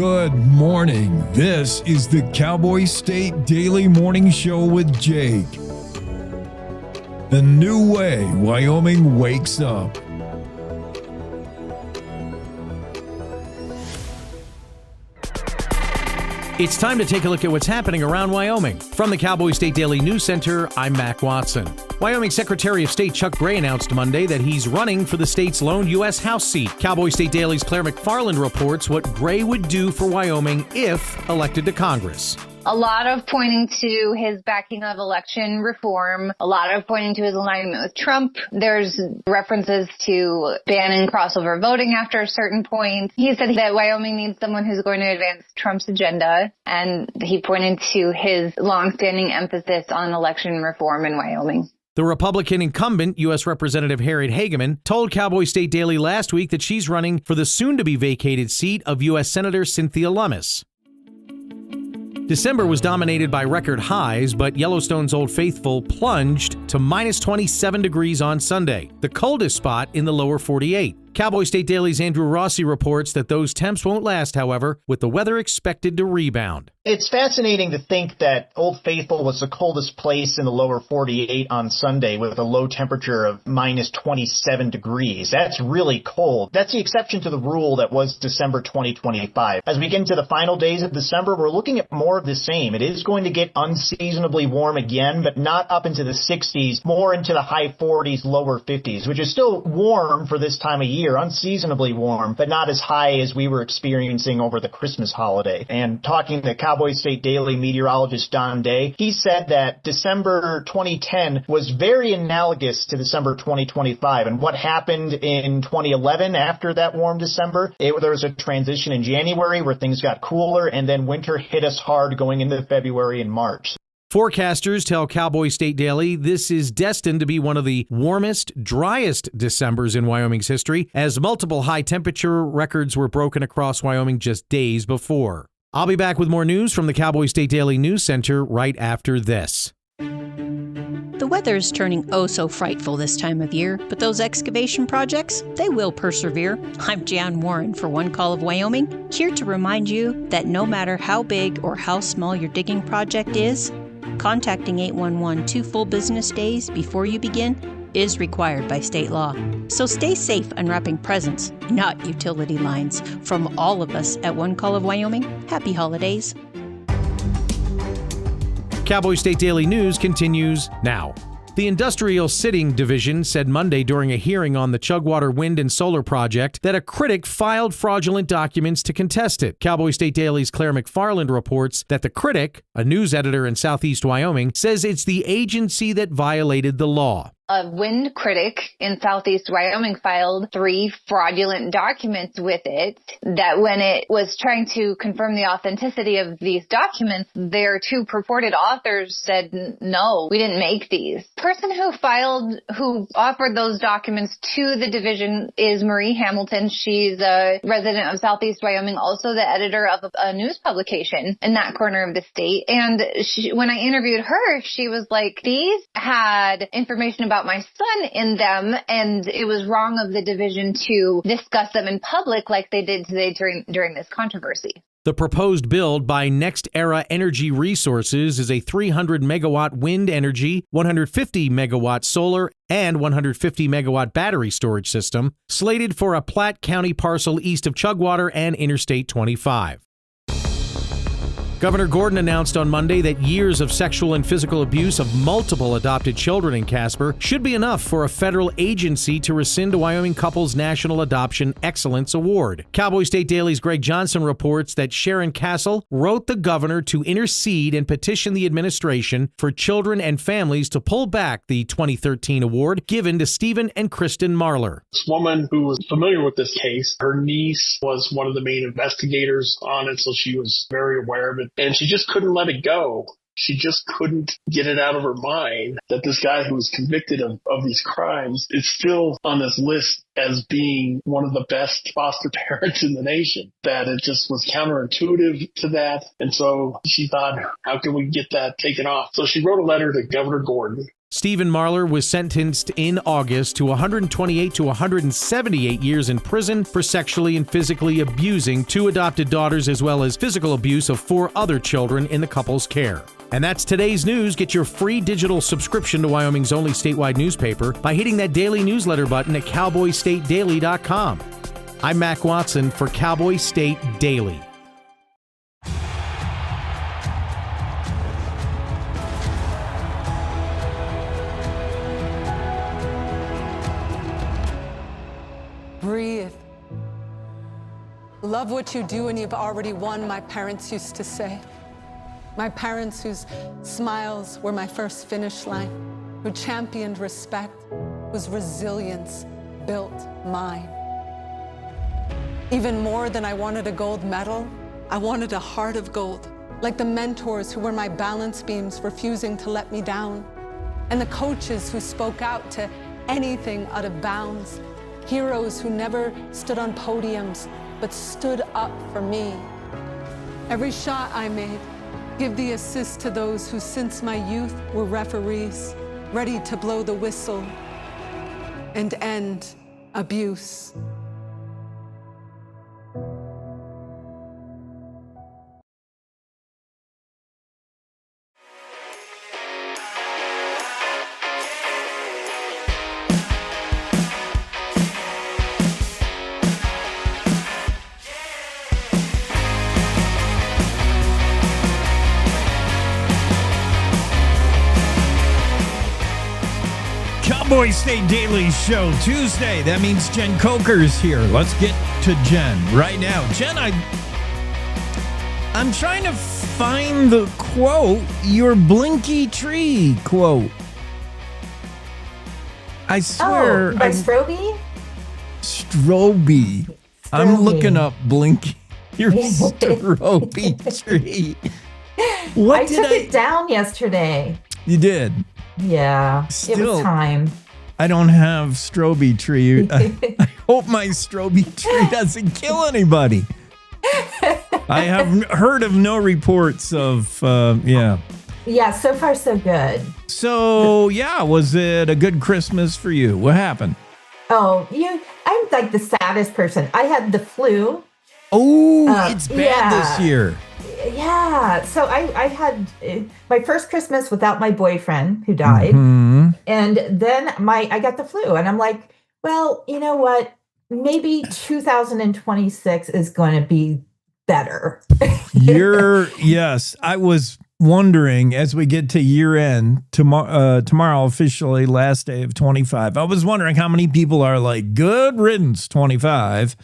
Good morning. This is the Cowboy State Daily Morning Show with Jake. The new way Wyoming wakes up. It's time to take a look at what's happening around Wyoming. From the Cowboy State Daily News Center, I'm Mac Watson. Wyoming Secretary of State Chuck Gray announced Monday that he's running for the state's lone U.S. House seat. Cowboy State Daily's Claire McFarland reports what Gray would do for Wyoming if elected to Congress. A lot of pointing to his backing of election reform, a lot of pointing to his alignment with Trump. There's references to banning crossover voting after a certain point. He said that Wyoming needs someone who's going to advance Trump's agenda, and he pointed to his longstanding emphasis on election reform in Wyoming. The Republican incumbent, U.S. Representative Harriet Hageman, told Cowboy State Daily last week that she's running for the soon-to-be-vacated seat of U.S. Senator Cynthia Lummis. December was dominated by record highs, but Yellowstone's Old Faithful plunged to minus 27 degrees on Sunday, the coldest spot in the lower 48. Cowboy State Daily's Andrew Rossi reports that those temps won't last, however, with the weather expected to rebound. It's fascinating to think that Old Faithful was the coldest place in the lower 48 on Sunday with a low temperature of minus 27 degrees. That's really cold. That's the exception to the rule that was December 2025. As we get into the final days of December, we're looking at more of the same. It is going to get unseasonably warm again, but not up into the 60s, more into the high 40s, lower 50s, which is still warm for this time of year, unseasonably warm, but not as high as we were experiencing over the Christmas holiday. And talking to Cowboy State Daily meteorologist Don Day, he said that December 2010 was very analogous to December 2025. And what happened in 2011 after that warm December, there was a transition in January where things got cooler, and then winter hit us hard going into February and March. Forecasters tell Cowboy State Daily this is destined to be one of the warmest, driest Decembers in Wyoming's history, as multiple high-temperature records were broken across Wyoming just days before. I'll be back with more news from the Cowboy State Daily News Center right after this. The weather's turning oh so frightful this time of year, but those excavation projects, they will persevere. I'm Jan Warren for One Call of Wyoming, here to remind you that no matter how big or how small your digging project is, contacting 811 2 full business days before you begin is required by state law. So stay safe unwrapping presents, not utility lines. From all of us at One Call of Wyoming, happy holidays. Cowboy State Daily News continues now. The Industrial Sitting Division said Monday during a hearing on the Chugwater Wind and Solar Project that a critic filed fraudulent documents to contest it. Cowboy State Daily's Claire McFarland reports that the critic, a news editor in southeast Wyoming, says it's the agency that violated the law. A wind critic in southeast Wyoming filed 3 fraudulent documents with it that when it was trying to confirm the authenticity of these documents, their 2 purported authors said, no, we didn't make these. The person who offered those documents to the division is Marie Hamilton. She's a resident of southeast Wyoming, also the editor of a news publication in that corner of the state. And when I interviewed her, she was like, these had information about my son in them, and it was wrong of the division to discuss them in public like they did today during this controversy. The proposed build by Next Era Energy Resources is a 300 megawatt wind energy, 150 megawatt solar, and 150 megawatt battery storage system, slated for a Platte County parcel east of Chugwater and Interstate 25. Governor Gordon announced on Monday that years of sexual and physical abuse of multiple adopted children in Casper should be enough for a federal agency to rescind a Wyoming couple's National Adoption Excellence Award. Cowboy State Daily's Greg Johnson reports that Sharon Castle wrote the governor to intercede and petition the administration for children and families to pull back the 2013 award given to Stephen and Kristen Marler. This woman who was familiar with this case, her niece was one of the main investigators on it, so she was very aware of it. And she just couldn't let it go. She just couldn't get it out of her mind that this guy who was convicted of these crimes is still on this list as being one of the best foster parents in the nation, that it just was counterintuitive to that. And so she thought, how can we get that taken off? So she wrote a letter to Governor Gordon Stephen Marler was sentenced in August to 128 to 178 years in prison for sexually and physically abusing 2 adopted daughters as well as physical abuse of 4 other children in the couple's care. And that's today's news. Get your free digital subscription to Wyoming's only statewide newspaper by hitting that daily newsletter button at cowboystatedaily.com. I'm Mac Watson for Cowboy State Daily. Breathe. Love what you do and you've already won, my parents used to say. My parents whose smiles were my first finish line, who championed respect, whose resilience built mine. Even more than I wanted a gold medal, I wanted a heart of gold, like the mentors who were my balance beams refusing to let me down, and the coaches who spoke out to anything out of bounds. Heroes who never stood on podiums, but stood up for me. Every shot I made, give the assist to those who since my youth were referees, ready to blow the whistle and end abuse. Cowboy State Daily Show, Tuesday. That means Jen Coker's here. Let's get to Jen right now. Jen, I'm trying to find the quote, your blinky tree quote. I swear. By Strobe? Strobe. I'm looking up blinky. Your Strobe tree. I took it down yesterday. You did? Yeah, Still, it was time. I don't have Strobe tree. I hope my Strobe tree doesn't kill anybody. I have heard of no reports of, Yeah, so far so good. So, yeah, was it a good Christmas for you? What happened? Oh, I'm like the saddest person. I had the flu. Oh, it's bad this year. Yeah, so I had my first Christmas without my boyfriend who died. And then I got the flu, and I'm like, well, you know what? Maybe 2026 is going to be better. Yes, I was wondering as we get to year end, tomorrow officially last day of 25. I was wondering how many people are like, good riddance 25.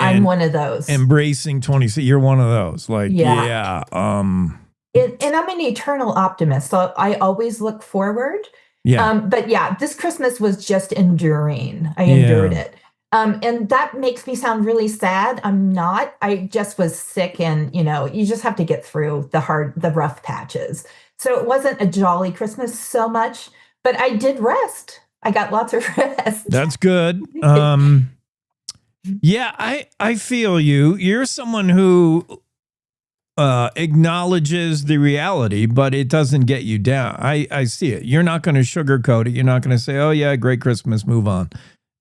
I'm one of those. Embracing 26. You're one of those. Like, yeah. And I'm an eternal optimist, so I always look forward. Yeah. But yeah, this Christmas was just enduring. I endured it. And that makes me sound really sad. I'm not. I just was sick, and you just have to get through the rough patches. So it wasn't a jolly Christmas so much, but I did rest. I got lots of rest. That's good. Yeah, I feel you. You're someone who acknowledges the reality, but it doesn't get you down. I see it. You're not going to sugarcoat it. You're not going to say, oh, yeah, great Christmas, move on.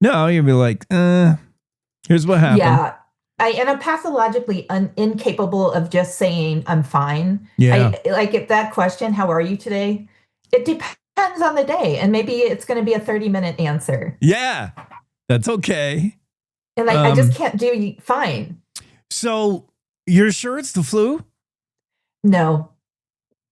No, you'll be like, here's what happened. Yeah, I'm pathologically incapable of just saying I'm fine. Yeah. Like if that question, how are you today? It depends on the day. And maybe it's going to be a 30-minute answer. Yeah, that's okay. And I just can't do fine. So you're sure it's the flu? No.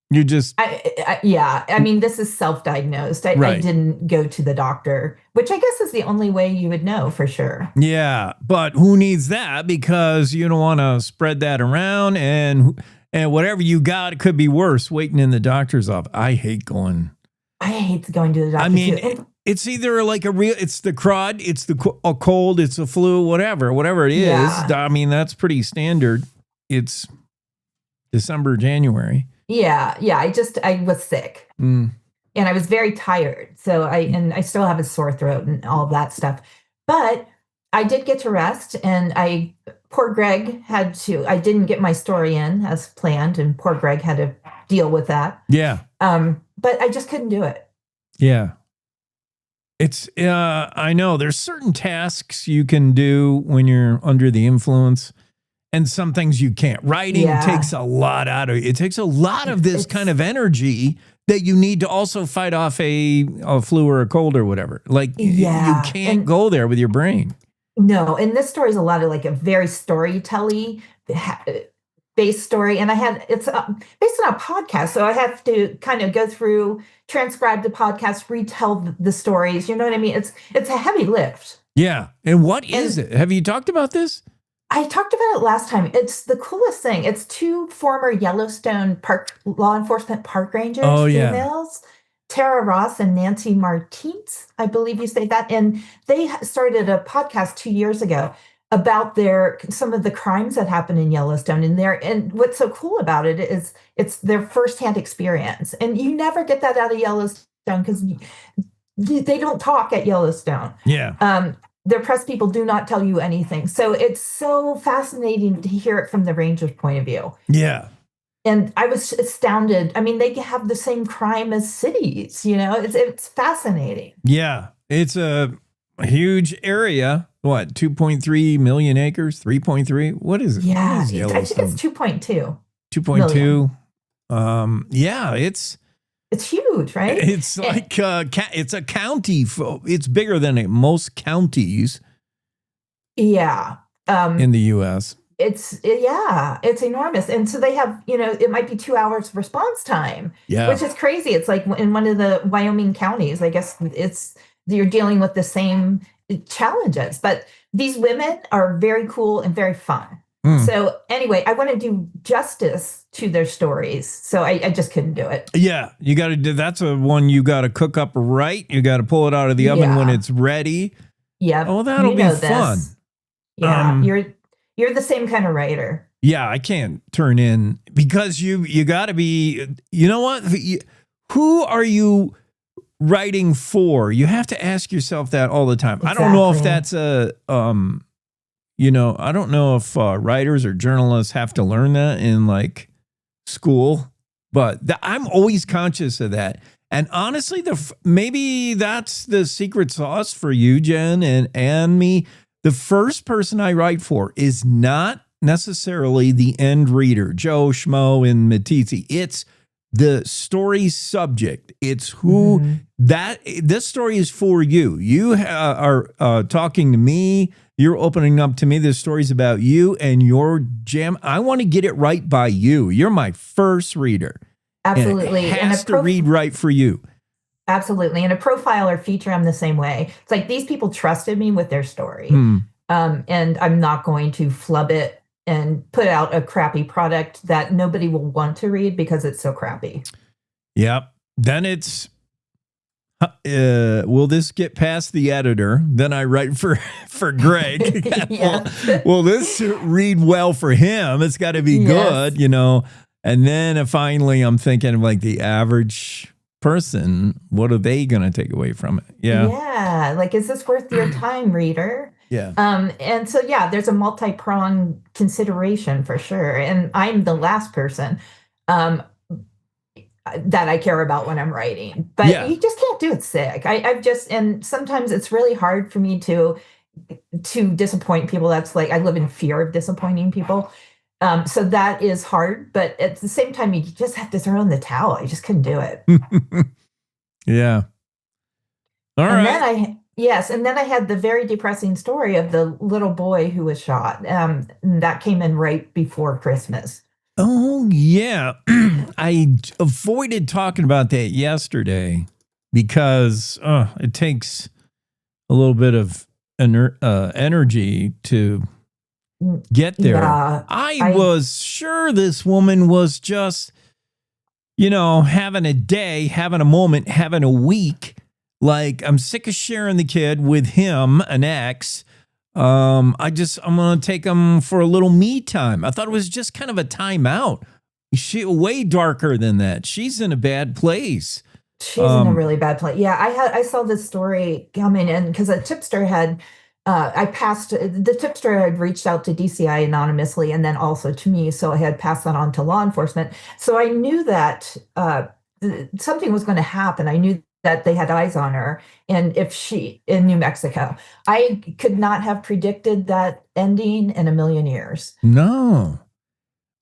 You just... I mean, this is self-diagnosed. I didn't go to the doctor, which I guess is the only way you would know for sure. Yeah, but who needs that? Because you don't want to spread that around, and whatever you got, it could be worse waiting in the doctor's office. I hate going to the doctor. I mean... too. It's either like it's the crud, it's a cold, it's a flu, whatever it is. Yeah. I mean, that's pretty standard. It's December, January. Yeah. I was sick and I was very tired. So I still have a sore throat and all of that stuff, but I did get to rest, and poor Greg I didn't get my story in as planned, and poor Greg had to deal with that. Yeah. But I just couldn't do it. Yeah. It's, I know there's certain tasks you can do when you're under the influence and some things you can't. Writing takes a lot out of it. It takes a lot of this kind of energy that you need to also fight off a flu or a cold or whatever. Like you can't go there with your brain. No. And this story is a lot of like a very storytelling based story. And it's based on a podcast. So I have to kind of go through, transcribe the podcast, retell the stories. You know what I mean? It's a heavy lift. Yeah. And what is it? Have you talked about this? I talked about it last time. It's the coolest thing. It's two former Yellowstone law enforcement park rangers, females, Tara Ross and Nancy Martins, I believe you say that. And they started a podcast 2 years ago about some of the crimes that happen in Yellowstone. And what's so cool about it is it's their firsthand experience. And you never get that out of Yellowstone because they don't talk at Yellowstone. Yeah. Their press people do not tell you anything. So it's so fascinating to hear it from the ranger's point of view. Yeah. And I was astounded. I mean, they have the same crime as cities, it's fascinating. Yeah. It's a huge area. What, 2.3 million acres? 3.3? What is it? Yeah. What is I think it's 2.2. 2.2. Yeah, it's huge, right? It's like it's a county. It's bigger than most counties. Yeah. In the U.S. It's enormous. And so they have, it might be 2 hours response time, which is crazy. It's like in one of the Wyoming counties, I guess you're dealing with the same challenges, but these women are very cool and very fun. So anyway, I want to do justice to their stories. So I just couldn't do it. Yeah. You got to do, that's a one you got to cook up right. You got to pull it out of the oven when it's ready. Yeah. Oh, that'll be fun. Yeah. You're the same kind of writer. Yeah. I can't turn in because you got to be, you know what? Who are you writing for? You have to ask yourself that all the time. Exactly. I don't know if that's I don't know if writers or journalists have to learn that in like school, but I'm always conscious of that. And honestly, maybe that's the secret sauce for you, Jen, and me. The first person I write for is not necessarily the end reader, Joe Schmo and Matizzi. It's the story subject. It's who this story is for you. You are talking to me. You're opening up to me. This story's about you and your jam. I want to get it right by you. You're my first reader. Absolutely. And it has to read right for you. Absolutely. And a profile or feature, I'm the same way. It's like these people trusted me with their story. And I'm not going to flub it and put out a crappy product that nobody will want to read because it's so crappy. Yep. Then it's, will this get past the editor? Then I write for Greg. Will this read well for him? It's got to be good, And then finally I'm thinking of like the average person. What are they going to take away from it? Yeah. Yeah. Like, is this worth your time, reader? Yeah. And so, there's a multi-pronged consideration for sure. And I'm the last person that I care about when I'm writing, but you just can't do it sick. And sometimes it's really hard for me to disappoint people. That's like, I live in fear of disappointing people. So that is hard, but at the same time, you just have to throw in the towel. I just couldn't do it. Yeah. All right. And then I had the very depressing story of the little boy who was shot. That came in right before Christmas. Oh, yeah. I avoided talking about that yesterday because it takes a little bit of energy to get there. Yeah, I was sure this woman was just, having a day, having a moment, having a week. Like, I'm sick of sharing the kid with him, an ex. I'm going to take him for a little me time. I thought it was just kind of a timeout. She way darker than that. She's in a bad place. She's in a really bad place. Yeah, I saw this story coming in because a tipster had, the tipster had reached out to DCI anonymously and then also to me. So I had passed that on to law enforcement. So I knew that something was going to happen. I knew that they had eyes on her. And if she in New Mexico, I could not have predicted that ending in a million years. No.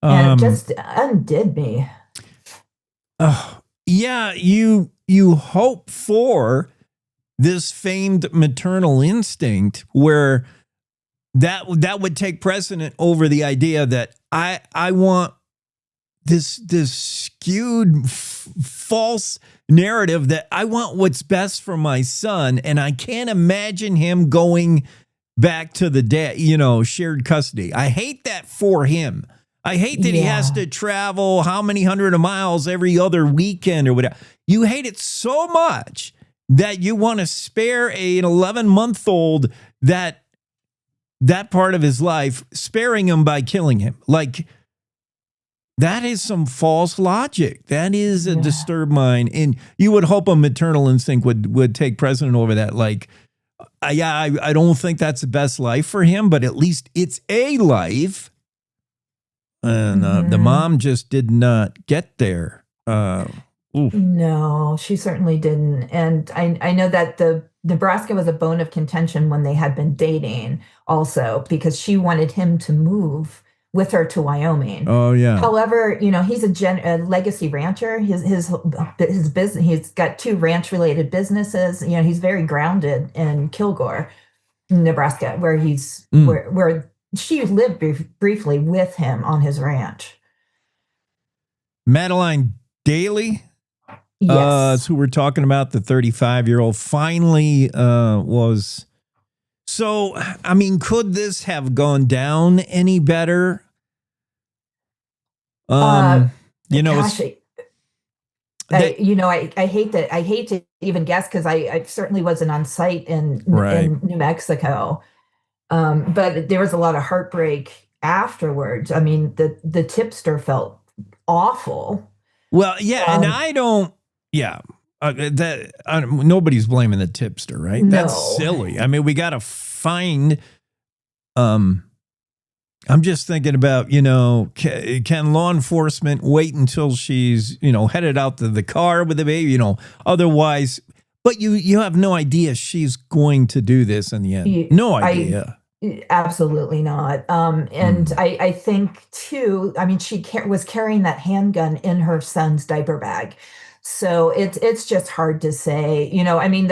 And it just undid me. Yeah, you hope for this famed maternal instinct where that would take precedent over the idea that I want this skewed false narrative that I want what's best for my son, and I can't imagine him going back to the dad, shared custody. I hate that for him. I hate that he has to travel how many hundred of miles every other weekend or whatever. You hate it so much that you want to spare an 11-month-old that part of his life, sparing him by killing him. Like, that is some false logic. That is a disturbed mind. And you would hope a maternal instinct would take precedent over that. Like, I don't think that's the best life for him, but at least it's a life. And the mom just did not get there. No, she certainly didn't. And I know that the Nebraska was a bone of contention when they had been dating also, because she wanted him to move with her to Wyoming. Oh, yeah. However, he's a legacy rancher. His business, he's got 2 ranch related businesses. He's very grounded in Kilgore, Nebraska, where where she lived briefly with him on his ranch. Madeline Daly, yes, who we're talking about, the 35-year-old, finally was. So, I mean, could this have gone down any better? Gosh, I hate that. I hate to even guess, because I certainly wasn't on site in New Mexico. But there was a lot of heartbreak afterwards. I mean, the tipster felt awful. Well, yeah, and I don't. Yeah, nobody's blaming the tipster, right? No. That's silly. I mean, we got to find. I'm just thinking about, can law enforcement wait until she's, headed out to the car with the baby, otherwise, but you have no idea she's going to do this in the end. No idea. Absolutely not. And I think too, I mean, she was carrying that handgun in her son's diaper bag. So it's just hard to say, I mean,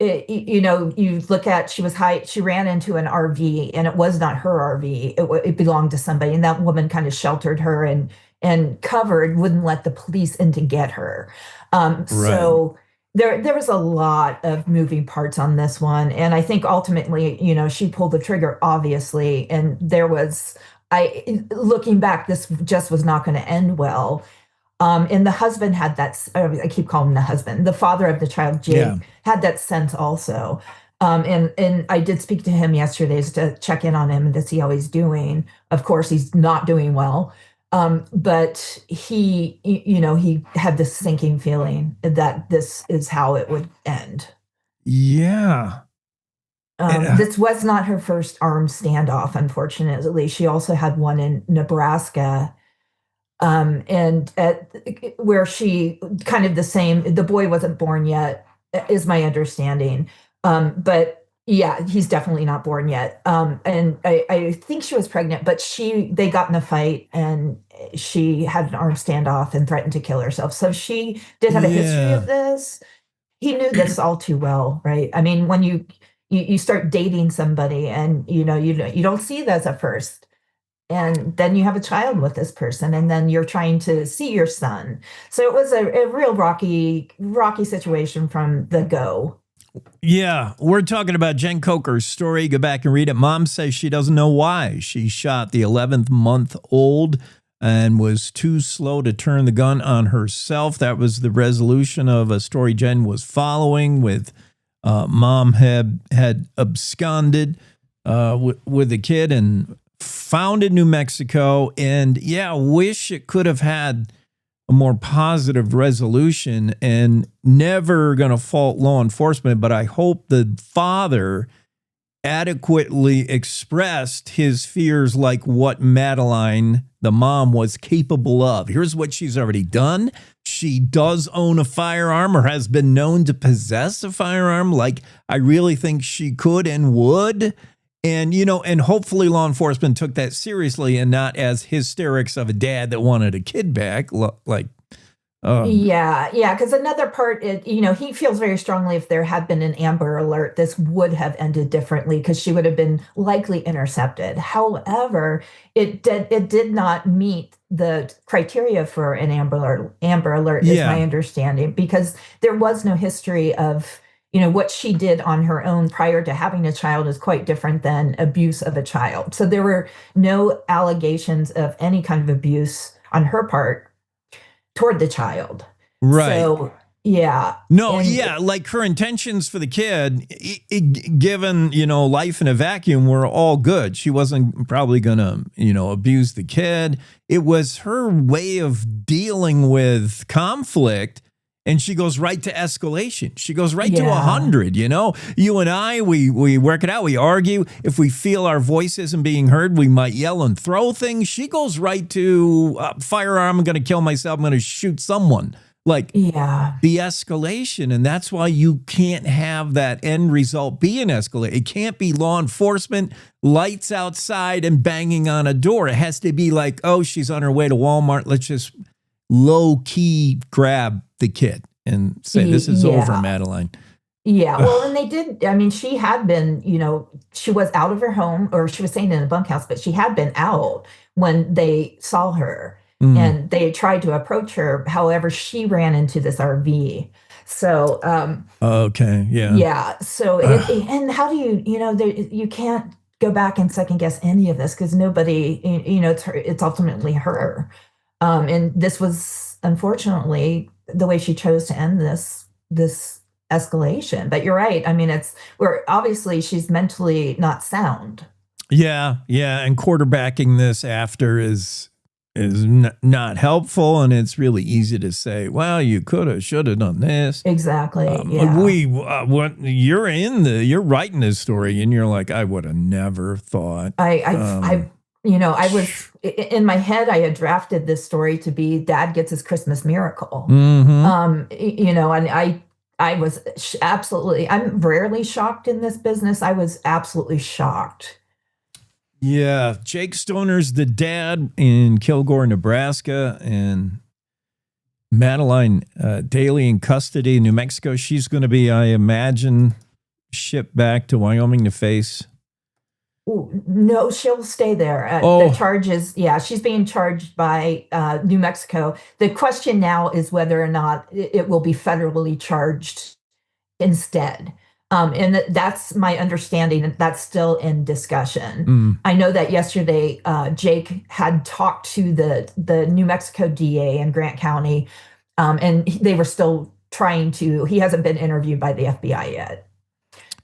you look at, she ran into an RV, and it was not her RV. It belonged to somebody, and that woman kind of sheltered her and covered, wouldn't let the police in to get her. So there was a lot of moving parts on this one. And I think ultimately, she pulled the trigger, obviously. And looking back, this just was not going to end well. And the husband had that, I keep calling him the husband, the father of the child, Jake, had that sense also. And I did speak to him yesterday to check in on him and to see how he's doing. Of course, he's not doing well. But he had this sinking feeling that this is how it would end. Yeah. This was not her first armed standoff, unfortunately. She also had one in Nebraska. And where she kind of the boy wasn't born yet, is my understanding. But yeah, he's definitely not born yet. And I think she was pregnant, but they got in a fight, and she had an armed standoff and threatened to kill herself. So she did have a history of this. He knew this all too well, right? I mean, when you start dating somebody, and you don't see this at first, and then you have a child with this person, and then you're trying to see your son. So it was a real rocky situation from the go. Yeah, we're talking about Jen Coker's story. Go back and read it. Mom says she doesn't know why she shot the 11th-month-old and was too slow to turn the gun on herself. That was the resolution of a story Jen was following with mom had absconded with the kid and found in New Mexico. And wish it could have had a more positive resolution, and never going to fault law enforcement. But I hope the father adequately expressed his fears like what Madeline, the mom, was capable of. Here's what she's already done. She does own a firearm or has been known to possess a firearm. Like, I really think she could and would. And, you know, and hopefully law enforcement took that seriously and not as hysterics of a dad that wanted a kid back. Like, yeah. Because another part, he feels very strongly if there had been an Amber Alert, this would have ended differently because she would have been likely intercepted. However, it did not meet the criteria for an Amber Alert, is my understanding, because there was no history of, what she did on her own prior to having a child is quite different than abuse of a child. So there were no allegations of any kind of abuse on her part toward the child. Right. So, yeah. No, like her intentions for the kid, given, life in a vacuum, were all good. She wasn't probably going to, abuse the kid. It was her way of dealing with conflict. And she goes right to escalation. She goes right to 100, You and I, we work it out. We argue. If we feel our voice isn't being heard, we might yell and throw things. She goes right to firearm. I'm going to kill myself. I'm going to shoot someone. Like the escalation. And that's why you can't have that end result be an escalation. It can't be law enforcement, lights outside and banging on a door. It has to be like, oh, she's on her way to Walmart. Let's just low key grab the kid and say, this is over, Madeline. Yeah. Well, and they did. I mean, she had been, she was out of her home, or she was staying in a bunkhouse, but she had been out when they saw her and they tried to approach her. However, she ran into this RV. So, okay. Yeah. Yeah. So, and how do you can't go back and second guess any of this because nobody, it's ultimately her. And this was, unfortunately, the way she chose to end this escalation. But you're right. I mean, obviously she's mentally not sound. Yeah. And quarterbacking this after is not helpful. And it's really easy to say, well, you could have, should have done this. Exactly. You're writing this story and you're like, I would have never thought. I was in my head, I had drafted this story to be Dad gets his Christmas miracle. Mm-hmm. And I was absolutely, I'm rarely shocked in this business. I was absolutely shocked. Yeah. Jake Stoner's the dad in Kilgore, Nebraska, and Madeline Daly in custody in New Mexico. She's going to be, I imagine, shipped back to Wyoming to face. No, she'll stay there. The charges, she's being charged by New Mexico. The question now is whether or not it will be federally charged instead. And that's my understanding. That's still in discussion. I know that yesterday Jake had talked to the New Mexico DA in Grant County, and they were still he hasn't been interviewed by the FBI yet.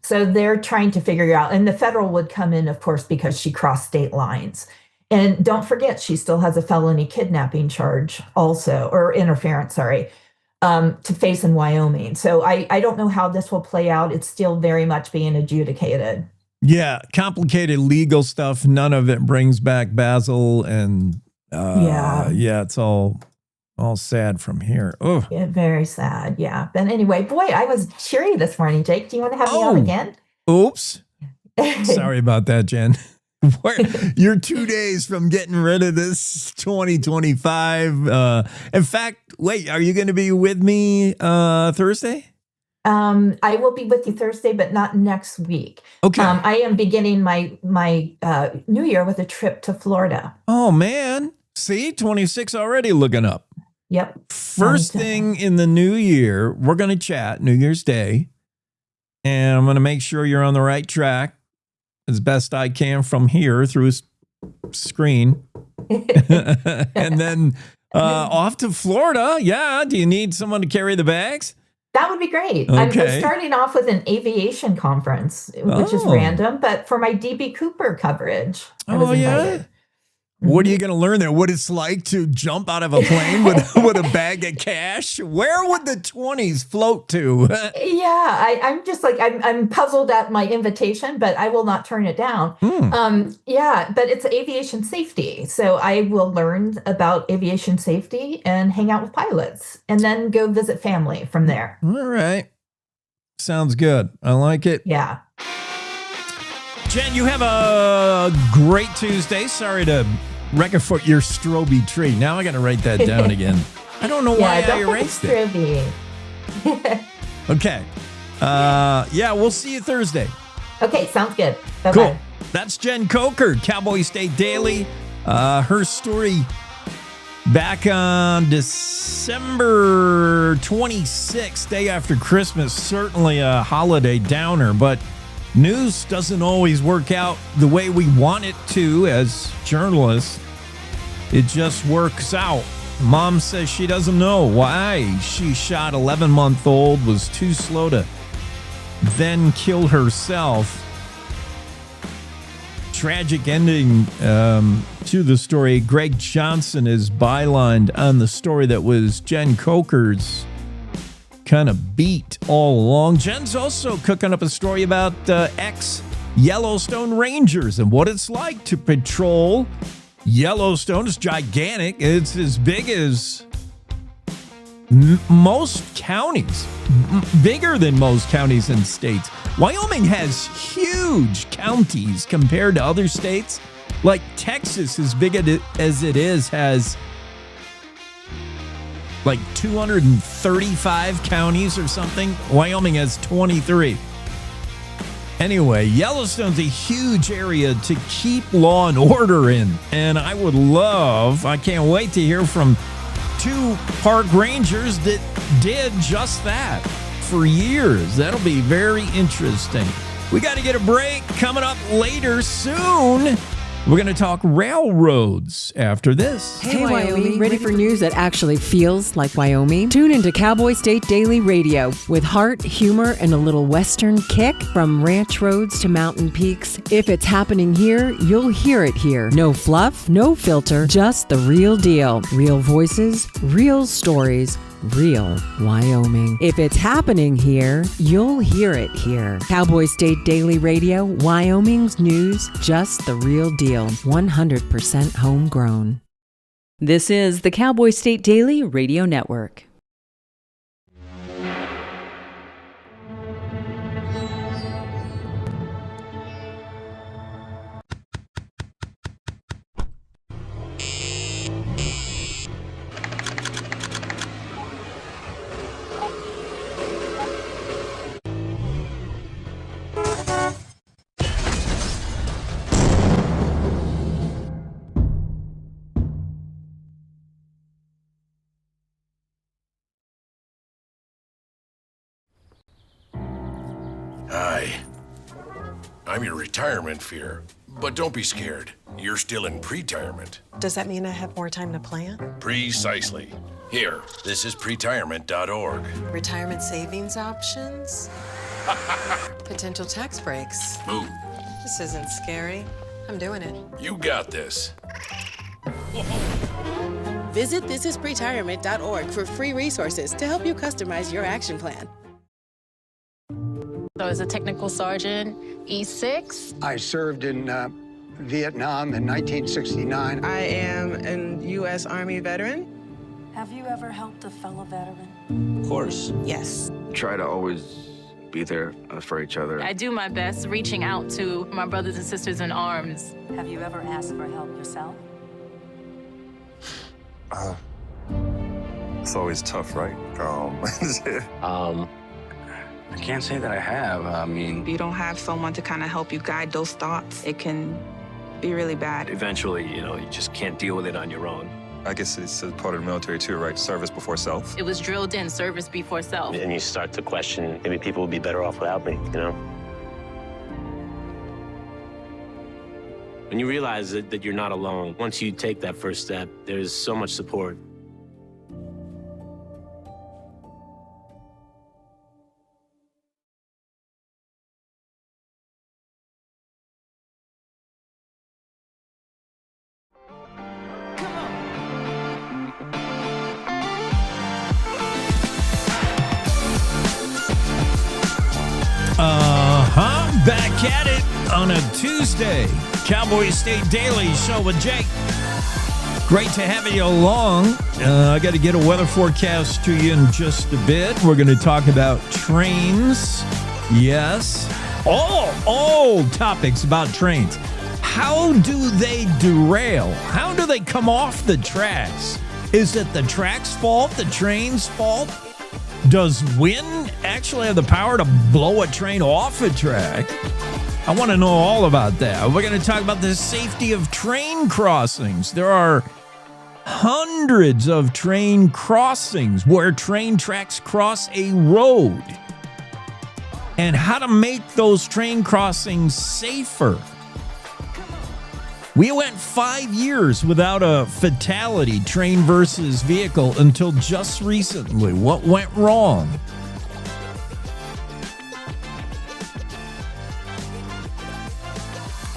So they're trying to figure out, and the federal would come in, of course, because she crossed state lines. And don't forget, she still has a felony kidnapping charge also, or interference, to face in Wyoming. So I don't know how this will play out. It's still very much being adjudicated. Yeah, complicated legal stuff. None of it brings back Basil, and it's all sad from here. Oh, yeah, very sad. Yeah. But anyway, boy, I was cheery this morning, Jake. Do you want to have me on again? Oops. Sorry about that, Jen. You're 2 days from getting rid of this 2025. In fact, wait, are you going to be with me Thursday? I will be with you Thursday, but not next week. Okay. I am beginning my New Year with a trip to Florida. Oh, man. See, 26 already looking up. Yep. First thing in the new year, we're going to chat New Year's Day, and I'm going to make sure you're on the right track as best I can from here through a screen. And then off to Florida. Yeah. Do you need someone to carry the bags? That would be great. Okay. I'm starting off with an aviation conference, which is random, but for my DB Cooper coverage. I was invited. What are you going to learn there? What it's like to jump out of a plane with a bag of cash? Where would the 20s float to? Yeah, I'm just like I'm puzzled at my invitation, but I will not turn it down. Yeah, but it's aviation safety, so I will learn about aviation safety and hang out with pilots, and then go visit family from there. All right, sounds good. I like it. Yeah. Jen, you have a great Tuesday. Sorry to wreck your Strobe tree. Now I got to write that down again. I don't know why I erased it. Okay. Yeah, we'll see you Thursday. Okay, sounds good. Bye-bye. Cool. That's Jen Coker, Cowboy State Daily. Her story back on December 26th, day after Christmas, certainly a holiday downer, but news doesn't always work out the way we want it to as journalists. It just works out. Mom says she doesn't know why she shot 11-month-old, was too slow to then kill herself. Tragic ending to the story. Greg Johnson is bylined on the story that was Jen Coker's kind of beat all along. Jen's also cooking up a story about ex-Yellowstone Rangers and what it's like to patrol Yellowstone. It's gigantic. It's as big as most counties, bigger than most counties and states. Wyoming has huge counties compared to other states. Like Texas, as big as it is, has like 235 counties or something. Wyoming has 23. Anyway, Yellowstone's a huge area to keep law and order in. And I can't wait to hear from 2 park rangers that did just that for years. That'll be very interesting. We got to get a break. Coming up later soon, we're going to talk railroads after this. Hey, Wyoming, ready for news that actually feels like Wyoming? Tune into Cowboy State Daily Radio with heart, humor, and a little Western kick. From ranch roads to mountain peaks, if it's happening here, you'll hear it here. No fluff, no filter, just the real deal. Real voices, real stories, real Wyoming. If it's happening here, you'll hear it here. Cowboy State Daily Radio, Wyoming's news, just the real deal. 100% homegrown. This is the Cowboy State Daily Radio Network. Hi. I'm your retirement fear. But don't be scared. You're still in pre-retirement. Does that mean I have more time to plan? Precisely. Here, this is pretirement.org. Retirement savings options? Potential tax breaks. Ooh. This isn't scary. I'm doing it. You got this. Visit thisispretirement.org for free resources to help you customize your action plan. So as a technical sergeant, E6. I served in Vietnam in 1969. I am a U.S. Army veteran. Have you ever helped a fellow veteran? Of course. Yes. Try to always be there for each other. I do my best reaching out to my brothers and sisters in arms. Have you ever asked for help yourself? It's always tough, right? I can't say that I have. I mean, if you don't have someone to kind of help you guide those thoughts, it can be really bad. Eventually, you just can't deal with it on your own. I guess it's a part of the military too, right? Service before self. It was drilled in, service before self. And you start to question, maybe people would be better off without me, When you realize that you're not alone, once you take that first step, there's so much support. Back at it on a Tuesday. Cowboy State Daily Show with Jake. Great to have you along. I got to get a weather forecast to you in just a bit. We're going to talk about trains. Yes. All topics about trains. How do they derail? How do they come off the tracks? Is it the track's fault? The train's fault? Does wind actually have the power to blow a train off a track? I want to know all about that. We're going to talk about the safety of train crossings. There are hundreds of train crossings where train tracks cross a road, and how to make those train crossings safer. We went 5 years without a fatality, train versus vehicle, until just recently. What went wrong?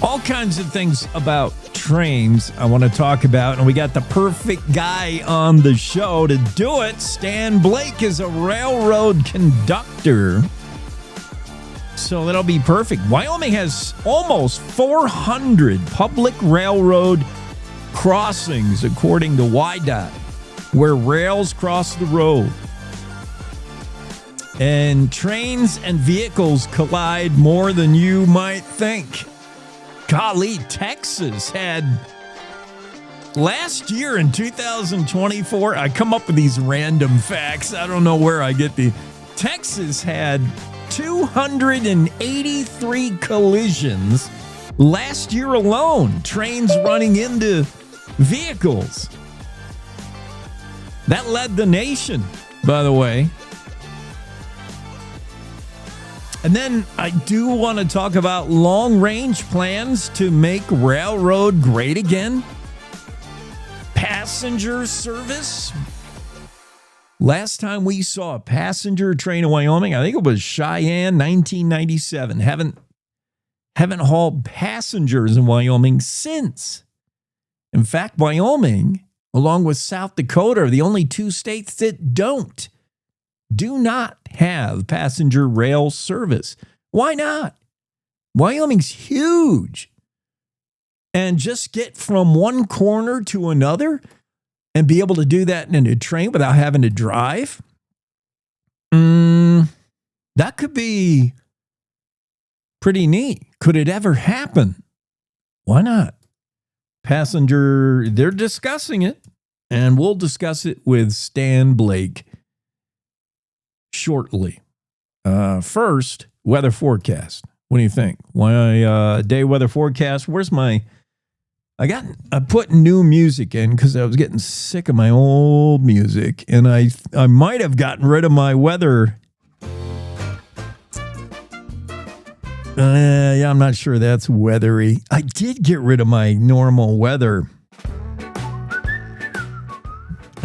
All kinds of things about trains I want to talk about, and we got the perfect guy on the show to do it. Stan Blake is a railroad conductor, so that'll be perfect. Wyoming has almost 400 public railroad crossings, according to YDOT, where rails cross the road. And trains and vehicles collide more than you might think. Golly, Texas had, last year in 2024, I come up with these random facts. I don't know where I get the. Texas had 283 collisions last year alone. Trains running into vehicles. That led the nation, by the way. And then I do want to talk about long-range plans to make railroad great again. Passenger service. Last time we saw a passenger train in Wyoming, I think it was Cheyenne, 1997. Haven't hauled passengers in Wyoming since. In fact, Wyoming, along with South Dakota, are the only two states that do not have passenger rail service. Why not? Wyoming's huge. And just get from one corner to another and be able to do that in a train without having to drive? That could be pretty neat. Could it ever happen? Why not? Passenger, they're discussing it, and we'll discuss it with Stan Blake shortly. First, weather forecast. What do you think? Why day weather forecast? Where's my... I put new music in because I was getting sick of my old music, and I might have gotten rid of my weather. Yeah, I'm not sure that's weathery. I did get rid of my normal weather.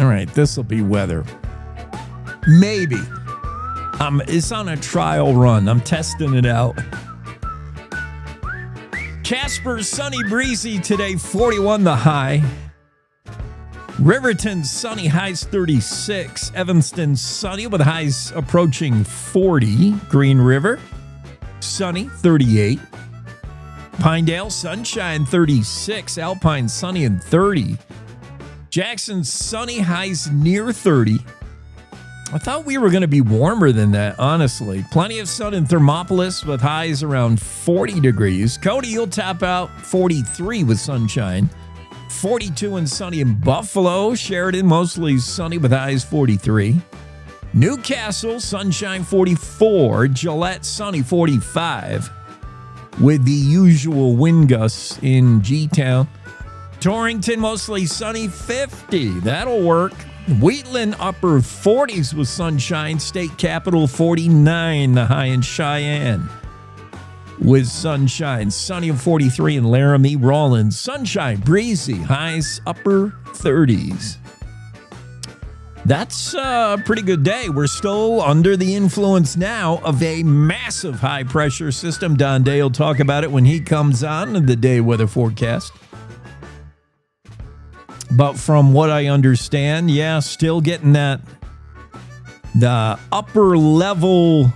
All right, this will be weather. Maybe. It's on a trial run. I'm testing it out. Casper, sunny, breezy today, 41 the high. Riverton, sunny, highs 36. Evanston, sunny with highs approaching 40. Green River, sunny, 38. Pinedale, sunshine, 36. Alpine, sunny and 30. Jackson, sunny, highs near 30. I thought we were going to be warmer than that, honestly. Plenty of sun in Thermopolis with highs around 40 degrees. Cody, you'll top out 43 with sunshine. 42 and sunny in Buffalo. Sheridan, mostly sunny with highs 43. Newcastle, sunshine 44. Gillette, sunny 45. With the usual wind gusts in G-Town. Torrington, mostly sunny 50. That'll work. Wheatland, upper 40s with sunshine. State Capital, 49, the high in Cheyenne with sunshine. Sunny and 43 in Laramie. Rawlins, sunshine, breezy, highs upper 30s. That's a pretty good day. We're still under the influence now of a massive high-pressure system. Don Day will talk about it when he comes on in the day weather forecast. But from what I understand, yeah, still getting the upper level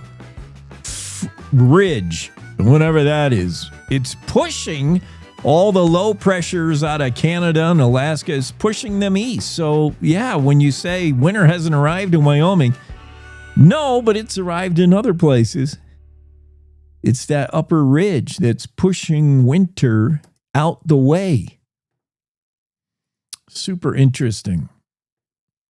ridge whatever that is. It's pushing all the low pressures out of Canada and Alaska, is pushing them east. So, yeah, when you say winter hasn't arrived in Wyoming, no, but it's arrived in other places. It's that upper ridge that's pushing winter out the way. Super interesting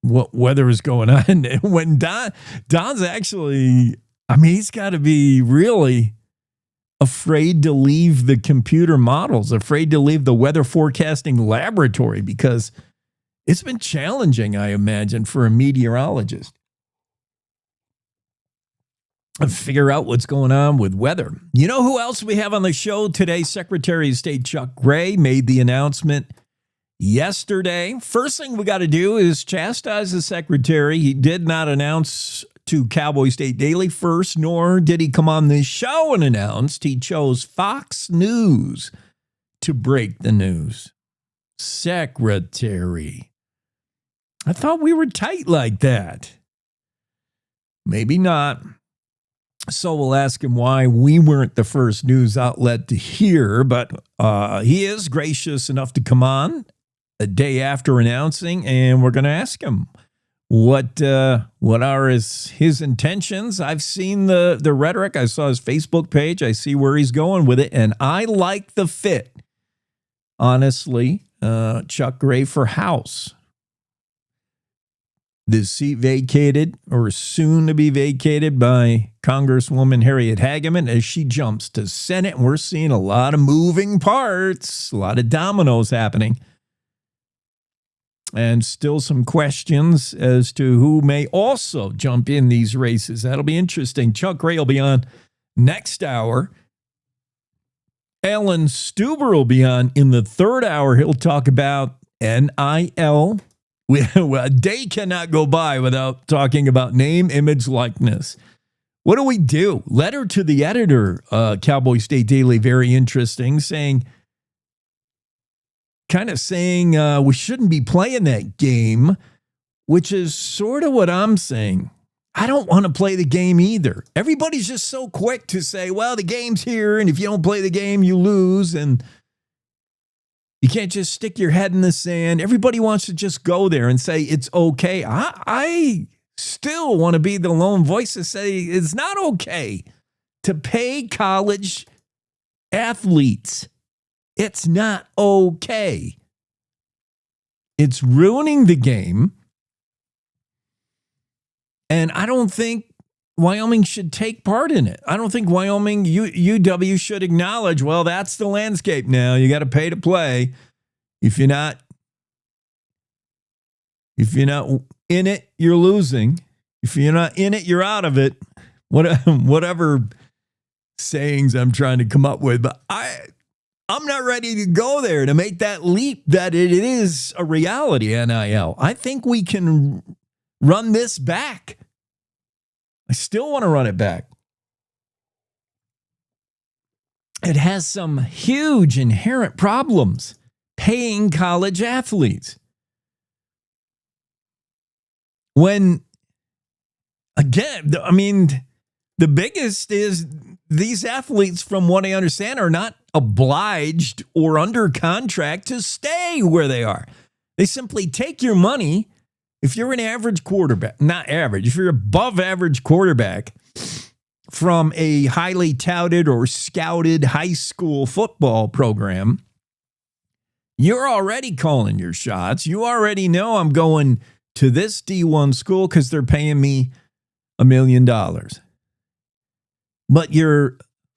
what weather is going on. When Don's actually, I mean, he's got to be really afraid to leave the computer models, afraid to leave the weather forecasting laboratory, because it's been challenging, I imagine, for a meteorologist to figure out what's going on with weather. You know who else we have on the show today? Secretary of State Chuck Gray made the announcement yesterday. First thing we got to do is chastise the secretary. He did not announce to Cowboy State Daily first, nor did he come on this show and announce. He chose Fox News to break the news. Secretary. I thought we were tight like that. Maybe not. So we'll ask him why we weren't the first news outlet to hear, but he is gracious enough to come on a day after announcing, and we're going to ask him what are his intentions. I've seen the rhetoric. I saw his Facebook page. I see where he's going with it, and I like the fit. Honestly, Chuck Gray for House. The seat vacated, or soon to be vacated, by Congresswoman Harriet Hageman as she jumps to Senate. And we're seeing a lot of moving parts, a lot of dominoes happening. And still some questions as to who may also jump in these races. That'll be interesting. Chuck Gray will be on next hour. Alan Stuber will be on in the third hour. He'll talk about NIL. A day cannot go by without talking about name, image, likeness. What do we do? Letter to the editor, Cowboy State Daily, very interesting, kind of saying we shouldn't be playing that game, which is sort of what I'm saying. I don't want to play the game either. Everybody's just so quick to say, well, the game's here, and if you don't play the game, you lose, and you can't just stick your head in the sand. Everybody wants to just go there and say it's okay. I still want to be the lone voice to say it's not okay to pay college athletes. It's not okay. It's ruining the game. And I don't think Wyoming should take part in it. I don't think Wyoming, UW should acknowledge, well, that's the landscape now. You got to pay to play. If you're not in it, you're losing. If you're not in it, you're out of it. Whatever sayings I'm trying to come up with, but I'm not ready to go there to make that leap that it is a reality, NIL. I think we can run this back. I still want to run it back. It has some huge inherent problems paying college athletes. When, again, I mean, the biggest is these athletes, from what I understand, are not obliged or under contract to stay where they are. They simply take your money. If you're an average quarterback, not average, if you're above average quarterback from a highly touted or scouted high school football program, you're already calling your shots. You already know I'm going to this D1 school because they're paying me $1 million. But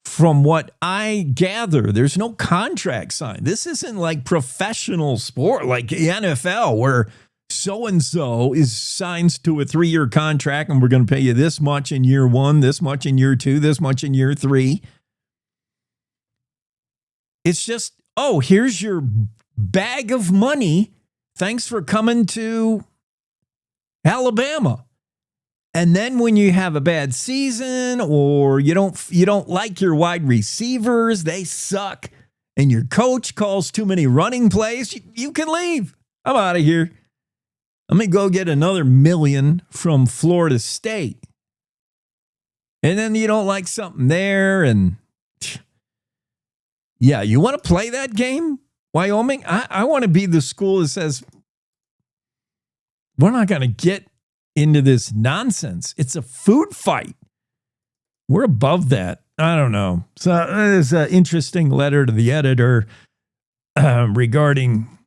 from what I gather, there's no contract signed. This isn't like professional sport like the NFL where so-and-so is signed to a 3-year contract and we're going to pay you this much in year 1, this much in year 2, this much in year 3. It's just, oh, here's your bag of money. Thanks for coming to Alabama. And then when you have a bad season or you don't like your wide receivers, they suck, and your coach calls too many running plays, you can leave. I'm out of here. Let me go get another $1 million from Florida State. And then you don't like something there, and Yeah, you want to play that game, Wyoming? I want to be the school that says, we're not going to get into this nonsense. It's a food fight. We're above that. I don't know. So there's an interesting letter to the editor regarding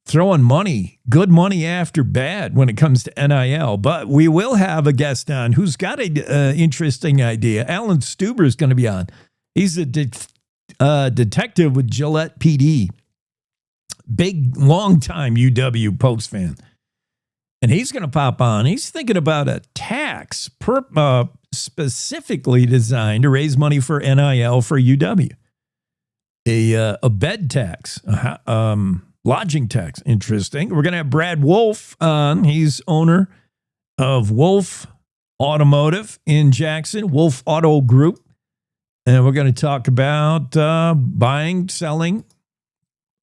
throwing money, good money after bad when it comes to NIL. But we will have a guest on who's got an interesting idea. Alan Stuber is going to be on. He's a detective with Gillette PD. Big, long-time UW Pokes fan. And he's going to pop on. He's thinking about a tax specifically designed to raise money for NIL for UW. A bed tax, lodging tax. Interesting. We're going to have Brad Wolf on. He's owner of Wolf Automotive in Jackson, Wolf Auto Group. And we're going to talk about buying, selling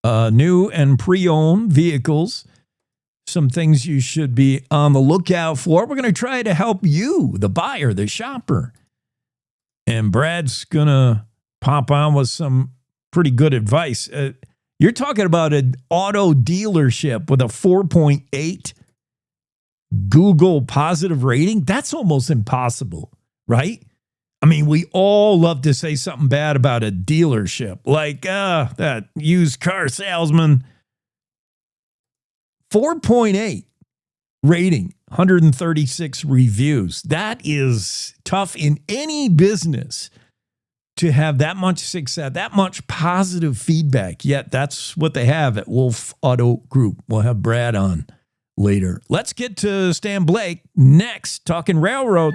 new and pre-owned vehicles. Some things you should be on the lookout for. We're going to try to help you, the buyer, the shopper. And Brad's going to pop on with some pretty good advice. You're talking about an auto dealership with a 4.8 Google positive rating. That's almost impossible, right? I mean, we all love to say something bad about a dealership, like that used car salesman. 4.8 rating, 136 reviews. That is tough in any business to have that much success, that much positive feedback. Yet that's what they have at Wolf Auto Group. We'll have Brad on later. Let's get to Stan Blake next, talking railroad.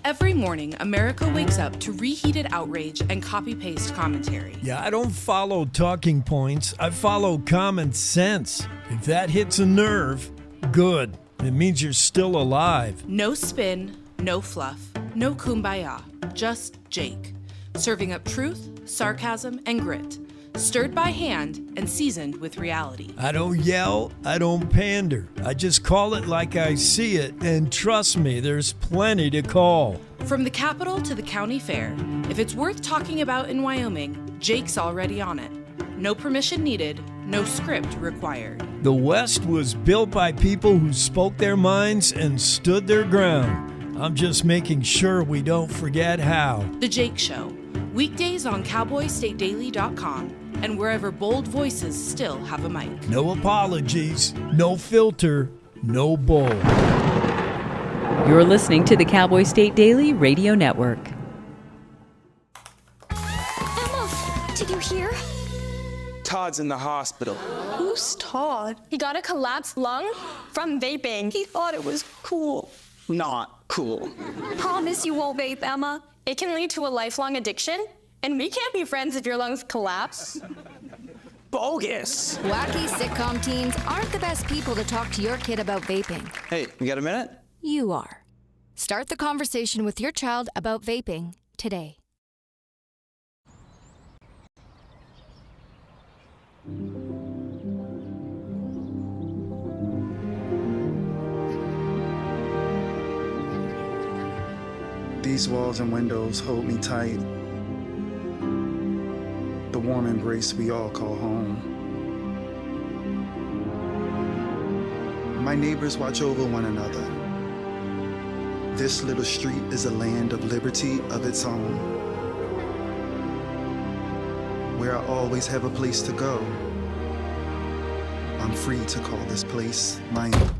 Every morning, America wakes up to reheated outrage and copy-paste commentary. Yeah, I don't follow talking points. I follow common sense. If that hits a nerve, good. It means you're still alive. No spin, no fluff, no kumbaya. Just Jake. Serving up truth, sarcasm, and grit. Stirred by hand and seasoned with reality. I don't yell, I don't pander. I just call it like I see it, and trust me, there's plenty to call. From the Capitol to the county fair, if it's worth talking about in Wyoming, Jake's already on it. No permission needed, no script required. The West was built by people who spoke their minds and stood their ground. I'm just making sure we don't forget how. The Jake Show. Weekdays on CowboyStateDaily.com and wherever bold voices still have a mic. No apologies, no filter, no bull. You're listening to the Cowboy State Daily Radio Network. Emma, did you hear? Todd's in the hospital. Who's Todd? He got a collapsed lung from vaping. He thought it was cool. Not cool. Promise you won't vape, Emma. It can lead to a lifelong addiction, and we can't be friends if your lungs collapse. Bogus. Wacky sitcom teens aren't the best people to talk to your kid about vaping. Hey, you got a minute? You are. Start the conversation with your child about vaping today. These walls and windows hold me tight. The warm embrace we all call home. My neighbors watch over one another. This little street is a land of liberty of its own, where I always have a place to go. I'm free to call this place my own.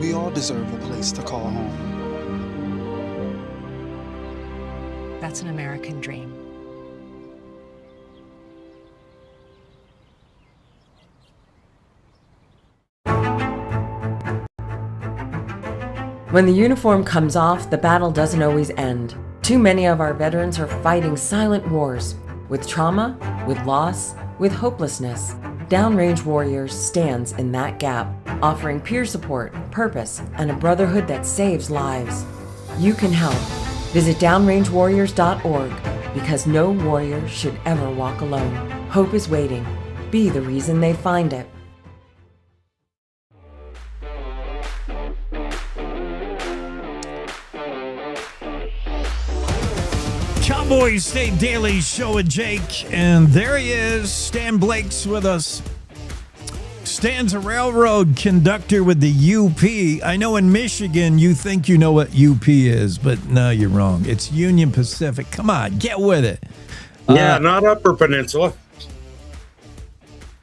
We all deserve a place to call home. That's an American dream. When the uniform comes off, the battle doesn't always end. Too many of our veterans are fighting silent wars, with trauma, with loss, with hopelessness. Downrange Warriors stands in that gap, offering peer support, purpose, and a brotherhood that saves lives. You can help. Visit downrangewarriors.org, because no warrior should ever walk alone. Hope is waiting. Be the reason they find it. Cowboy State Daily Show with Jake, and there he is. Stan Blake's with us. Stan's a railroad conductor with the UP. I know in Michigan you think you know what UP is, but no, you're wrong. It's Union Pacific. Come on, get with it. Yeah, not Upper Peninsula.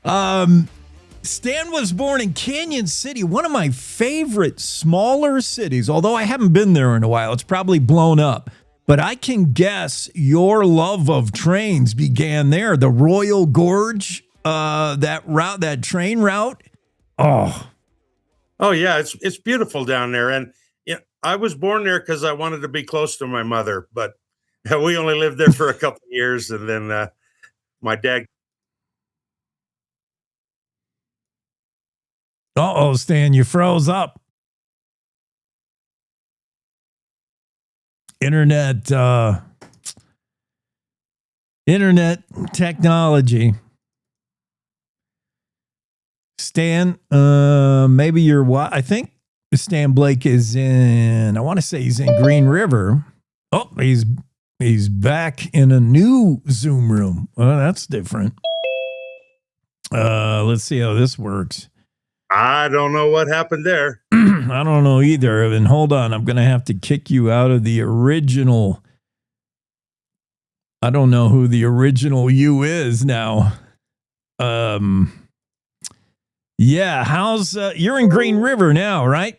Stan was born in Canyon City, one of my favorite smaller cities, although I haven't been there in a while. It's probably blown up. But I can guess your love of trains began there. The Royal Gorge, that train route. Oh yeah, it's beautiful down there. And I was born there because I wanted to be close to my mother, but we only lived there for a couple of years, and then my dad. Uh-oh, Stan, you froze up. Internet technology. Stan, maybe you're I think Stan Blake is in, I want to say he's in Green River. Oh, he's back in a new Zoom room. Well, that's different. Let's see how this works. I don't know what happened there. I don't know either. And hold on, I'm going to have to kick you out of the original. I don't know who the original you is now. Yeah, how's you're in Green River now, right?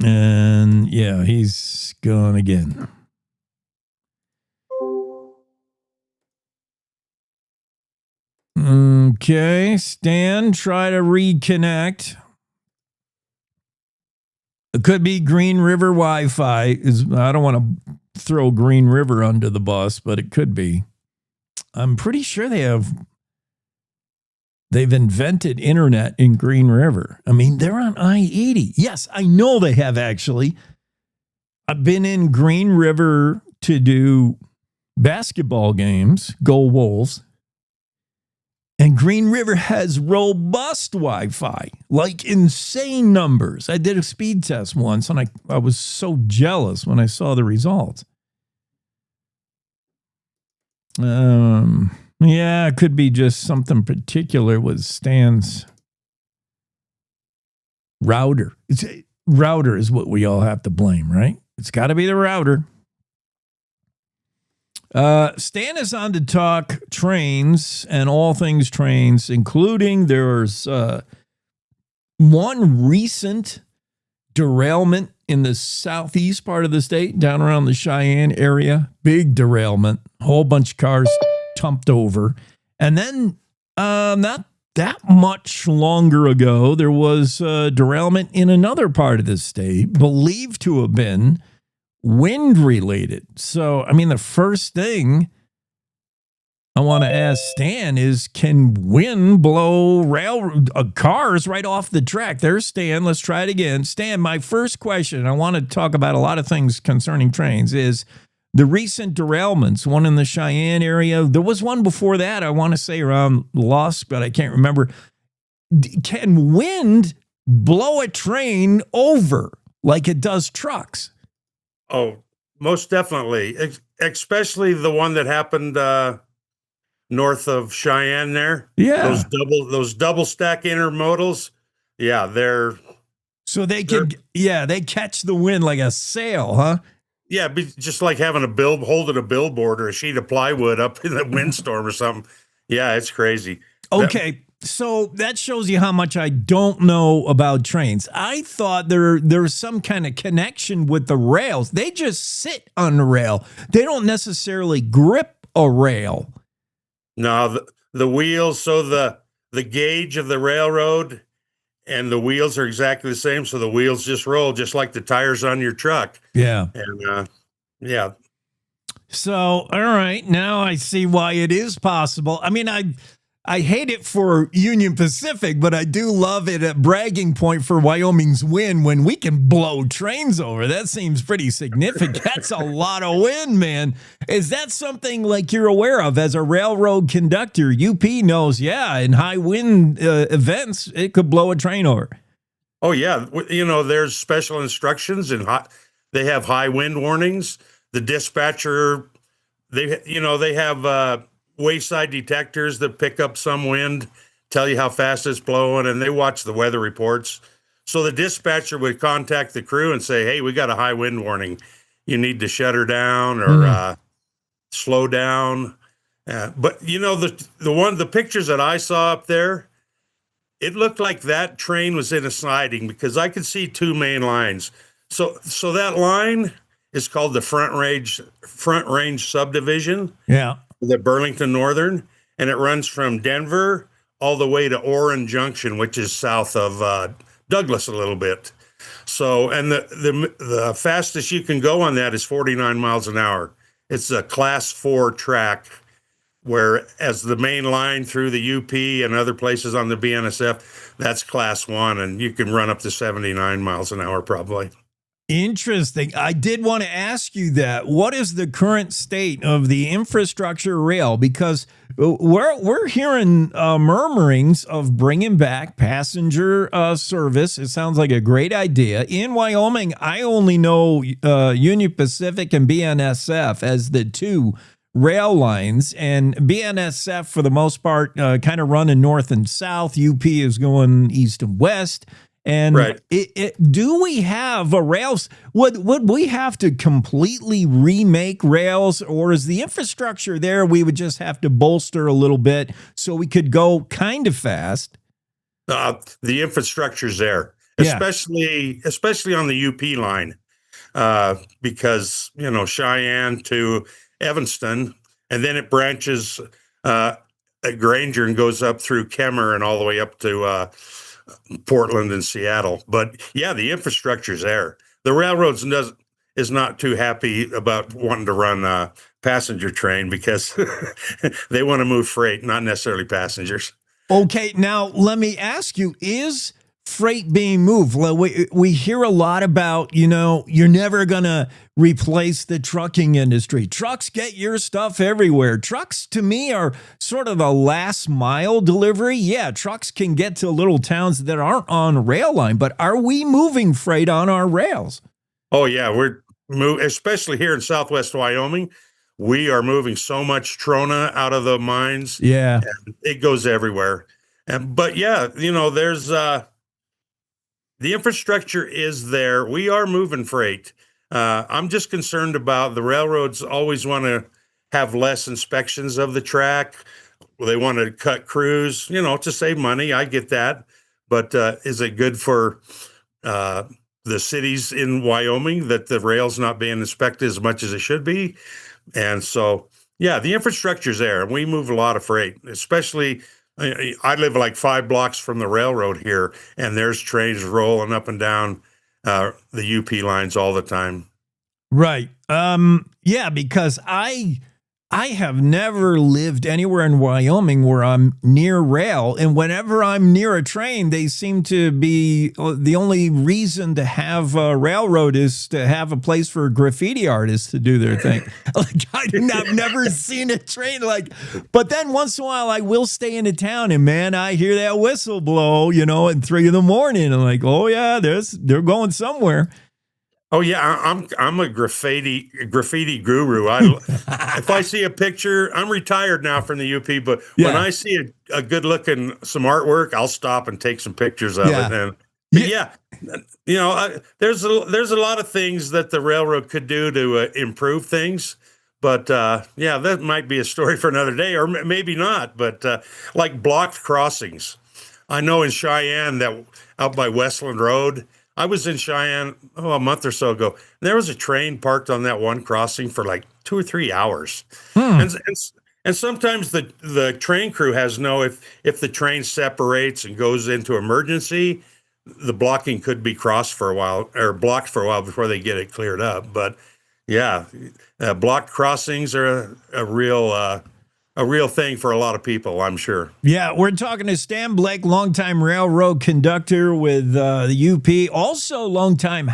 And yeah, he's gone again. Okay, Stan, try to reconnect. It could be Green River Wi-Fi. I don't want to throw Green River under the bus, but it could be. I'm pretty sure they've invented internet in Green River. I mean, they're on I-80. Yes, I know they have actually. I've been in Green River to do basketball games, go Wolves. And Green River has robust Wi-Fi, like insane numbers. I did a speed test once, and I was so jealous when I saw the results. Yeah, it could be just something particular with Stan's router. Router is what we all have to blame, right? It's got to be the router. Stan is on to talk trains and all things trains, including there's one recent derailment in the southeast part of the state, down around the Cheyenne area. Big derailment, a whole bunch of cars tumped over. And then not that much longer ago, there was a derailment in another part of the state, believed to have been wind related. So, I mean, the first thing I want to ask Stan is, can wind blow cars right off the track? There's Stan. Let's try it again. Stan, my first question, I want to talk about a lot of things concerning trains, is the recent derailments, one in the Cheyenne area. There was one before that, I want to say around Lusk, but I can't remember. Can wind blow a train over like it does trucks? Oh, most definitely, especially the one that happened north of Cheyenne there. Yeah, those double stack intermodals. Yeah, they catch the wind like a sail, huh? Yeah, just like having holding a billboard or a sheet of plywood up in a windstorm or something. Yeah, it's crazy. Okay. So that shows you how much I don't know about trains. I thought there's some kind of connection with the rails. They just sit on the rail. They don't necessarily grip a rail. No, the wheels, so the gauge of the railroad and the wheels are exactly the same. So the wheels just roll just like the tires on your truck. Yeah. And yeah. So, all right. Now I see why it is possible. I mean, I hate it for Union Pacific, but I do love it at bragging point for Wyoming's win when we can blow trains over. That seems pretty significant. That's a lot of wind, man. Is that something like you're aware of as a railroad conductor? UP knows, yeah, in high wind events, it could blow a train over. Oh, yeah. You know, there's special instructions and they have high wind warnings. The dispatcher, they have wayside detectors that pick up some wind, tell you how fast it's blowing, and they watch the weather reports. So the dispatcher would contact the crew and say, hey, we got a high wind warning. You need to shut her down or slow down. But the pictures that I saw up there, it looked like that train was in a siding because I could see two main lines. So that line is called the Front Range Subdivision. Yeah. The Burlington Northern, and it runs from Denver all the way to Orrin Junction, which is south of Douglas a little bit. So, and the fastest you can go on that is 49 miles an hour. It's a class 4 track, where as the main line through the UP and other places on the BNSF, that's class 1, and you can run up to 79 miles an hour probably. Interesting. I did want to ask you that. What is the current state of the infrastructure rail? Because we're hearing murmurings of bringing back passenger service. It sounds like a great idea. In Wyoming, I only know Union Pacific and BNSF as the two rail lines, and BNSF for the most part kind of running north and south. UP is going east and west. And right. Do we have a rails? Would we have to completely remake rails, or is the infrastructure there? We would just have to bolster a little bit so we could go kind of fast. The infrastructure's there, Yeah. especially on the UP line, because Cheyenne to Evanston, and then it branches at Granger and goes up through Kemmer and all the way up to Portland and Seattle. But yeah, the infrastructure's there. The railroads is not too happy about wanting to run a passenger train because they want to move freight, not necessarily passengers. Okay, now let me ask you, is freight being moved? Well, we hear a lot about, you're never going to replace the trucking industry. Trucks get your stuff everywhere. Trucks, to me, are sort of the last mile delivery. Yeah, trucks can get to little towns that aren't on a rail line, but are we moving freight on our rails? Oh, yeah, we're moving, especially here in Southwest Wyoming. We are moving so much trona out of the mines. Yeah. It goes everywhere. But yeah, there's the infrastructure is there. We are moving freight. I'm just concerned about the railroads always want to have less inspections of the track. They want to cut crews, to save money. I get that. But is it good for the cities in Wyoming that the rail's not being inspected as much as it should be? And so, yeah, the infrastructure's there. And we move a lot of freight, especially I live like 5 blocks from the railroad here, and there's trains rolling up and down the UP lines all the time. Right. Yeah, because I have never lived anywhere in Wyoming where I'm near rail, and whenever I'm near a train, they seem to be the only reason to have a railroad is to have a place for graffiti artists to do their thing. I've never seen a train but then once in a while I will stay into town, and man, I hear that whistle blow, at 3 a.m. I'm like, oh yeah, they're going somewhere. Oh yeah, I'm a graffiti guru. If I see a picture, I'm retired now from the UP, but when I see a good looking some artwork, I'll stop and take some pictures of it. And there's a lot of things that the railroad could do to improve things. But that might be a story for another day, or maybe not. But like blocked crossings, I know in Cheyenne that out by Westland Road. I was in Cheyenne a month or so ago. There was a train parked on that one crossing for like 2 or 3 hours. And sometimes the train crew has if the train separates and goes into emergency, the blocking could be blocked for a while before they get it cleared up. But yeah, blocked crossings are a real thing for a lot of people, I'm sure. Yeah, we're talking to Stan Blake, longtime railroad conductor with the UP, also longtime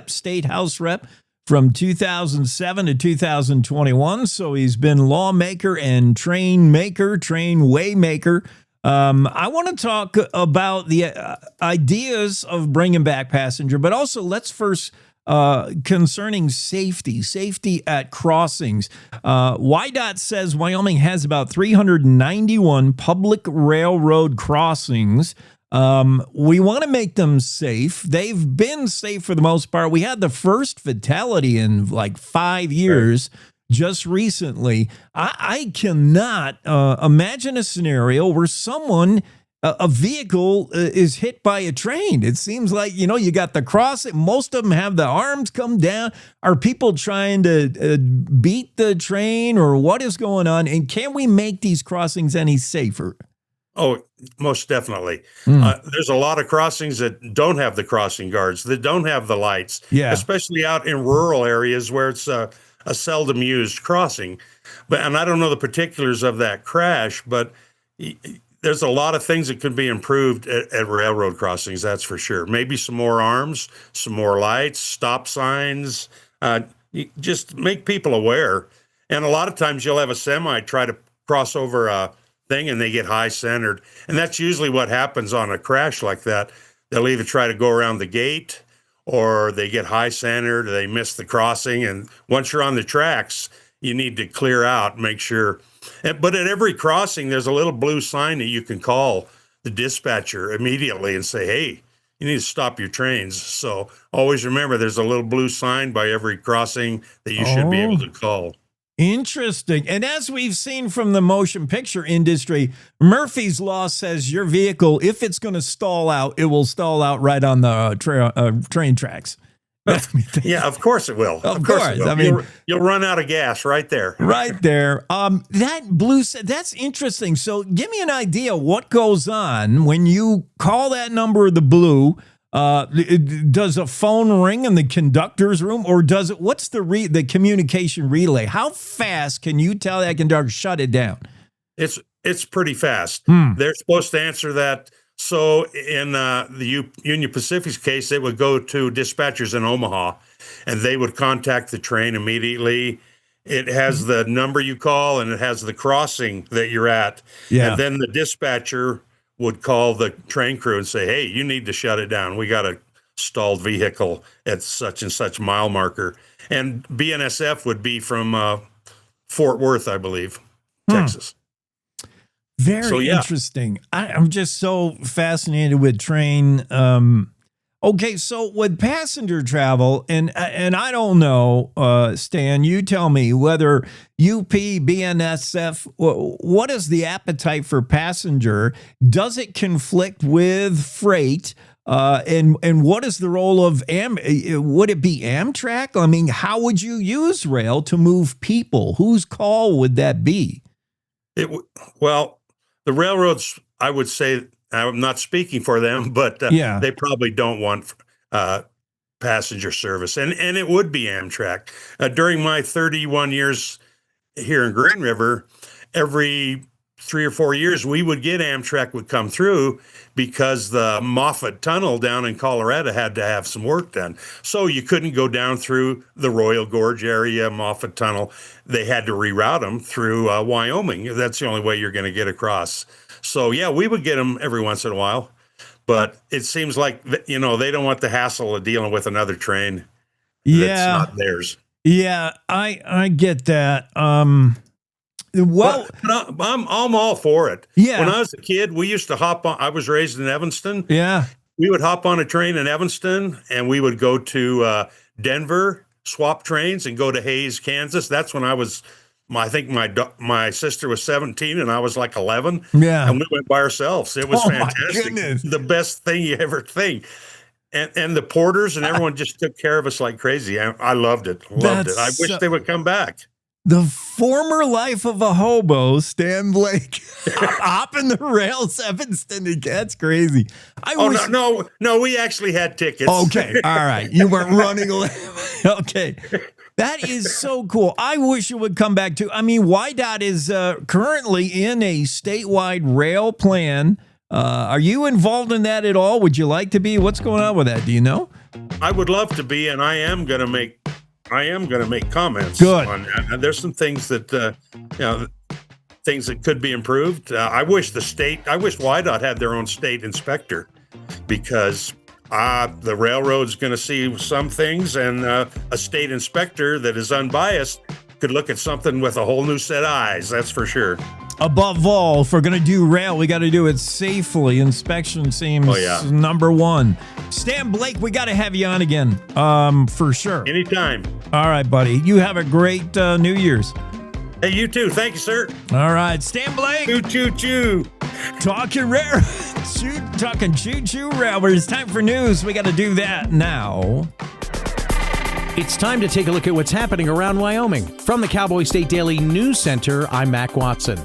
state House rep from 2007 to 2021. So he's been lawmaker and train way maker. I want to talk about the ideas of bringing back passenger, but also let's first concerning safety at crossings. YDOT says Wyoming has about 391 public railroad crossings. We want to make them safe. They've been safe for the most part. We had the first fatality in like 5 years just recently. I cannot imagine a scenario where a vehicle is hit by a train. It seems like, you got the crossing. Most of them have the arms come down. Are people trying to beat the train, or what is going on? And can we make these crossings any safer? Oh, most definitely. There's a lot of crossings that don't have the crossing guards, that don't have the lights, especially out in rural areas where it's a seldom used crossing. And I don't know the particulars of that crash, but there's a lot of things that could be improved at railroad crossings, that's for sure. Maybe some more arms, some more lights, stop signs, just make people aware. And a lot of times you'll have a semi try to cross over a thing and they get high centered. And that's usually what happens on a crash like that. They'll either try to go around the gate, or they get high centered, or they miss the crossing. And once you're on the tracks, you need to clear out, make sure. But at every crossing, there's a little blue sign that you can call the dispatcher immediately and say, hey, you need to stop your trains. So always remember, there's a little blue sign by every crossing that you should be able to call. Interesting. And as we've seen from the motion picture industry, Murphy's Law says your vehicle, if it's going to stall out, it will stall out right on the train tracks. Yeah, of course it will. Of course it will. I mean, you'll run out of gas right there. Right there. That's interesting. So give me an idea what goes on when you call that number, the blue. Does a phone ring in the conductor's room, or does it? What's the communication relay? How fast can you tell that conductor shut it down? It's pretty fast. They're supposed to answer that. So in the Union Pacific's case, it would go to dispatchers in Omaha, and they would contact the train immediately. It has the number you call, and it has the crossing that you're at. Yeah. And then the dispatcher would call the train crew and say, hey, you need to shut it down. We got a stalled vehicle at such and such mile marker. And BNSF would be from Fort Worth, I believe, Texas. Very interesting. I'm just so fascinated with train. Okay, so with passenger travel, and I don't know, Stan, you tell me whether UP, BNSF, what is the appetite for passenger? Does it conflict with freight? And what is the role of would it be Amtrak? I mean, how would you use rail to move people? Whose call would that be? Well, the railroads, I would say, I'm not speaking for them, but they probably don't want passenger service. And it would be Amtrak. During my 31 years here in Green River, every 3 or 4 years, we would get Amtrak would come through because the Moffat Tunnel down in Colorado had to have some work done. So you couldn't go down through the Royal Gorge area, Moffat Tunnel. They had to reroute them through Wyoming. That's the only way you're going to get across. So, yeah, we would get them every once in a while. But it seems like, they don't want the hassle of dealing with another train that's not theirs. Yeah, I get that. Well, I'm all for it. Yeah. When I was a kid, we used to hop on. I was raised in Evanston. Yeah. We would hop on a train in Evanston, and we would go to Denver, swap trains, and go to Hayes, Kansas. That's when I think my sister was 17 and I was like 11. Yeah. And we went by ourselves. It was fantastic. The best thing you ever think. And the porters and everyone just took care of us like crazy. I loved it. I wish they would come back. The former life of a hobo, Stan Blake, hopping the rails, Evanston. That's crazy. No, we actually had tickets. Okay, all right. You weren't running away. Okay. That is so cool. I wish it would come back too. I mean, YDOT is currently in a statewide rail plan. Are you involved in that at all? Would you like to be? What's going on with that? Do you know? I would love to be, and I am going to make comments on that. There's some things that things that could be improved. I wish YDOT had their own state inspector, because The railroad's going to see some things, and a state inspector that is unbiased could look at something with a whole new set of eyes. That's for sure. Above all, if we're going to do rail, we got to do it safely. Inspection seems number one. Stan Blake, we got to have you on again, for sure. Anytime. All right, buddy. You have a great New Year's. Hey, you too. Thank you, sir. All right, Stan Blake. Choo, choo, choo. Talking choo-choo railroad. It's time for news. We got to do that now. It's time to take a look at what's happening around Wyoming. From the Cowboy State Daily News Center, I'm Mac Watson.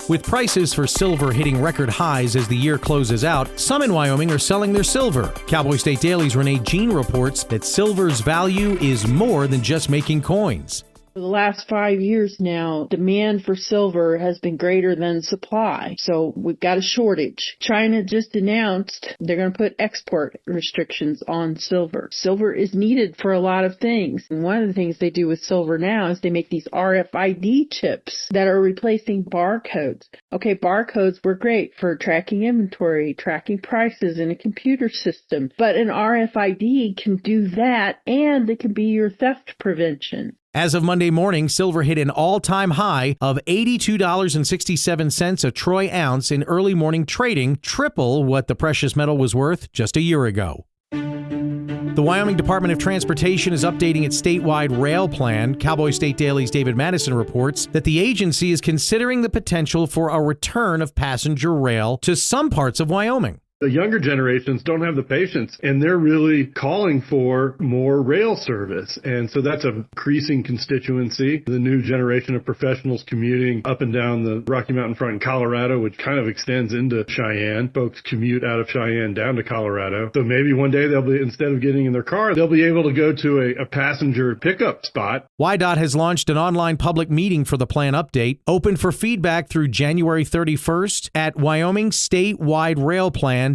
With prices for silver hitting record highs as the year closes out, some in Wyoming are selling their silver. Cowboy State Daily's Renee Jean reports that silver's value is more than just making coins. For the last 5 years now, demand for silver has been greater than supply, so we've got a shortage. China just announced they're going to put export restrictions on silver. Silver is needed for a lot of things. And one of the things they do with silver now is they make these RFID chips that are replacing barcodes. Okay, barcodes were great for tracking inventory, tracking prices in a computer system, but an RFID can do that, and it can be your theft prevention. As of Monday morning, silver hit an all-time high of $82.67 a troy ounce in early morning trading, triple what the precious metal was worth just a year ago. The Wyoming Department of Transportation is updating its statewide rail plan. Cowboy State Daily's David Madison reports that the agency is considering the potential for a return of passenger rail to some parts of Wyoming. The younger generations don't have the patience, and they're really calling for more rail service. And so that's an increasing constituency. The new generation of professionals commuting up and down the Rocky Mountain front in Colorado, which kind of extends into Cheyenne. Folks commute out of Cheyenne down to Colorado. So maybe one day they'll be, instead of getting in their car, they'll be able to go to a passenger pickup spot. WYDOT has launched an online public meeting for the plan update, open for feedback through January 31st at WyomingStateWideRailPlan.com.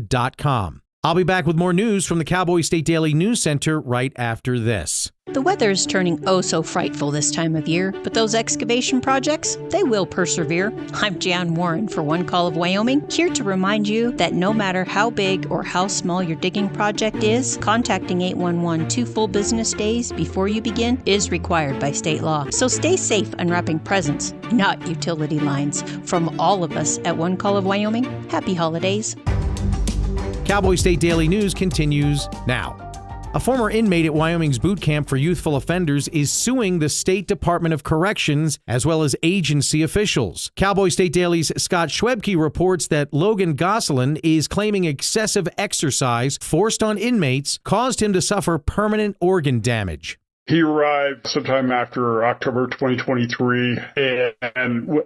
I'll be back with more news from the Cowboy State Daily News Center right after this. The weather's turning oh so frightful this time of year, but those excavation projects, they will persevere. I'm Jan Warren for One Call of Wyoming, here to remind you that no matter how big or how small your digging project is, contacting 811 2 full business days before you begin is required by state law. So stay safe unwrapping presents, not utility lines. From all of us at One Call of Wyoming, happy holidays. Cowboy State Daily News continues now. A former inmate at Wyoming's boot camp for youthful offenders is suing the State Department of Corrections as well as agency officials. Cowboy State Daily's Scott Schwebke reports that Logan Gosselin is claiming excessive exercise forced on inmates caused him to suffer permanent organ damage. He arrived sometime after October 2023 and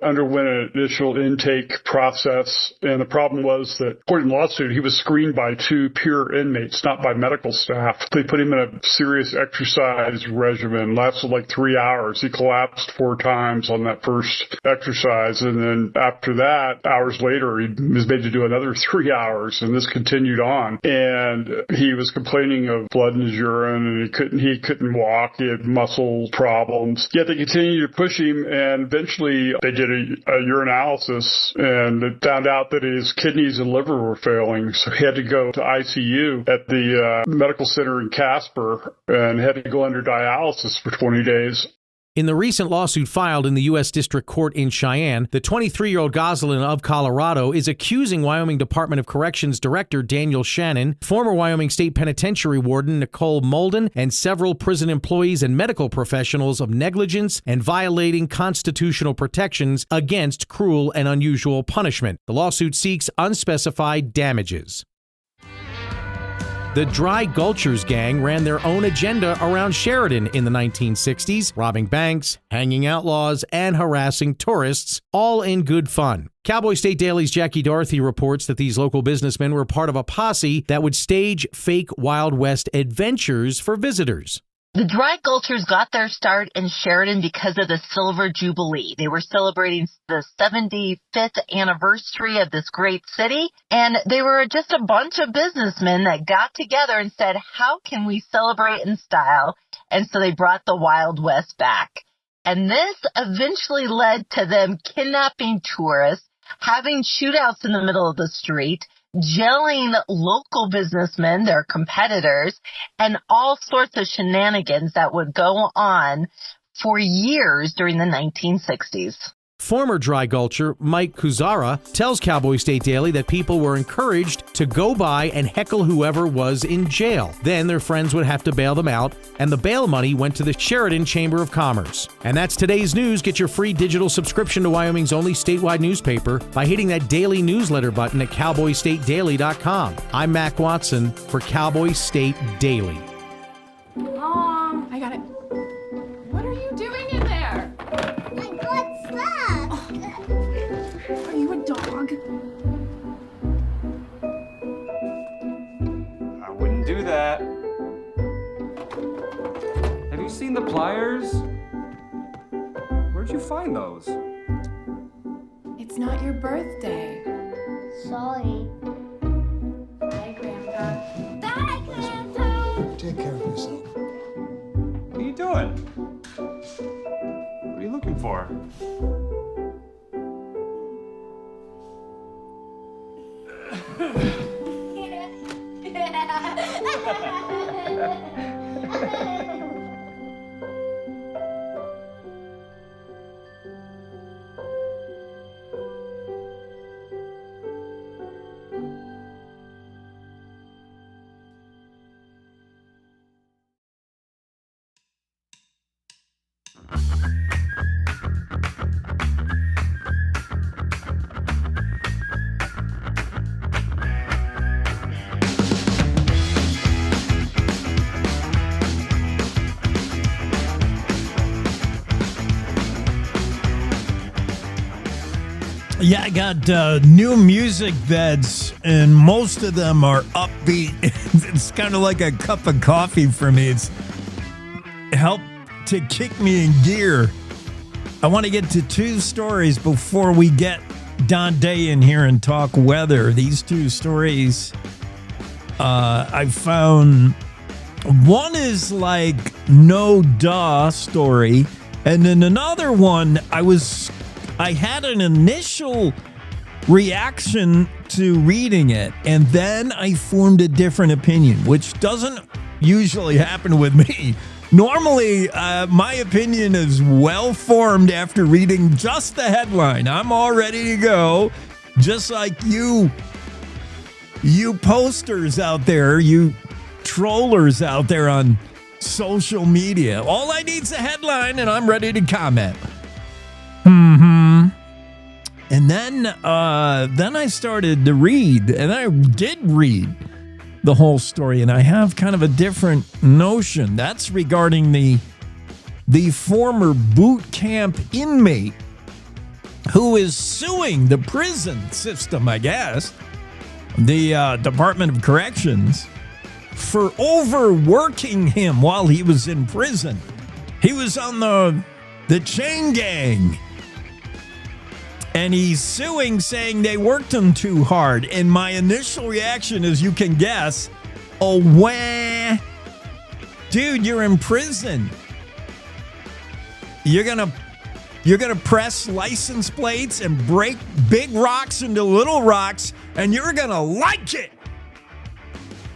underwent an initial intake process. And the problem was that, according to the lawsuit, he was screened by 2 peer inmates, not by medical staff. They put him in a serious exercise regimen, lasted like 3 hours. He collapsed 4 times on that first exercise. And then after that, hours later, he was made to do another 3 hours. And this continued on. And he was complaining of blood in his urine, and he couldn't walk. He had muscle problems. Yet they continued to push him, and eventually they did a urinalysis and it found out that his kidneys and liver were failing. So he had to go to ICU at the medical center in Casper and had to go under dialysis for 20 days. In the recent lawsuit filed in the U.S. District Court in Cheyenne, the 23-year-old Gosselin of Colorado is accusing Wyoming Department of Corrections Director Daniel Shannon, former Wyoming State Penitentiary Warden Nicole Molden, and several prison employees and medical professionals of negligence and violating constitutional protections against cruel and unusual punishment. The lawsuit seeks unspecified damages. The Dry Gulchers gang ran their own agenda around Sheridan in the 1960s, robbing banks, hanging outlaws, and harassing tourists, all in good fun. Cowboy State Daily's Jackie Dorothy reports that these local businessmen were part of a posse that would stage fake Wild West adventures for visitors. The Dry Gulchers got their start in Sheridan because of the Silver Jubilee. They were celebrating the 75th anniversary of this great city, and they were just a bunch of businessmen that got together and said, how can we celebrate in style? And so they brought the Wild West back. And this eventually led to them kidnapping tourists, having shootouts in the middle of the street, jailing local businessmen, their competitors, and all sorts of shenanigans that would go on for years during the 1960s. Former dry gulcher Mike Kuzara tells Cowboy State Daily that people were encouraged to go by and heckle whoever was in jail. Then their friends would have to bail them out, and the bail money went to the Sheridan Chamber of Commerce. And that's today's news. Get your free digital subscription to Wyoming's only statewide newspaper by hitting that daily newsletter button at cowboystatedaily.com. I'm Mac Watson for Cowboy State Daily. Mom, I got it. What are you doing in there? Are you a dog? I wouldn't do that. Have you seen the pliers? Where'd you find those? It's not your birthday. Sorry. Bye, Grandpa. Bye, Grandpa. Take care of yourself. What are you doing? What are you looking for? Yeah, I got new music beds, and most of them are upbeat. It's kind of like a cup of coffee for me. It's helped to kick me in gear. I want to get to two stories before we get Don Day in here and talk weather. These two stories I found, one is like no duh story, and then another one I had an initial reaction to reading it, and then I formed a different opinion, which doesn't usually happen with me. Normally, my opinion is well formed after reading just the headline. I'm all ready to go, just like you posters out there, you trollers out there on social media. All I need is a headline, and I'm ready to comment. And then I started to read, and I did read the whole story, and I have kind of a different notion. That's regarding the former boot camp inmate who is suing the prison system, I guess, the Department of Corrections, for overworking him while he was in prison. He was on the chain gang. And he's suing, saying they worked him too hard. And my initial reaction, as you can guess, oh, wah. Dude, you're in prison. You're gonna press license plates and break big rocks into little rocks, and you're gonna like it.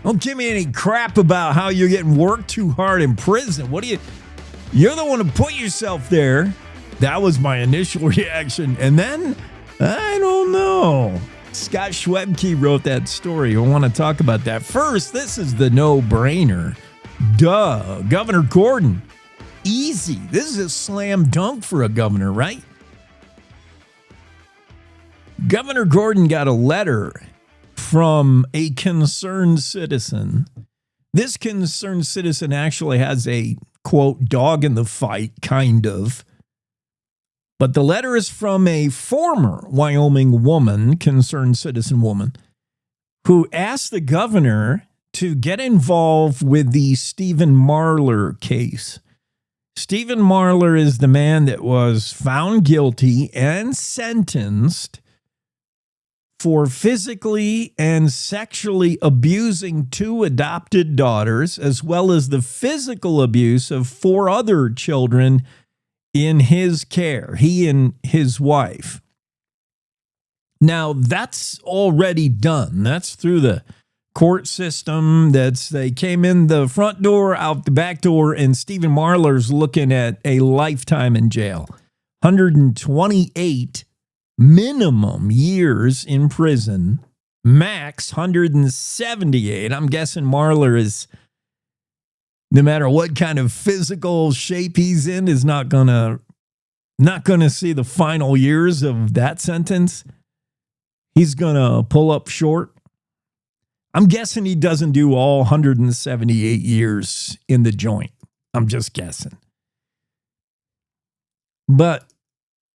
Don't give me any crap about how you're getting worked too hard in prison. You're the one who put yourself there. That was my initial reaction. And then, I don't know. Scott Schwebke wrote that story. I want to talk about that. First, this is the no-brainer. Duh. Governor Gordon. Easy. This is a slam dunk for a governor, right? Governor Gordon got a letter from a concerned citizen. This concerned citizen actually has a, quote, dog in the fight, kind of. But the letter is from a former Wyoming woman, concerned citizen woman, who asked the governor to get involved with the Stephen Marler case. Stephen Marler is the man that was found guilty and sentenced for physically and sexually abusing 2 adopted daughters, as well as the physical abuse of 4 other children in his care, he and his wife. Now, that's already done. That's through the court system. They came in the front door, out the back door, and Stephen Marler's looking at a lifetime in jail. 128 minimum years in prison, max 178. I'm guessing Marler is, no matter what kind of physical shape he's in, is not gonna see the final years of that sentence. He's gonna pull up short. I'm guessing he doesn't do all 178 years in the joint. I'm just guessing. But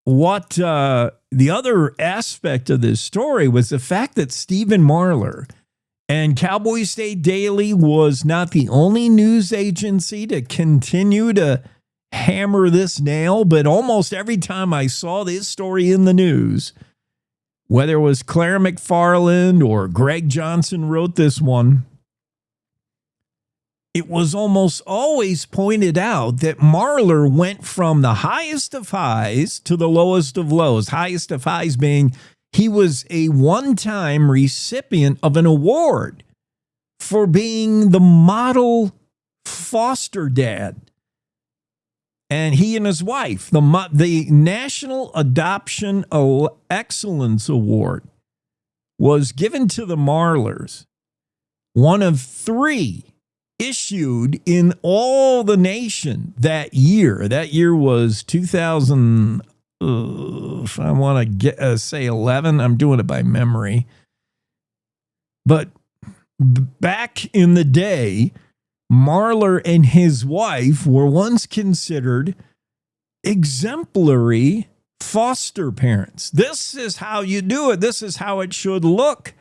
what the other aspect of this story was the fact that Stephen Marler and Cowboy State Daily was not the only news agency to continue to hammer this nail, but almost every time I saw this story in the news, whether it was Claire McFarland or Greg Johnson wrote this one, it was almost always pointed out that Marler went from the highest of highs to the lowest of lows. Highest of highs being he was a one-time recipient of an award for being the model foster dad. And he and his wife, the National Adoption Excellence Award was given to the Marlers, one of 3 issued in all the nation that year. That year was 2000, if I want to say 11, I'm doing it by memory. But back in the day, Marler and his wife were once considered exemplary foster parents. This is how you do it. This is how it should look.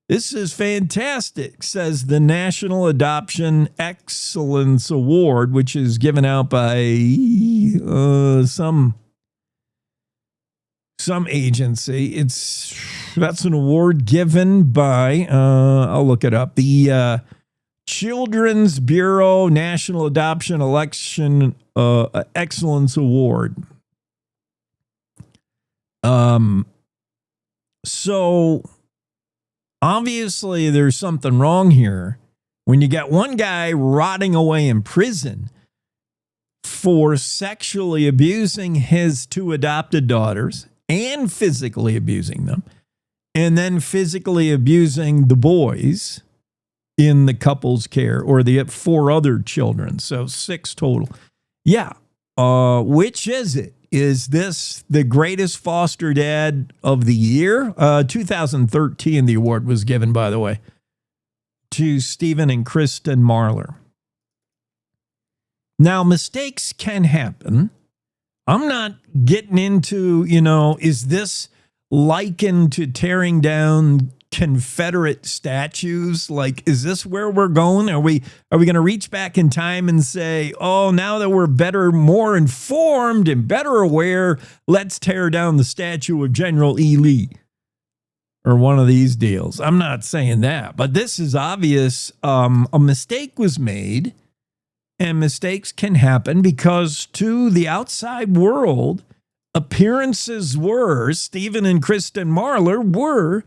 This is fantastic, says the National Adoption Excellence Award, which is given out by some agency. That's an award given by, I'll look it up, the Children's Bureau National Adoption Election Excellence Award. So obviously there's something wrong here when you got one guy rotting away in prison for sexually abusing his 2 adopted daughters and physically abusing them, and then physically abusing the boys in the couple's care, or the 4 other children. So 6 total. Yeah. Which is it? Is this the greatest foster dad of the year? 2013, the award was given, by the way, to Stephen and Kristen Marler. Now, mistakes can happen. I'm not getting into, is this likened to tearing down Confederate statues? Like, is this where we're going? Are we going to reach back in time and say, oh, now that we're better, more informed and better aware, let's tear down the statue of General E. Lee or one of these deals? I'm not saying that, but this is obvious. A mistake was made, and mistakes can happen because to the outside world, appearances were Stephen and Kristen Marler were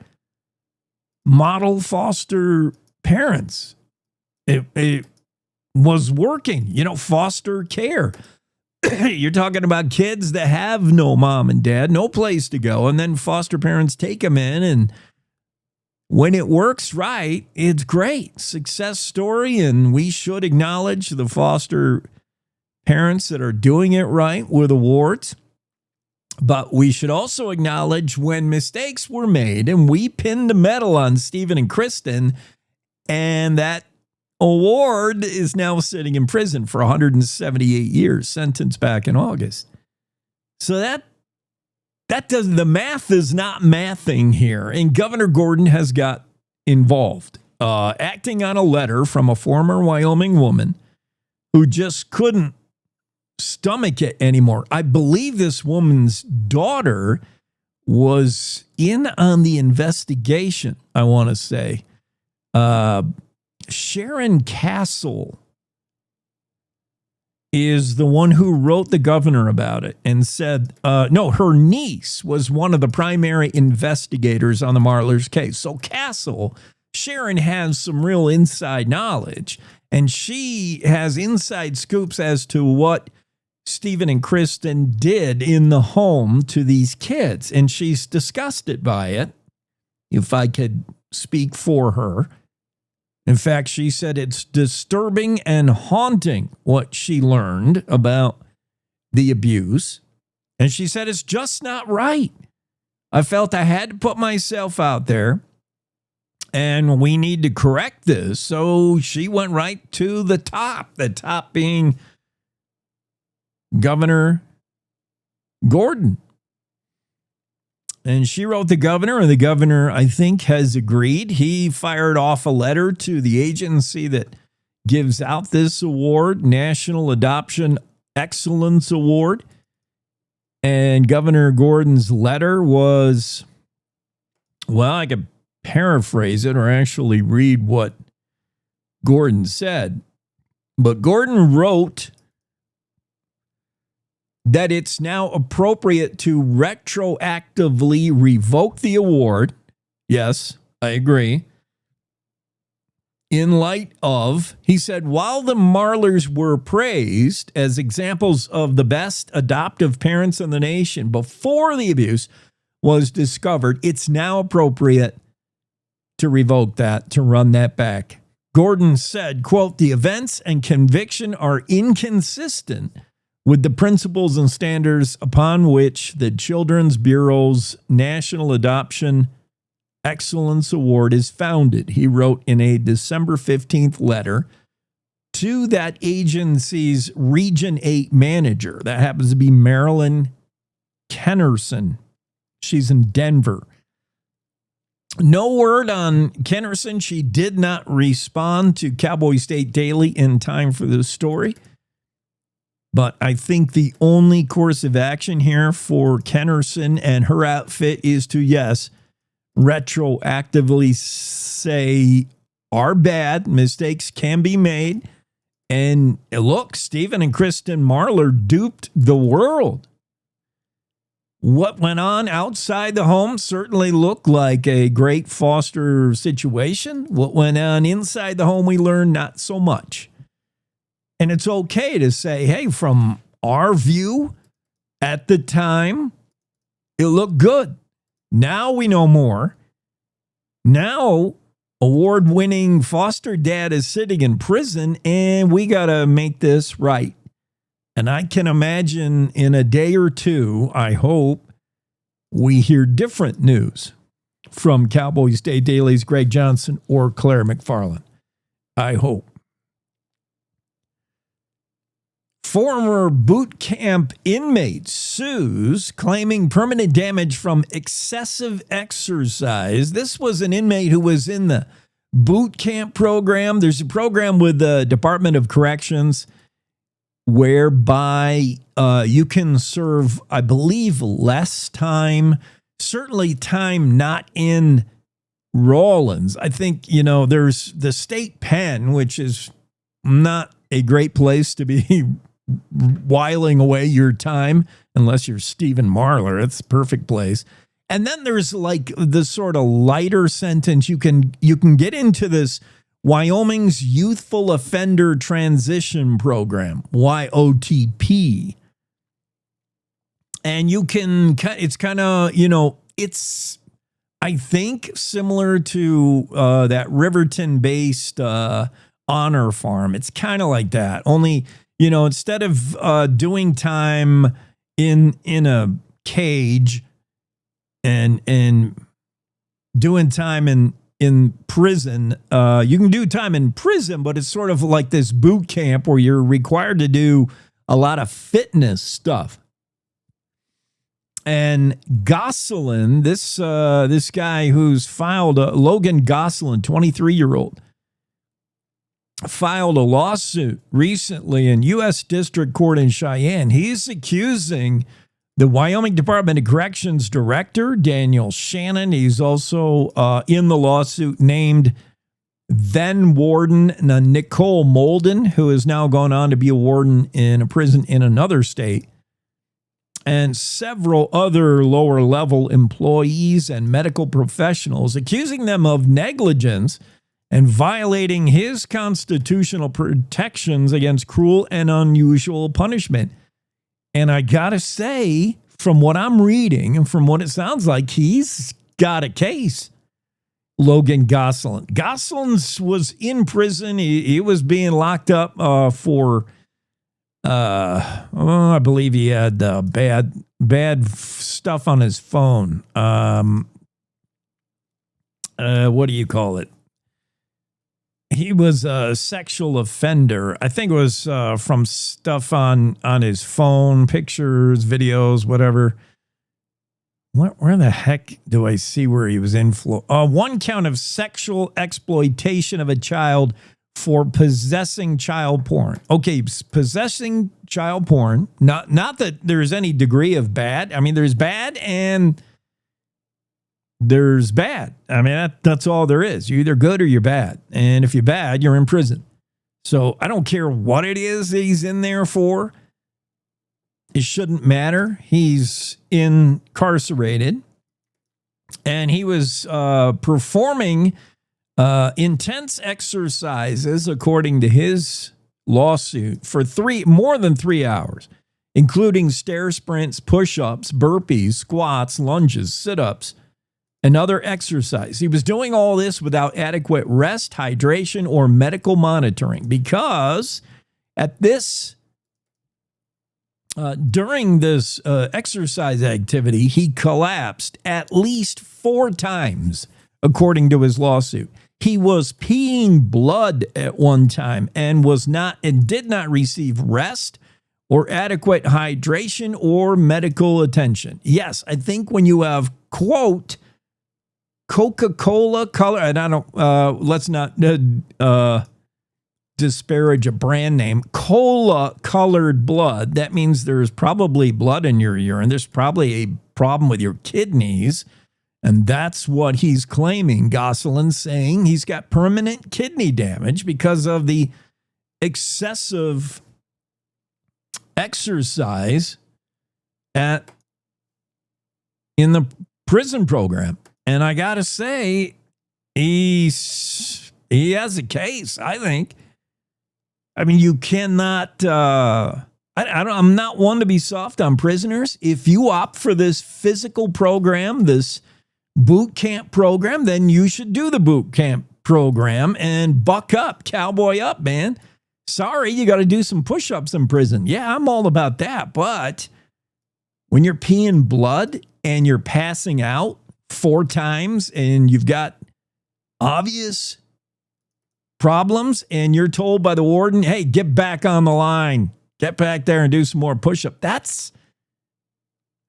model foster parents. It was working, foster care. You're talking about kids that have no mom and dad, no place to go, and then foster parents take them in, and when it works right, it's great. Success story, and we should acknowledge the foster parents that are doing it right with awards. But we should also acknowledge when mistakes were made, and we pinned a medal on Stephen and Kristen, and that award is now sitting in prison for 178 years, sentenced back in August. So that does, the math is not mathing here, and Governor Gordon has got involved, acting on a letter from a former Wyoming woman who just couldn't stomach it anymore. I believe this woman's daughter was in on the investigation, I want to say. Sharon Castle is the one who wrote the governor about it and said, no, her niece was one of the primary investigators on the Marler's case. So Castle, Sharon has some real inside knowledge, and she has inside scoops as to what Stephen and Kristen did in the home to these kids, and she's disgusted by it, if I could speak for her. In fact, she said it's disturbing and haunting what she learned about the abuse, and she said it's just not right. I felt I had to put myself out there, and we need to correct this. So she went right to the top being Governor Gordon. And she wrote the governor, and the governor, I think, has agreed. He fired off a letter to the agency that gives out this award, National Adoption Excellence Award. And Governor Gordon's letter was, well, I could paraphrase it or actually read what Gordon said. But Gordon wrote that it's now appropriate to retroactively revoke the award. Yes, I agree. In light of, he said, while the Marlers were praised as examples of the best adoptive parents in the nation before the abuse was discovered, it's now appropriate to revoke that, to run that back. Gordon said, quote, the events and conviction are inconsistent with the principles and standards upon which the Children's Bureau's National Adoption Excellence Award is founded, he wrote in a December 15th letter to that agency's Region 8 manager. That happens to be Marilyn Kennerson. She's in Denver. No word on Kennerson. She did not respond to Cowboy State Daily in time for this story. But I think the only course of action here for Kennerson and her outfit is to, yes, retroactively say our bad, mistakes can be made. And look, Stephen and Kristen Marler duped the world. What went on outside the home certainly looked like a great foster situation. What went on inside the home, we learned not so much. And it's okay to say, hey, from our view at the time, it looked good. Now we know more. Now, award-winning foster dad is sitting in prison, and we got to make this right. And I can imagine in a day or two, I hope, we hear different news from Cowboy State Daily's Greg Johnson or Claire McFarland. I hope. Former boot camp inmate sues, claiming permanent damage from excessive exercise. This was an inmate who was in the boot camp program. There's a program with the Department of Corrections whereby you can serve, I believe, less time, certainly time not in Rawlins. I think, there's the state pen, which is not a great place to be whiling away your time, unless you're Stephen Marler. It's the perfect place. And then there's like the sort of lighter sentence. You can get into this Wyoming's Youthful Offender Transition Program, YOTP. And it's kind of, it's, I think, similar to that Riverton-based Honor Farm. It's kind of like that, only instead of doing time in a cage and doing time in prison, you can do time in prison, but it's sort of like this boot camp where you're required to do a lot of fitness stuff. And Gosselin, this guy who's filed, Logan Gosselin, 23-year-old, filed a lawsuit recently in U.S. District Court in Cheyenne. He's accusing the Wyoming Department of Corrections Director, Daniel Shannon. He's also in the lawsuit named then warden Nicole Molden, who has now gone on to be a warden in a prison in another state, and several other lower level employees and medical professionals, accusing them of negligence and violating his constitutional protections against cruel and unusual punishment. And I gotta say, from what I'm reading and from what it sounds like, he's got a case. Logan Gosselin. Gosselin was in prison. He was being locked up for, I believe he had bad stuff on his phone. What do you call it? He was a sexual offender. I think it was from stuff on his phone, pictures, videos, whatever. Where the heck do I see where he was one count of sexual exploitation of a child for possessing child porn. Okay, possessing child porn. Not that there's any degree of bad. I mean, there's bad and there's bad. I mean, that's all there is. You're either good or you're bad. And if you're bad, you're in prison. So I don't care what it is that he's in there for. It shouldn't matter. He's incarcerated. And he was performing intense exercises, according to his lawsuit, for more than 3 hours, including stair sprints, push-ups, burpees, squats, lunges, sit-ups, and other exercise. He was doing all this without adequate rest, hydration, or medical monitoring because at this during this exercise activity, he collapsed at least 4 times, according to his lawsuit. He was peeing blood at one time and did not receive rest or adequate hydration or medical attention. Yes, I think when you have, quote, Coca-Cola color, and I don't, let's not disparage a brand name, cola colored blood, that means there's probably blood in your urine. There's probably a problem with your kidneys. And that's what he's claiming. Gosselin's saying he's got permanent kidney damage because of the excessive exercise in the prison program. And I got to say, he has a case, I think. I mean, you cannot, I'm not one to be soft on prisoners. If you opt for this physical program, this boot camp program, then you should do the boot camp program and buck up, cowboy up, man. Sorry, you got to do some push-ups in prison. Yeah, I'm all about that. But when you're peeing blood and you're passing out 4 times and you've got obvious problems and you're told by the warden, hey, get back on the line, get back there and do some more push-up. That's,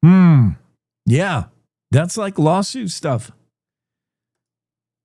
yeah, that's like lawsuit stuff.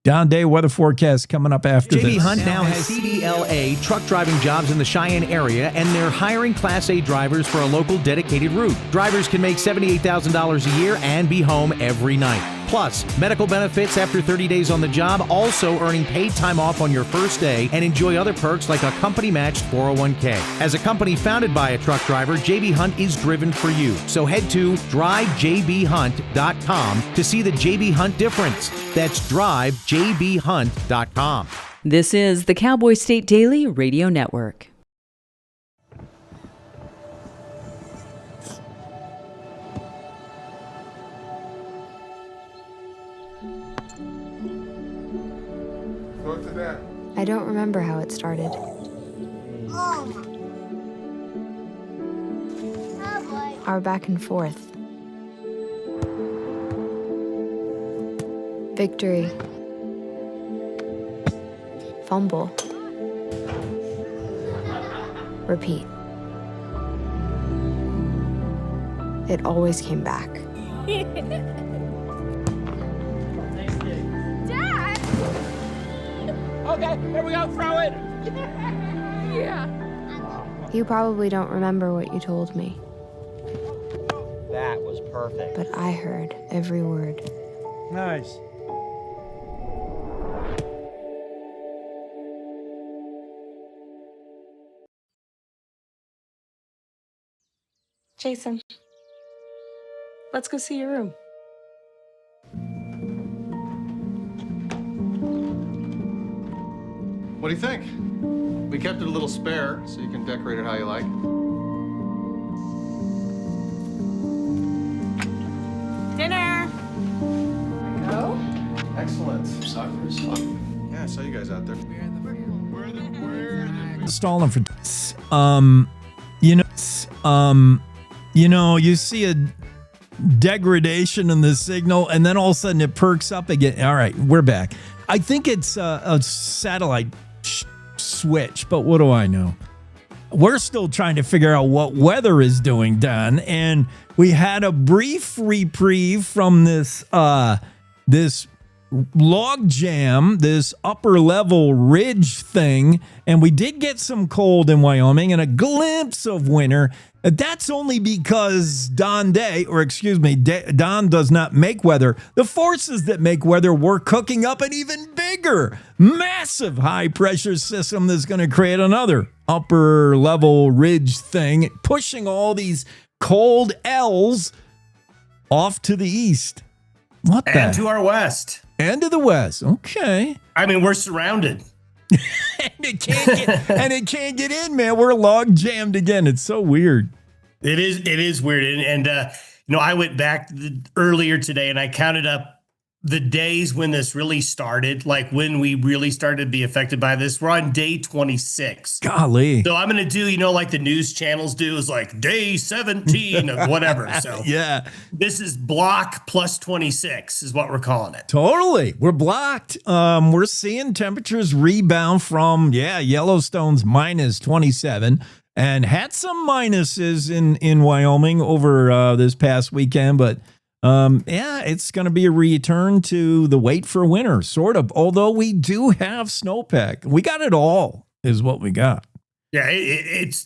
Down day weather forecast coming up after JB this. Hunt now has CDLA truck driving jobs in the Cheyenne area, and they're hiring Class A drivers for a local dedicated route. Drivers can make $78,000 a year and be home every night. Plus, medical benefits after 30 days on the job, also earning paid time off on your first day, and enjoy other perks like a company-matched 401k. As a company founded by a truck driver, JB Hunt is driven for you. So head to drivejbhunt.com to see the JB Hunt difference. That's drivejbhunt.com. This is the Cowboy State Daily Radio Network. I don't remember how it started. Our back and forth. Victory. Fumble. Repeat. It always came back. Okay, here we go, throw it! Yeah. You probably don't remember what you told me. That was perfect. But I heard every word. Nice. Jason, let's go see your room. What do you think? We kept it a little spare, so you can decorate it how you like. Dinner. Go. Excellent. Soccer is fun. Yeah, I saw you guys out there. Stalling for you see a degradation in the signal, and then all of a sudden it perks up again. All right, we're back. I think it's a satellite switch, but what do I know? We're still trying to figure out what weather is doing, Don, and we had a brief reprieve from this log jam, this upper level ridge thing, and we did get some cold in Wyoming and a glimpse of winter. That's only because Don does not make weather. The forces that make weather were cooking up an even bigger, massive high pressure system that's going to create another upper level ridge thing, pushing all these cold L's off to the east. And to our west. And to the west. Okay. I mean, we're surrounded. and it can't get in, man. We're log jammed again. It's so weird. It is weird. And I went back earlier today and I counted up the days when this really started, like when we really started to be affected by this. We're on day 26. Golly. So I'm going to do, like the news channels do, is like day 17 of whatever. So yeah, this is block plus 26 is what we're calling it. Totally. We're blocked. We're seeing temperatures rebound from, Yellowstone's minus 27 and had some minuses in Wyoming over this past weekend, but it's going to be a return to the wait for winter, sort of. Although we do have snowpack. We got it all, is what we got. Yeah, it's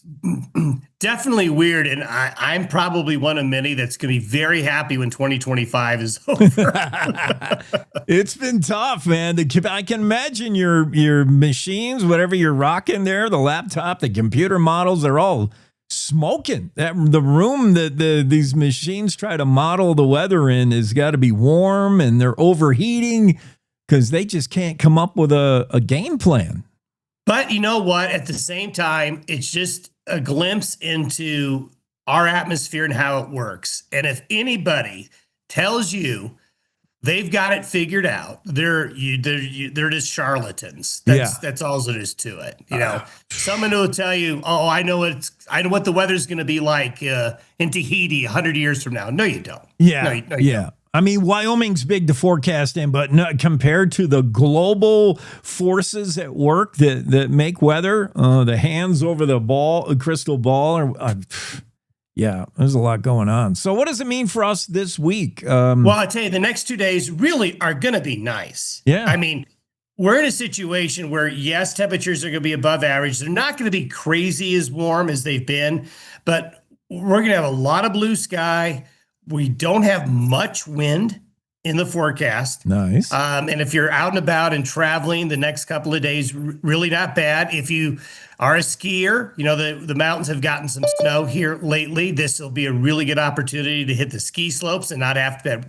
definitely weird. And I'm probably one of many that's going to be very happy when 2025 is over. It's been tough, man. I can imagine your machines, whatever you're rocking there, the laptop, the computer models, they're all smoking. The room that these machines try to model the weather in has got to be warm, and they're overheating because they just can't come up with a game plan. But you know what? At the same time, it's just a glimpse into our atmosphere and how it works. And if anybody tells you they've got it figured out, they're just charlatans. That's all it is to it. Someone will tell you, "Oh, I know what the weather's going to be like in Tahiti 100 years from now." No, you don't. Yeah, no, you don't. I mean, Wyoming's big to forecast in, but compared to the global forces at work that make weather, the hands over the crystal ball, there's a lot going on. So what does it mean for us this week? Well, I tell you, the next 2 days really are going to be nice. Yeah. I mean, we're in a situation where, yes, temperatures are going to be above average. They're not going to be crazy as warm as they've been, but we're going to have a lot of blue sky. We don't have much wind in the forecast. Nice. And if you're out and about and traveling the next couple of days, really not bad. If you are a skier, the mountains have gotten some snow here lately. This will be a really good opportunity to hit the ski slopes and not have to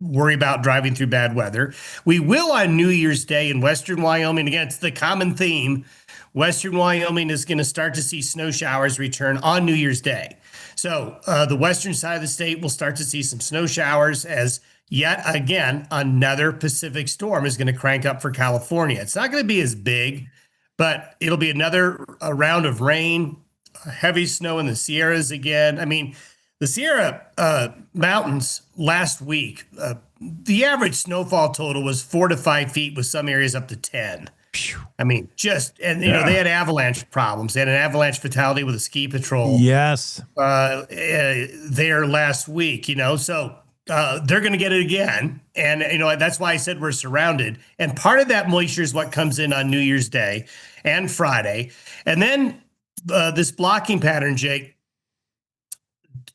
worry about driving through bad weather. We will on New Year's Day in Western Wyoming. Again, it's the common theme. Western Wyoming is going to start to see snow showers return on New Year's Day. So the western side of the state will start to see some snow showers as yet again, another Pacific storm is going to crank up for California. It's not going to be as big, but it'll be another round of rain, heavy snow in the Sierras again. I mean, the Sierra Mountains last week, the average snowfall total was 4 to 5 feet with some areas up to 10. I mean, they had avalanche problems. They had an avalanche fatality with a ski patrol. Yes. There last week, so they're going to get it again. And, that's why I said we're surrounded. And part of that moisture is what comes in on New Year's Day and Friday. And then this blocking pattern, Jake,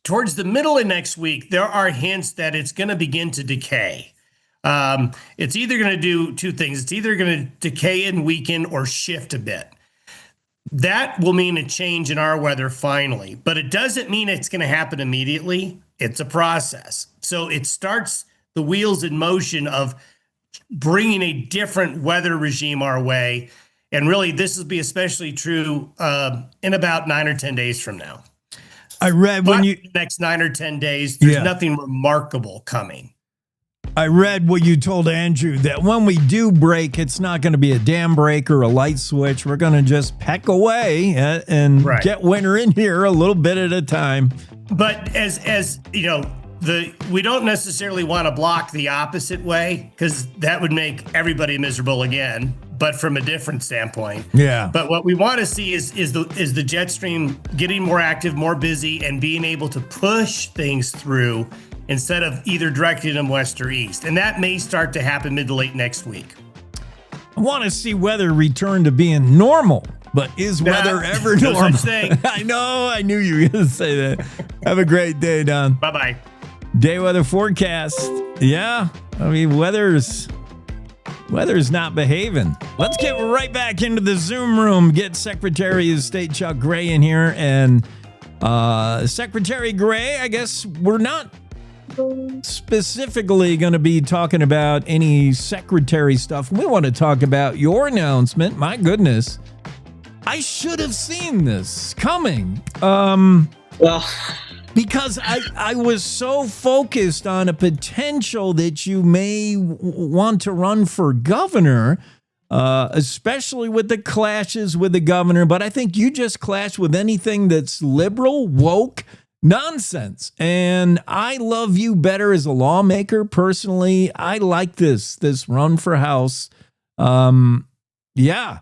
towards the middle of next week, there are hints that it's going to begin to decay. It's either going to do two things. It's either going to decay and weaken or shift a bit. that will mean a change in our weather finally, but it doesn't mean it's going to happen immediately. It's a process. So it starts the wheels in motion of bringing a different weather regime our way. And really, this will be especially true in about 9 or 10 days from now. I read next 9 or 10 days, there's nothing remarkable coming. I read what you told Andrew, that when we do break, it's not going to be a dam break or a light switch. We're going to just peck away and get winter in here a little bit at a time. But as you know, we don't necessarily want to block the opposite way, because that would make everybody miserable again, but from a different standpoint. Yeah. But what we want to see is the jet stream getting more active, more busy, and being able to push things through instead of either directing them west or east. And that may start to happen mid to late next week. I want to see weather return to being normal, but is weather ever no normal? such thing. I know. I knew you were going to say that. Have a great day, Don. Bye-bye. Day weather forecast. Yeah. I mean, weather's not behaving. Let's get right back into the Zoom room. Get Secretary of State Chuck Gray in here. And Secretary Gray, I guess we're not specifically going to be talking about any secretary stuff. We want to talk about your announcement. My goodness. I should have seen this coming. Because I was so focused on a potential that you may want to run for governor, especially with the clashes with the governor. But I think you just clash with anything that's liberal, woke, nonsense. And I love you better as a lawmaker. Personally, I like this run for House. Yeah.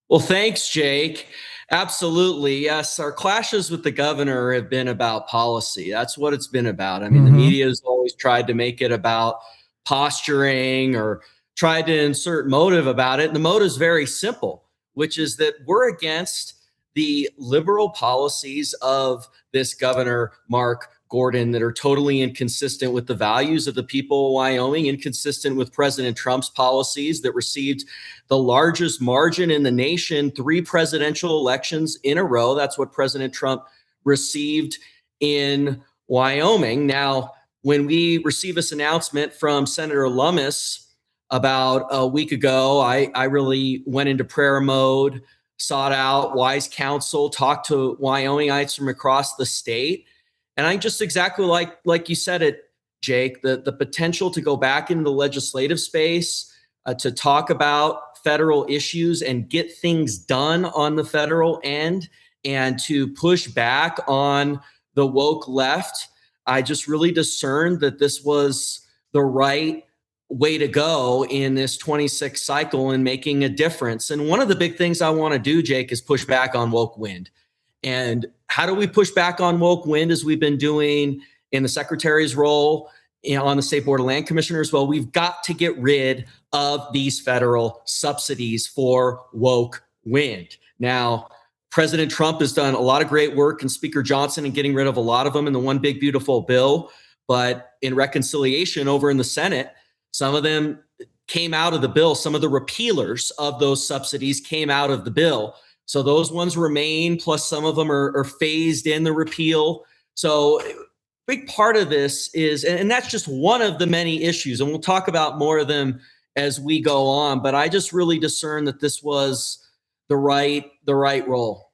Well, thanks, Jake. Absolutely. Yes. Our clashes with the governor have been about policy. That's what it's been about. I mean, the media has always tried to make it about posturing or tried to insert motive about it. And the motive is very simple, which is that we're against the liberal policies of this Governor Mark Gordon that are totally inconsistent with the values of the people of Wyoming, inconsistent with President Trump's policies that received the largest margin in the nation, 3 presidential elections in a row. That's what President Trump received in Wyoming. Now, when we received this announcement from Senator Lummis about a week ago, I really went into prayer mode, sought out wise counsel, talked to Wyomingites from across the state. And I just exactly like you said it, Jake, the potential to go back into the legislative space, to talk about federal issues and get things done on the federal end, and to push back on the woke left. I just really discerned that this was the right way to go in this 26 cycle and making a difference. And one of the big things I want to do, Jake, is push back on woke wind. And how do we push back on woke wind, as we've been doing in the secretary's role on the State Board of Land Commissioners? Well, we've got to get rid of these federal subsidies for woke wind. Now, President Trump has done a lot of great work, and Speaker Johnson, in getting rid of a lot of them in the one big beautiful bill. But in reconciliation over in the Senate, some of them came out of the bill. Some of the repealers of those subsidies came out of the bill. So those ones remain, plus some of them are phased in the repeal. So a big part of this is, and that's just one of the many issues, and we'll talk about more of them as we go on, but I just really discerned that this was the right role.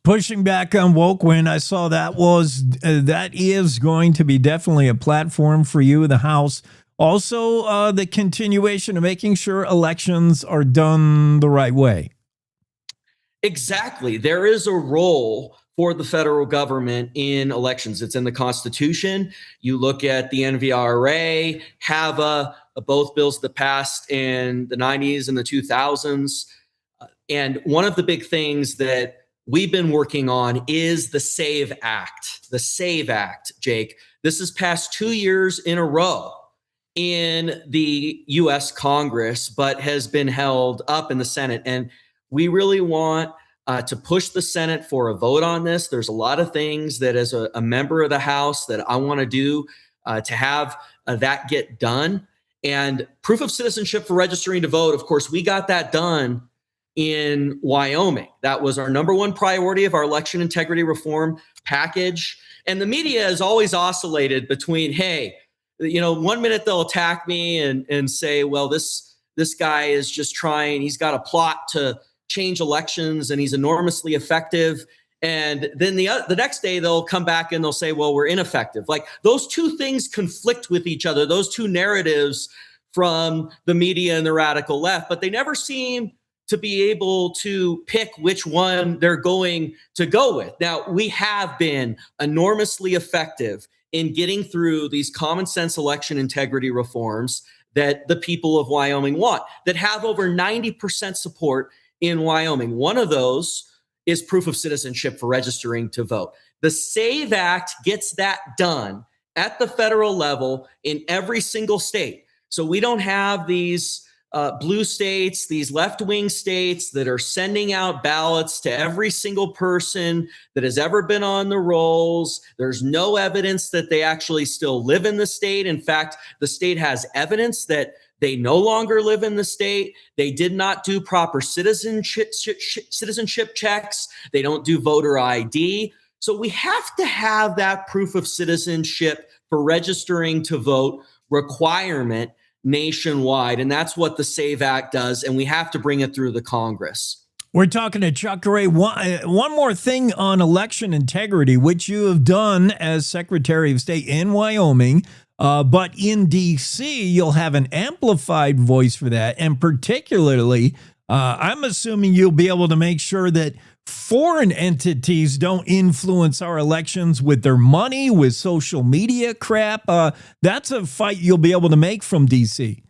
Pushing back on woke wind, I saw that is going to be definitely a platform for you, the House. Also, the continuation of making sure elections are done the right way. Exactly. There is a role for the federal government in elections. It's in the Constitution. You look at the NVRA, HAVA, both bills that passed in the 90s and the 2000s. And one of the big things that we've been working on is the SAVE Act. The SAVE Act, Jake. This has passed 2 years in a row in the U.S. Congress, but has been held up in the Senate. And we really want to push the Senate for a vote on this. There's a lot of things that, as a member of the House, that I want to do to have that get done. And proof of citizenship for registering to vote, of course, we got that done in Wyoming. That was our number one priority of our election integrity reform package. And the media has always oscillated between, hey, 1 minute they'll attack me and say, well, this guy is just trying, he's got a plot to change elections and he's enormously effective. And then the next day they'll come back and they'll say, well, we're ineffective. Like, those two things conflict with each other, those two narratives from the media and the radical left, but they never seem to be able to pick which one they're going to go with. Now, we have been enormously effective in getting through these common sense election integrity reforms that the people of Wyoming want, that have over 90% support in Wyoming. One of those is proof of citizenship for registering to vote. The SAVE Act gets that done at the federal level in every single state. So we don't have these blue states, these left-wing states that are sending out ballots to every single person that has ever been on the rolls. There's no evidence that they actually still live in the state. In fact, the state has evidence that they no longer live in the state. They did not do proper citizenship checks. They don't do voter ID. So we have to have that proof of citizenship for registering to vote requirement nationwide. And that's what the SAVE Act does. And we have to bring it through the Congress. We're talking to Chuck Gray. One more thing on election integrity, which you have done as Secretary of State in Wyoming. But in D.C., you'll have an amplified voice for that. And particularly, I'm assuming you'll be able to make sure that foreign entities don't influence our elections with their money, with social media crap. That's a fight you'll be able to make from D.C.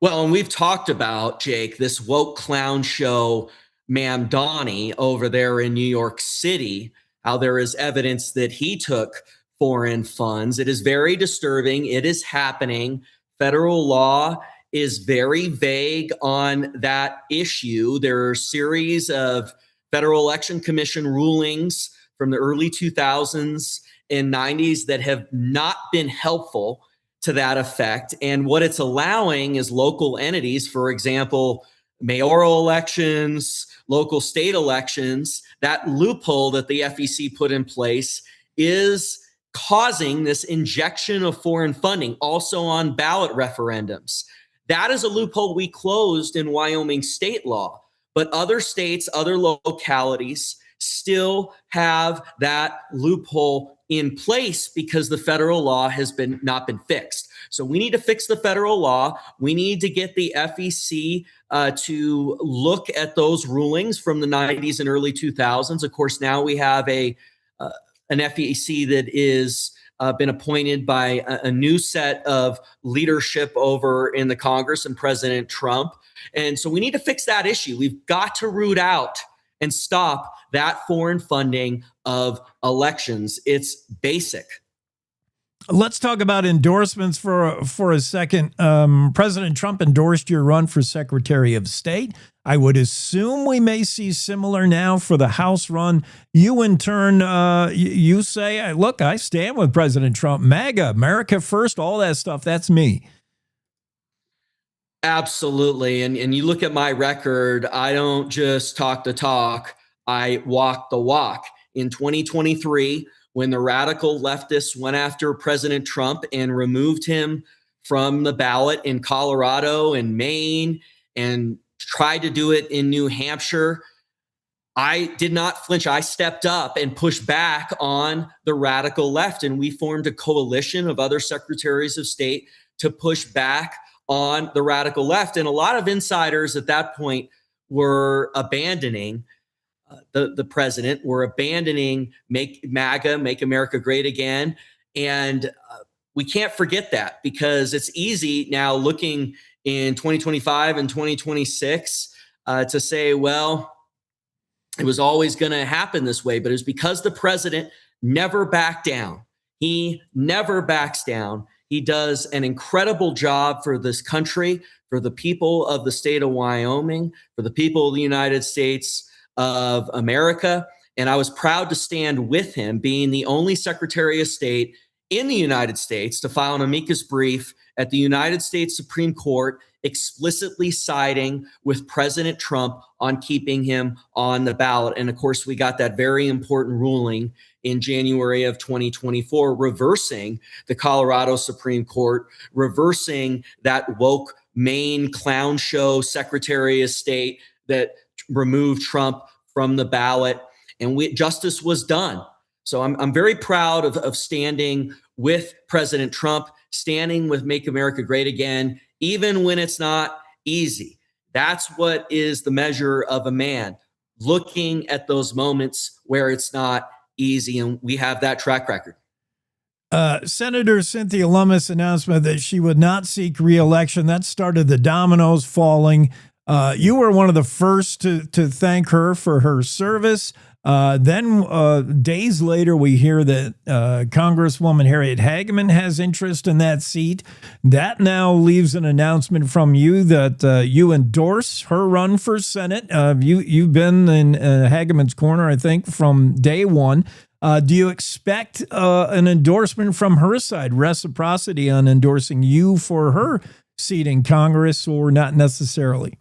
Well, and we've talked about, Jake, this woke clown show, Mamdani, over there in New York City, how there is evidence that he took foreign funds. It is very disturbing. It is happening. Federal law is very vague on that issue. There are a series of Federal Election Commission rulings from the early 2000s and 90s that have not been helpful to that effect. And what it's allowing is local entities, for example, mayoral elections, local state elections, that loophole that the FEC put in place is causing this injection of foreign funding also on ballot referendums. That is a loophole we closed in Wyoming state law, but other states, other localities still have that loophole in place because the federal law has not been fixed. So we need to fix the federal law. We need to get the FEC to look at those rulings from the 90s and early 2000s. Of course, now we have an FEC that is been appointed by a new set of leadership over in the Congress and President Trump. And so we need to fix that issue. We've got to root out and stop that foreign funding of elections. It's basic. Let's talk about endorsements for a second. President Trump endorsed your run for Secretary of State. I would assume we may see similar now for the House run. You, in turn, you say, look, I stand with President Trump. MAGA, America first, all that stuff, that's me. Absolutely. And you look at my record, I don't just talk the talk, I walk the walk. In 2023, when the radical leftists went after President Trump and removed him from the ballot in Colorado and Maine and tried to do it in New Hampshire, I did not flinch. I stepped up and pushed back on the radical left. And we formed a coalition of other secretaries of state to push back on the radical left. And a lot of insiders at that point were abandoning the president, were abandoning Make America Great Again. And we can't forget that, because it's easy now looking in 2025 and 2026 to say, well, it was always going to happen this way. But it's because the president never backed down. He never backs down. He does an incredible job for this country, for the people of the state of Wyoming, for the people of the United States of America. And I was proud to stand with him, being the only Secretary of State in the United States to file an amicus brief at the United States Supreme Court explicitly siding with President Trump on keeping him on the ballot. And of course, we got that very important ruling in January of 2024, reversing the Colorado Supreme Court, reversing that woke Maine clown show Secretary of State that removed Trump from the ballot. And justice was done. So I'm very proud of standing with President Trump, standing with Make America Great Again, even when it's not easy. That's what is the measure of a man, looking at those moments where it's not easy. And we have that track record. Senator Cynthia Lummis' announcement that she would not seek re-election, that started the dominoes falling. You were one of the first to thank her for her service. Then days later, we hear that Congresswoman Harriet Hageman has interest in that seat. That now leaves an announcement from you that you endorse her run for Senate. You've been in Hageman's corner, I think, from day one. Do you expect an endorsement from her side, reciprocity on endorsing you for her seat in Congress, or not necessarily?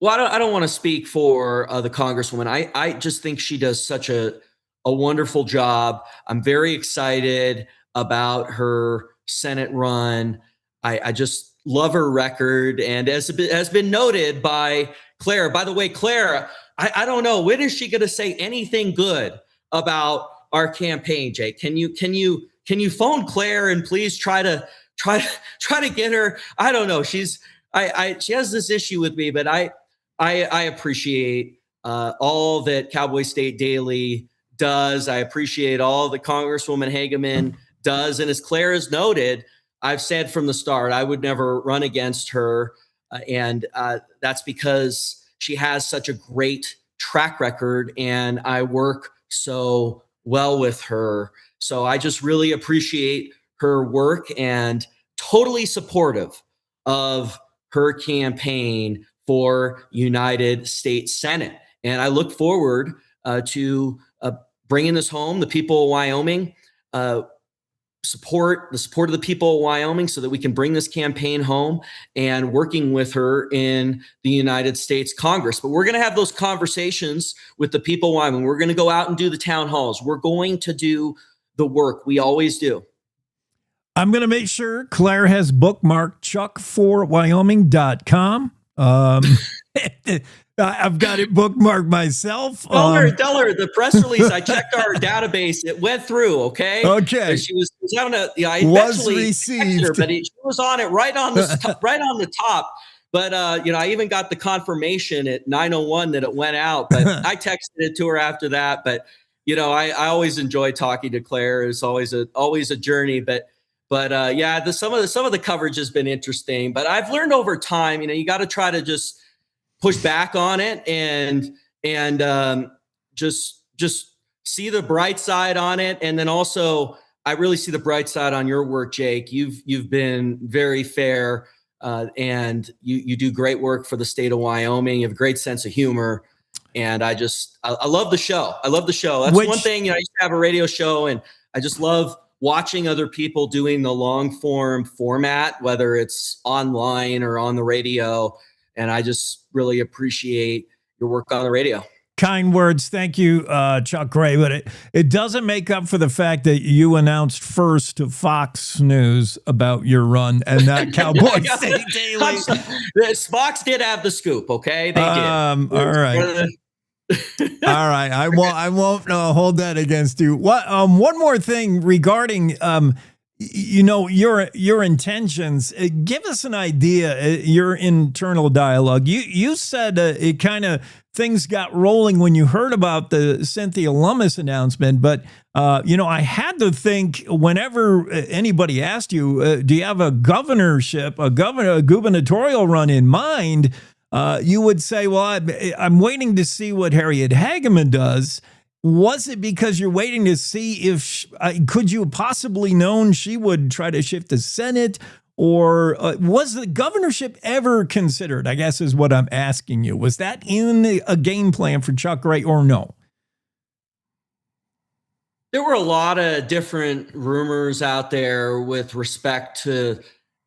Well, I don't want to speak for the Congresswoman. I just think she does such a wonderful job. I'm very excited about her Senate run. I just love her record. And as has been noted by Claire, by the way, Claire, I don't know, when is she going to say anything good about our campaign, Jake? Can you phone Claire and please try to get her? I don't know. She has this issue with me, but I appreciate all that Cowboy State Daily does. I appreciate all that Congresswoman Hageman does. And as Claire has noted, I've said from the start, I would never run against her. And that's because she has such a great track record and I work so well with her. So I just really appreciate her work and totally supportive of her campaign for United States Senate. And I look forward to bringing this home. The people of Wyoming support of the people of Wyoming so that we can bring this campaign home, and working with her in the United States Congress. But we're going to have those conversations with the people of Wyoming. We're going to go out and do the town halls. We're going to do the work. We always do. I'm going to make sure Claire has bookmarked chuck4wyoming.com. I've got it bookmarked myself. Tell her the press release. I checked our database. It went through. Okay. Okay. She was having I was eventually received, her, but she was on it right on the top. But I even got the confirmation at 9:01 that it went out. But I texted it to her after that. But I always enjoy talking to Claire. It's always a journey. But yeah, some of the coverage has been interesting. But I've learned over time, you got to try to just push back on it and just see the bright side on it. And then also, I really see the bright side on your work, Jake. You've been very fair, and you do great work for the state of Wyoming. You have a great sense of humor, and I love the show. I love the show. That's one thing. I used to have a radio show, and I just love watching other people doing the long form format, whether it's online or on the radio. And I just really appreciate your work on the radio. Kind words. Thank you, Chuck Gray. But it doesn't make up for the fact that you announced first to Fox News about your run and not Cowboy State Daily. Fox did have the scoop, okay? They did. All right. All right. I won't hold that against you. One more thing regarding your intentions. Give us an idea, your internal dialogue. You said it kind of things got rolling when you heard about the Cynthia Lummis announcement, but I had to think whenever anybody asked you, do you have a governorship, a gubernatorial run in mind? You would say, well, I'm waiting to see what Harriet Hageman does. Was it because you're waiting to see if could you possibly known she would try to shift the Senate, or was the governorship ever considered? I guess is what I'm asking you. Was that in a game plan for Chuck Gray or no? There were a lot of different rumors out there with respect to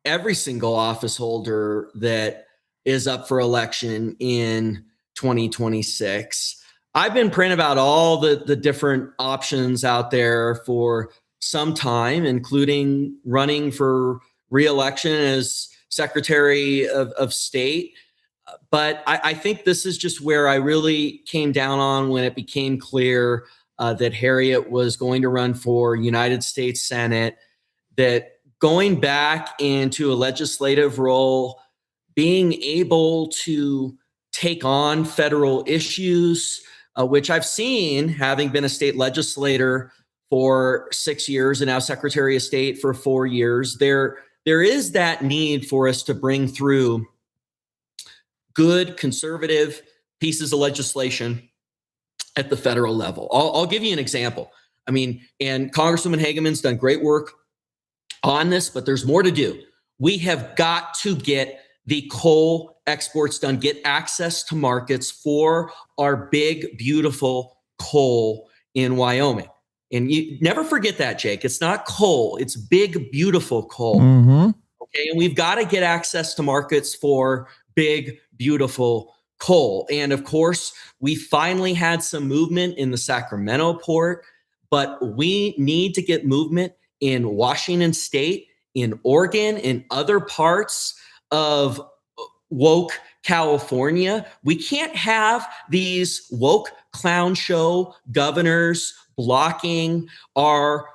every single office holder that is up for election in 2026. I've been praying about all the different options out there for some time, including running for re-election as Secretary of State. But I think this is just where I really came down on when it became clear that Harriet was going to run for United States Senate, that going back into a legislative role, being able to take on federal issues, which I've seen, having been a state legislator for 6 years and now Secretary of State for 4 years, there is that need for us to bring through good conservative pieces of legislation at the federal level. I'll give you an example. I mean, and Congresswoman Hageman's done great work on this, but there's more to do. We have got to get the coal exports done, get access to markets for our big, beautiful coal in Wyoming. And you never forget that, Jake. It's not coal, it's big, beautiful coal. Mm-hmm. Okay. And we've got to get access to markets for big, beautiful coal. And of course, we finally had some movement in the Sacramento port, but we need to get movement in Washington State, in Oregon, in other parts of woke California. We can't have these woke clown show governors blocking our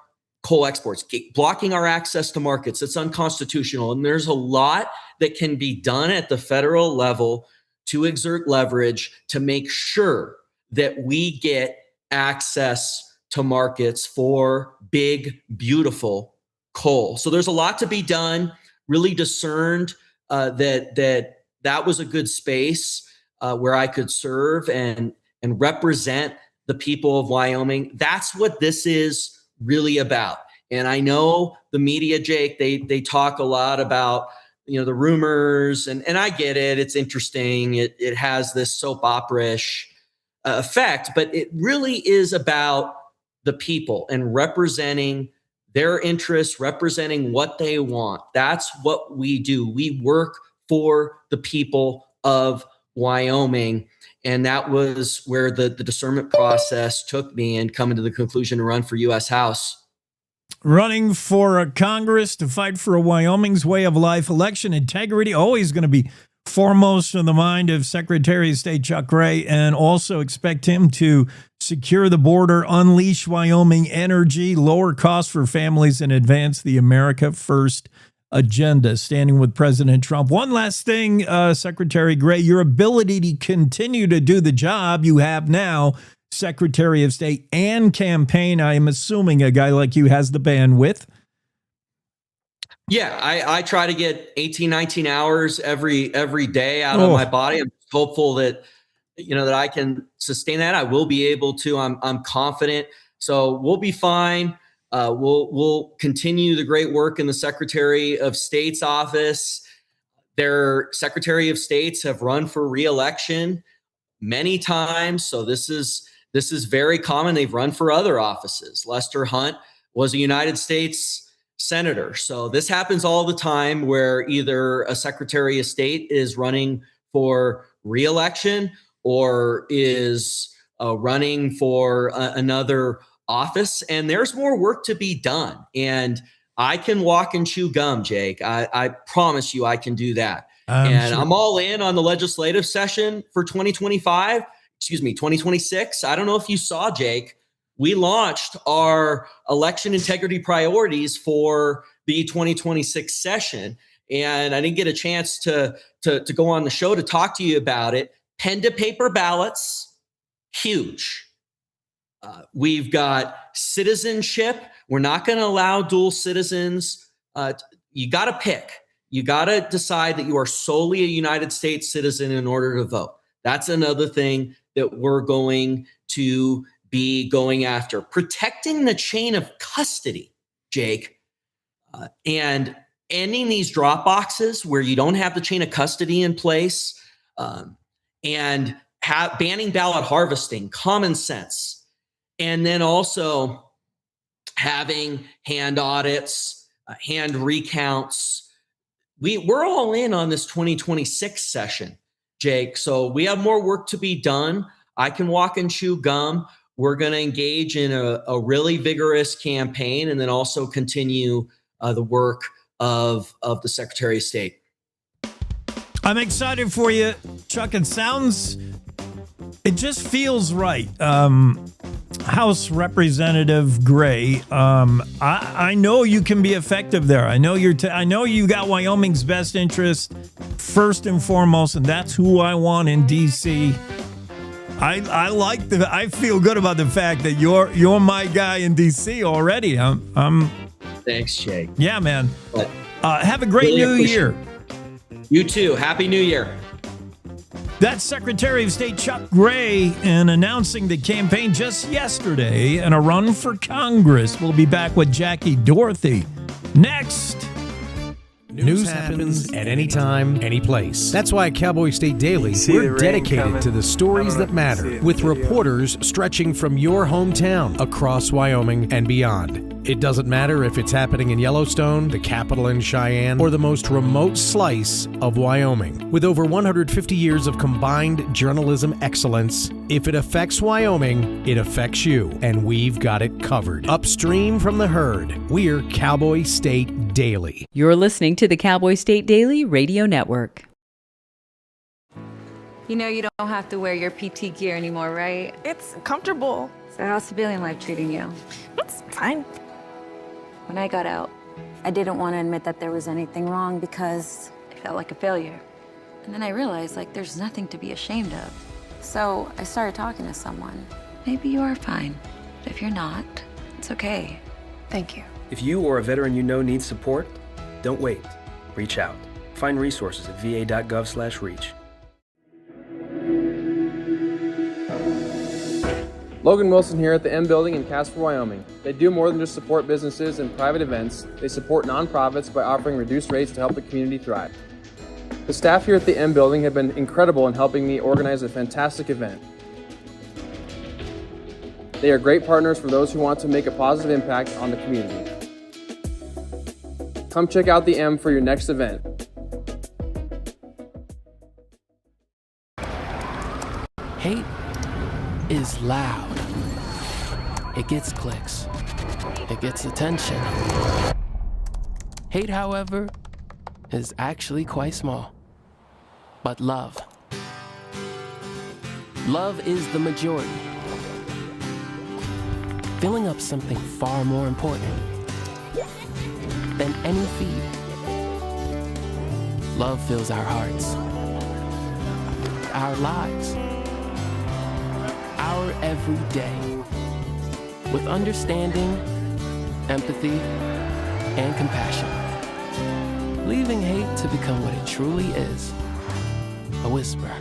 coal exports, blocking our access to markets. It's unconstitutional. And there's a lot that can be done at the federal level to exert leverage to make sure that we get access to markets for big, beautiful coal. So there's a lot to be done. Really discerned that was a good space where I could serve and represent the people of Wyoming. That's what this is really about. And I know the media, Jake, they talk a lot about, the rumors, and I get it. It's interesting. It has this soap opera-ish effect, but it really is about the people and representing their interests, representing what they want. That's what we do. We work for the people of Wyoming. And that was where the discernment process took me and coming to the conclusion to run for U.S. House. Running for Congress to fight for Wyoming's way of life, election integrity, always going to be foremost in the mind of Secretary of State Chuck Ray, and also expect him to secure the border, unleash Wyoming energy, lower costs for families, and advance the America First agenda, standing with President Trump. One last thing, Secretary Gray, your ability to continue to do the job you have now, Secretary of State and campaign, I am assuming a guy like you has the bandwidth. Yeah, I try to get 18, 19 hours every day out of my body. I'm hopeful that, that I can sustain that. I will be able to. I'm confident. So we'll be fine. We'll continue the great work in the Secretary of State's office. Their Secretary of States have run for re-election many times. So this is very common. They've run for other offices. Lester Hunt was a United States senator. So this happens all the time where either a Secretary of State is running for re-election or is running for another office, and there's more work to be done. And I can walk and chew gum, Jake. I promise you I can do that. I'm all in on the legislative session for 2026. I don't know if you saw, Jake, we launched our election integrity priorities for the 2026 session. And I didn't get a chance to go on the show to talk to you about it. Pen to paper ballots, huge. We've got citizenship. We're not going to allow dual citizens. You got to pick. You got to decide that you are solely a United States citizen in order to vote. That's another thing that we're going to be going after. Protecting the chain of custody, Jake, and ending these drop boxes where you don't have the chain of custody in place, and banning ballot harvesting, common sense. And then also having hand audits, hand recounts. We're all in on this 2026 session, Jake. So we have more work to be done. I can walk and chew gum. We're going to engage in a really vigorous campaign and then also continue the work of the Secretary of State. I'm excited for you, Chuck. It just feels right. House Representative Gray, I know you can be effective there. I know I know you got Wyoming's best interest first and foremost, and that's who I want in D.C. I feel good about the fact that you're my guy in D.C. already. Thanks, Jake. Yeah, man. Have a great new year. You too. Happy New Year. That's Secretary of State Chuck Gray in announcing the campaign just yesterday and a run for Congress. We'll be back with Jackie Dorothy next. News happens at any time, any place. That's why at Cowboy State Daily, we're dedicated to the stories that matter, with reporters stretching from your hometown across Wyoming and beyond. It doesn't matter if it's happening in Yellowstone, the capital in Cheyenne, or the most remote slice of Wyoming. With over 150 years of combined journalism excellence, if it affects Wyoming, it affects you, and we've got it covered. Upstream from the herd, we're Cowboy State Daily. You're listening to the Cowboy State Daily Radio Network. You know you don't have to wear your PT gear anymore, right? It's comfortable. So how's civilian life treating you? It's fine. When I got out, I didn't want to admit that there was anything wrong because it felt like a failure. And then I realized, there's nothing to be ashamed of. So I started talking to someone. Maybe you are fine, but if you're not, it's okay. Thank you. If you or a veteran you know needs support, don't wait. Reach out. Find resources at va.gov/reach. Logan Wilson here at the M Building in Casper, Wyoming. They do more than just support businesses and private events. They support nonprofits by offering reduced rates to help the community thrive. The staff here at the M Building have been incredible in helping me organize a fantastic event. They are great partners for those who want to make a positive impact on the community. Come check out the M for your next event. Hate is loud. It gets clicks. It gets attention. Hate, however, is actually quite small. But love is the majority. Filling up something far more important than any feed. Love fills our hearts, our lives, our every day with understanding, empathy, and compassion, leaving hate to become what it truly is, a whisper.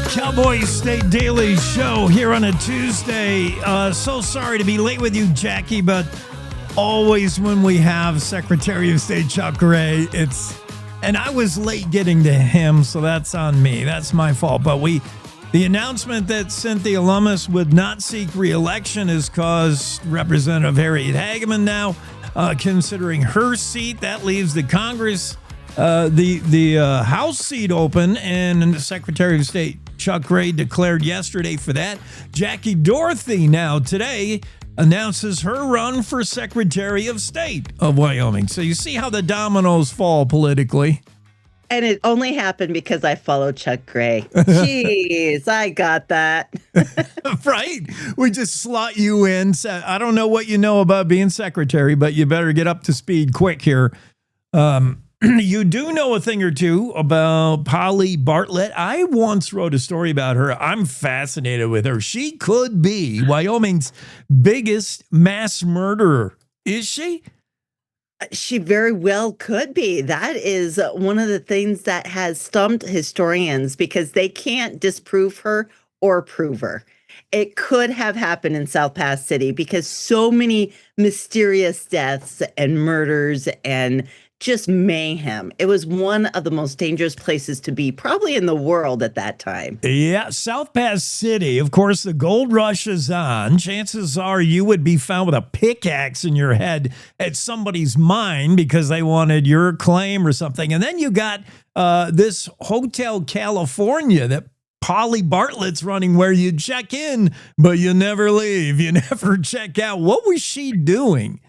Cowboy State Daily Show here on a Tuesday. So sorry to be late with you, Jackie, but always when we have Secretary of State Chuck Gray, and I was late getting to him, so that's on me. That's my fault. But the announcement that Cynthia Lummis would not seek re-election has caused Representative Harriet Hageman now considering her seat. That leaves the Congress, the House seat open, and the Secretary of State Chuck Gray declared yesterday for that. Jackie Dorothy now today announces her run for Secretary of State of Wyoming. So you see how the dominoes fall politically. And it only happened because I followed Chuck Gray. Jeez, I got that. Right? We just slot you in. I don't know what you know about being secretary, but you better get up to speed quick here. You do know a thing or two about Polly Bartlett. I once wrote a story about her. I'm fascinated with her. She could be Wyoming's biggest mass murderer. Is she? She very well could be. That is one of the things that has stumped historians because they can't disprove her or prove her. it could have happened in South Pass City because so many mysterious deaths and murders and just mayhem. It was one of the most dangerous places to be, probably in the world at that time. Yeah, South Pass City. Of course, the gold rush is on. Chances are you would be found with a pickaxe in your head at somebody's mine because they wanted your claim or something. And then you got this Hotel California that Polly Bartlett's running, where you check in, but you never leave. You never check out. What was she doing?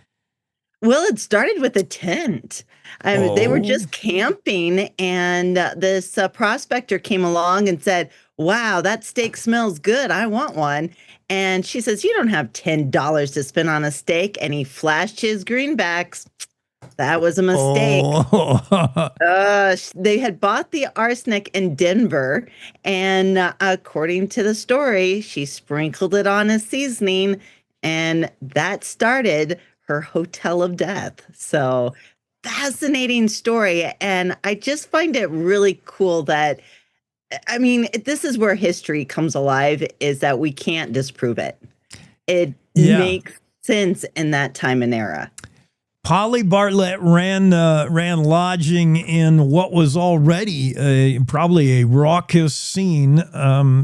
Well, it started with a tent. They were just camping, and this prospector came along and said, "Wow, that steak smells good. I want one." And she says, "You don't have $10 to spend on a steak." And he flashed his greenbacks. That was a mistake. They had bought the arsenic in Denver, and according to the story, she sprinkled it on as seasoning, and that started her hotel of death. So fascinating story. And I just find it really cool that, I mean, this is where history comes alive, is that we can't disprove it. It makes sense in that time and era. Polly Bartlett ran lodging in what was already probably a raucous scene,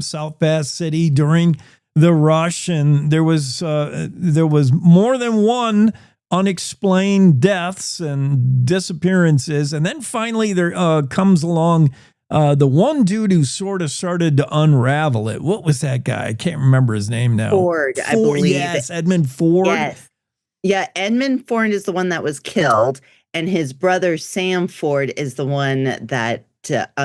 South Pass City, during the rush, and there was more than one unexplained deaths and disappearances. And then finally there comes along the one dude who sort of started to unravel it. What was that guy? I can't remember his name now. Ford, I believe. Yes, Edmund Ford. Yes. Yeah, Edmund Ford is the one that was killed, and his brother Sam Ford is the one that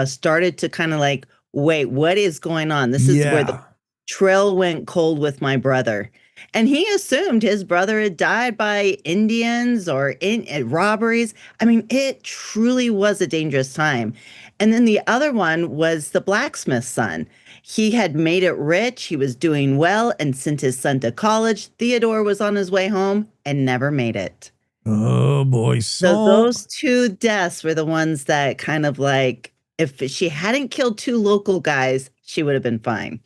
started to kind of like, wait, what is going on? This is where the trail went cold with my brother. And he assumed his brother had died by Indians or in robberies. I mean, it truly was a dangerous time. And then the other one was the blacksmith's son. He had made it rich. He was doing well and sent his son to college. Theodore was on his way home and never made it. Oh, boy. So those two deaths were the ones that kind of like, if she hadn't killed two local guys, she would have been fine.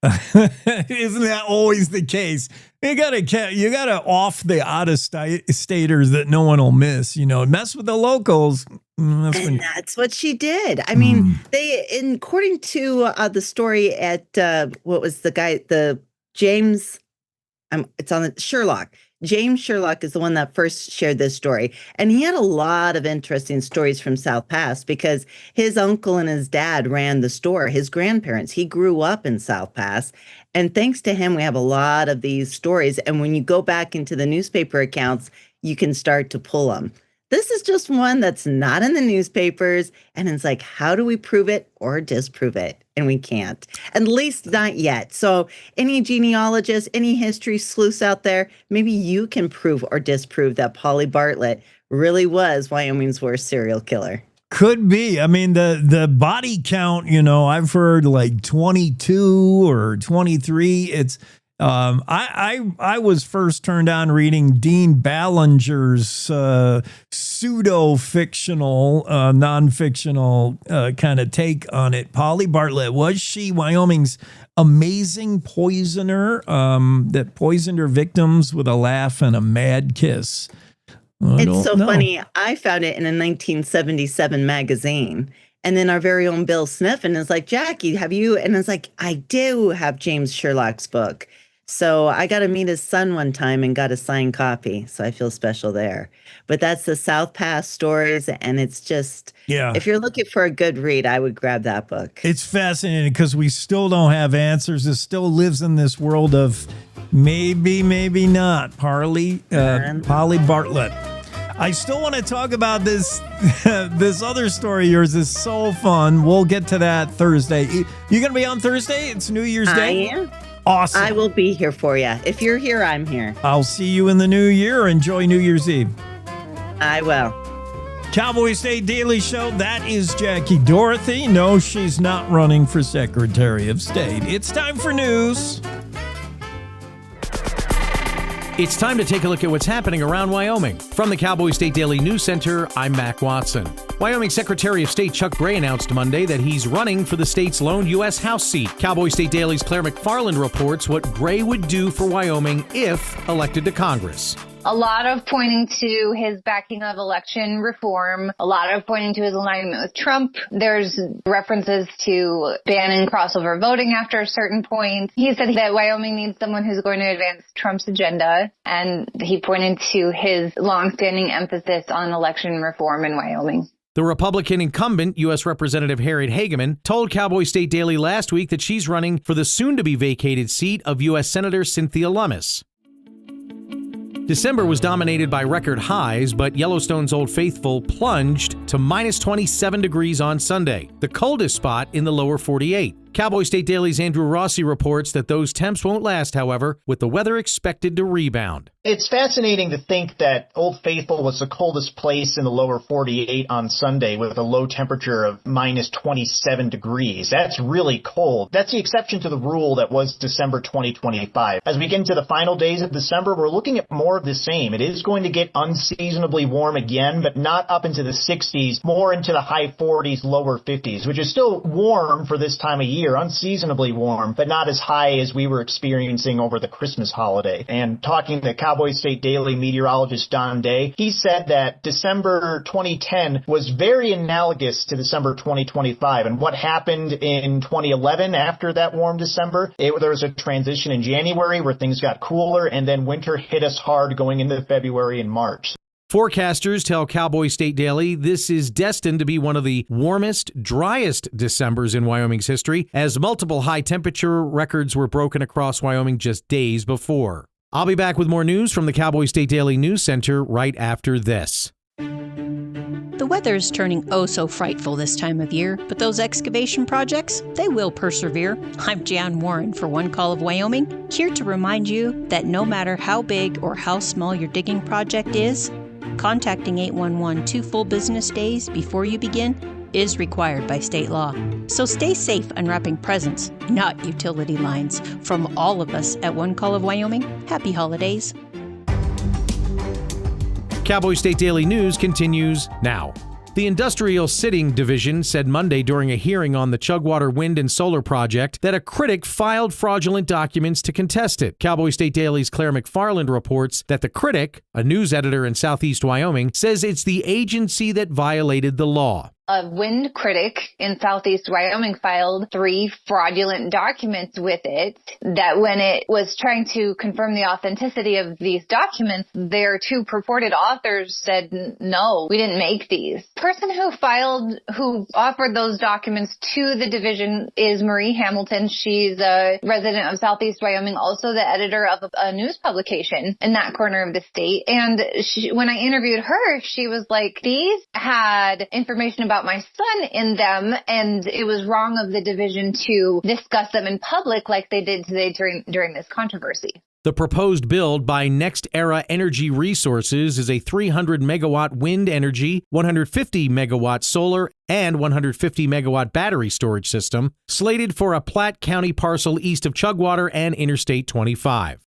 Isn't that always the case? You gotta off the out-of-staters that no one will miss. Mess with the locals. That's what she did. I mean, according to the story at what was the guy, James? It's on the Sherlock. James Sherlock is the one that first shared this story. And he had a lot of interesting stories from South Pass because his uncle and his dad ran the store, his grandparents. He grew up in South Pass. And thanks to him, we have a lot of these stories. And when you go back into the newspaper accounts, you can start to pull them. This is just one that's not in the newspapers. And it's like, how do we prove it or disprove it? And we can't, at least not yet. So any genealogists, any history sleuths out there, maybe you can prove or disprove that Polly Bartlett really was Wyoming's worst serial killer. Could be. I mean, the body count, I've heard like 22 or 23. It's I was first turned on reading Dean Ballinger's pseudo-fictional, non-fictional kind of take on it. Polly Bartlett, was she Wyoming's amazing poisoner that poisoned her victims with a laugh and a mad kiss? It's so funny. I found it in a 1977 magazine. And then our very own Bill Sniffen is like, Jackie, have you? And I was like, I do have James Sherlock's book. So I got to meet his son one time and got a signed copy. So I feel special there. But that's the South Pass stories. And it's just, if you're looking for a good read, I would grab that book. It's fascinating because we still don't have answers. It still lives in this world of maybe, maybe not. Polly Bartlett. I still want to talk about this this other story of yours. Is so fun. We'll get to that Thursday. You going to be on Thursday? It's New Year's Day. I am. Awesome. I will be here for you. If you're here, I'm here. I'll see you in the new year. Enjoy New Year's Eve. I will. Cowboy State Daily Show. That is Jackie Dorothy. No, she's not running for Secretary of State. It's time for news. It's time to take a look at what's happening around Wyoming. From the Cowboy State Daily News Center, I'm Mac Watson. Wyoming Secretary of State Chuck Gray announced Monday that he's running for the state's lone U.S. House seat. Cowboy State Daily's Claire McFarland reports what Gray would do for Wyoming if elected to Congress. A lot of pointing to his backing of election reform, a lot of pointing to his alignment with Trump. There's references to banning crossover voting after a certain point. He said that Wyoming needs someone who's going to advance Trump's agenda, and he pointed to his longstanding emphasis on election reform in Wyoming. The Republican incumbent, U.S. Representative Harriet Hageman, told Cowboy State Daily last week that she's running for the soon-to-be vacated seat of U.S. Senator Cynthia Lummis. December was dominated by record highs, but Yellowstone's Old Faithful plunged to minus 27 degrees on Sunday, the coldest spot in the lower 48. Cowboy State Daily's Andrew Rossi reports that those temps won't last, however, with the weather expected to rebound. It's fascinating to think that Old Faithful was the coldest place in the lower 48 on Sunday with a low temperature of minus 27 degrees. That's really cold. That's the exception to the rule that was December 2025. As we get into the final days of December, we're looking at more of the same. It is going to get unseasonably warm again, but not up into the 60s, more into the high 40s, lower 50s, which is still warm for this time of year. Unseasonably warm, but not as high as we were experiencing over the Christmas holiday. And talking to Cowboy State Daily meteorologist Don Day, he said that December 2010 was very analogous to December 2025. And what happened in 2011 after that warm December, there was a transition in January where things got cooler, and then winter hit us hard going into February and March. Forecasters tell Cowboy State Daily this is destined to be one of the warmest, driest Decembers in Wyoming's history, as multiple high-temperature records were broken across Wyoming just days before. I'll be back with more news from the Cowboy State Daily News Center right after this. The weather's turning oh so frightful this time of year, but those excavation projects, they will persevere. I'm Jan Warren for One Call of Wyoming, here to remind you that no matter how big or how small your digging project is, contacting 811 2 full business days before you begin is required by state law. So stay safe unwrapping presents, not utility lines. From all of us at One Call of Wyoming, happy holidays. Cowboy State Daily News continues now. The Industrial Sitting Division said Monday during a hearing on the Chugwater Wind and Solar Project that a critic filed fraudulent documents to contest it. Cowboy State Daily's Claire McFarland reports that the critic, a news editor in Southeast Wyoming, says it's the agency that violated the law. A wind critic in Southeast Wyoming filed 3 fraudulent documents with it that when it was trying to confirm the authenticity of these documents, their 2 purported authors said, no, we didn't make these. The person who offered those documents to the division is Marie Hamilton. She's a resident of Southeast Wyoming, also the editor of a news publication in that corner of the state. And when I interviewed her, she was like, these had information about my son in them, and it was wrong of the division to discuss them in public like they did today during this controversy. The proposed build by Next Era Energy Resources is a 300 megawatt wind energy, 150 megawatt solar, and 150 megawatt battery storage system, slated for a Platte County parcel east of Chugwater and Interstate 25.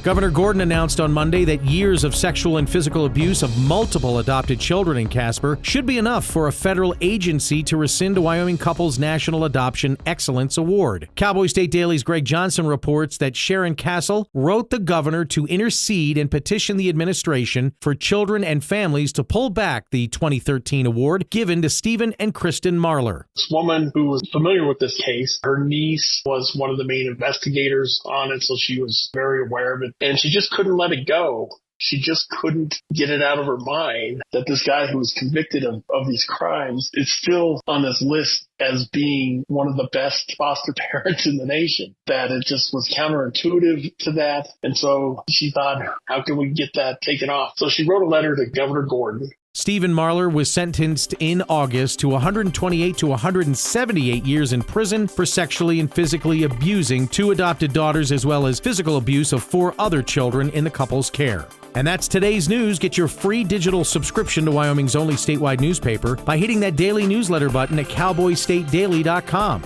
Governor Gordon announced on Monday that years of sexual and physical abuse of multiple adopted children in Casper should be enough for a federal agency to rescind a Wyoming couple's National Adoption Excellence Award. Cowboy State Daily's Greg Johnson reports that Sharon Castle wrote the governor to intercede and petition the administration for children and families to pull back the 2013 award given to Stephen and Kristen Marler. This woman who was familiar with this case, her niece was one of the main investigators on it, so she was very aware of it. And she just couldn't let it go. She just couldn't get it out of her mind that this guy who was convicted of these crimes is still on this list as being one of the best foster parents in the nation. That it just was counterintuitive to that. And so she thought, how can we get that taken off? So she wrote a letter to Governor Gordon. Stephen Marler was sentenced in August to 128 to 178 years in prison for sexually and physically abusing 2 adopted daughters as well as physical abuse of 4 other children in the couple's care. And that's today's news. Get your free digital subscription to Wyoming's only statewide newspaper by hitting that daily newsletter button at cowboystatedaily.com.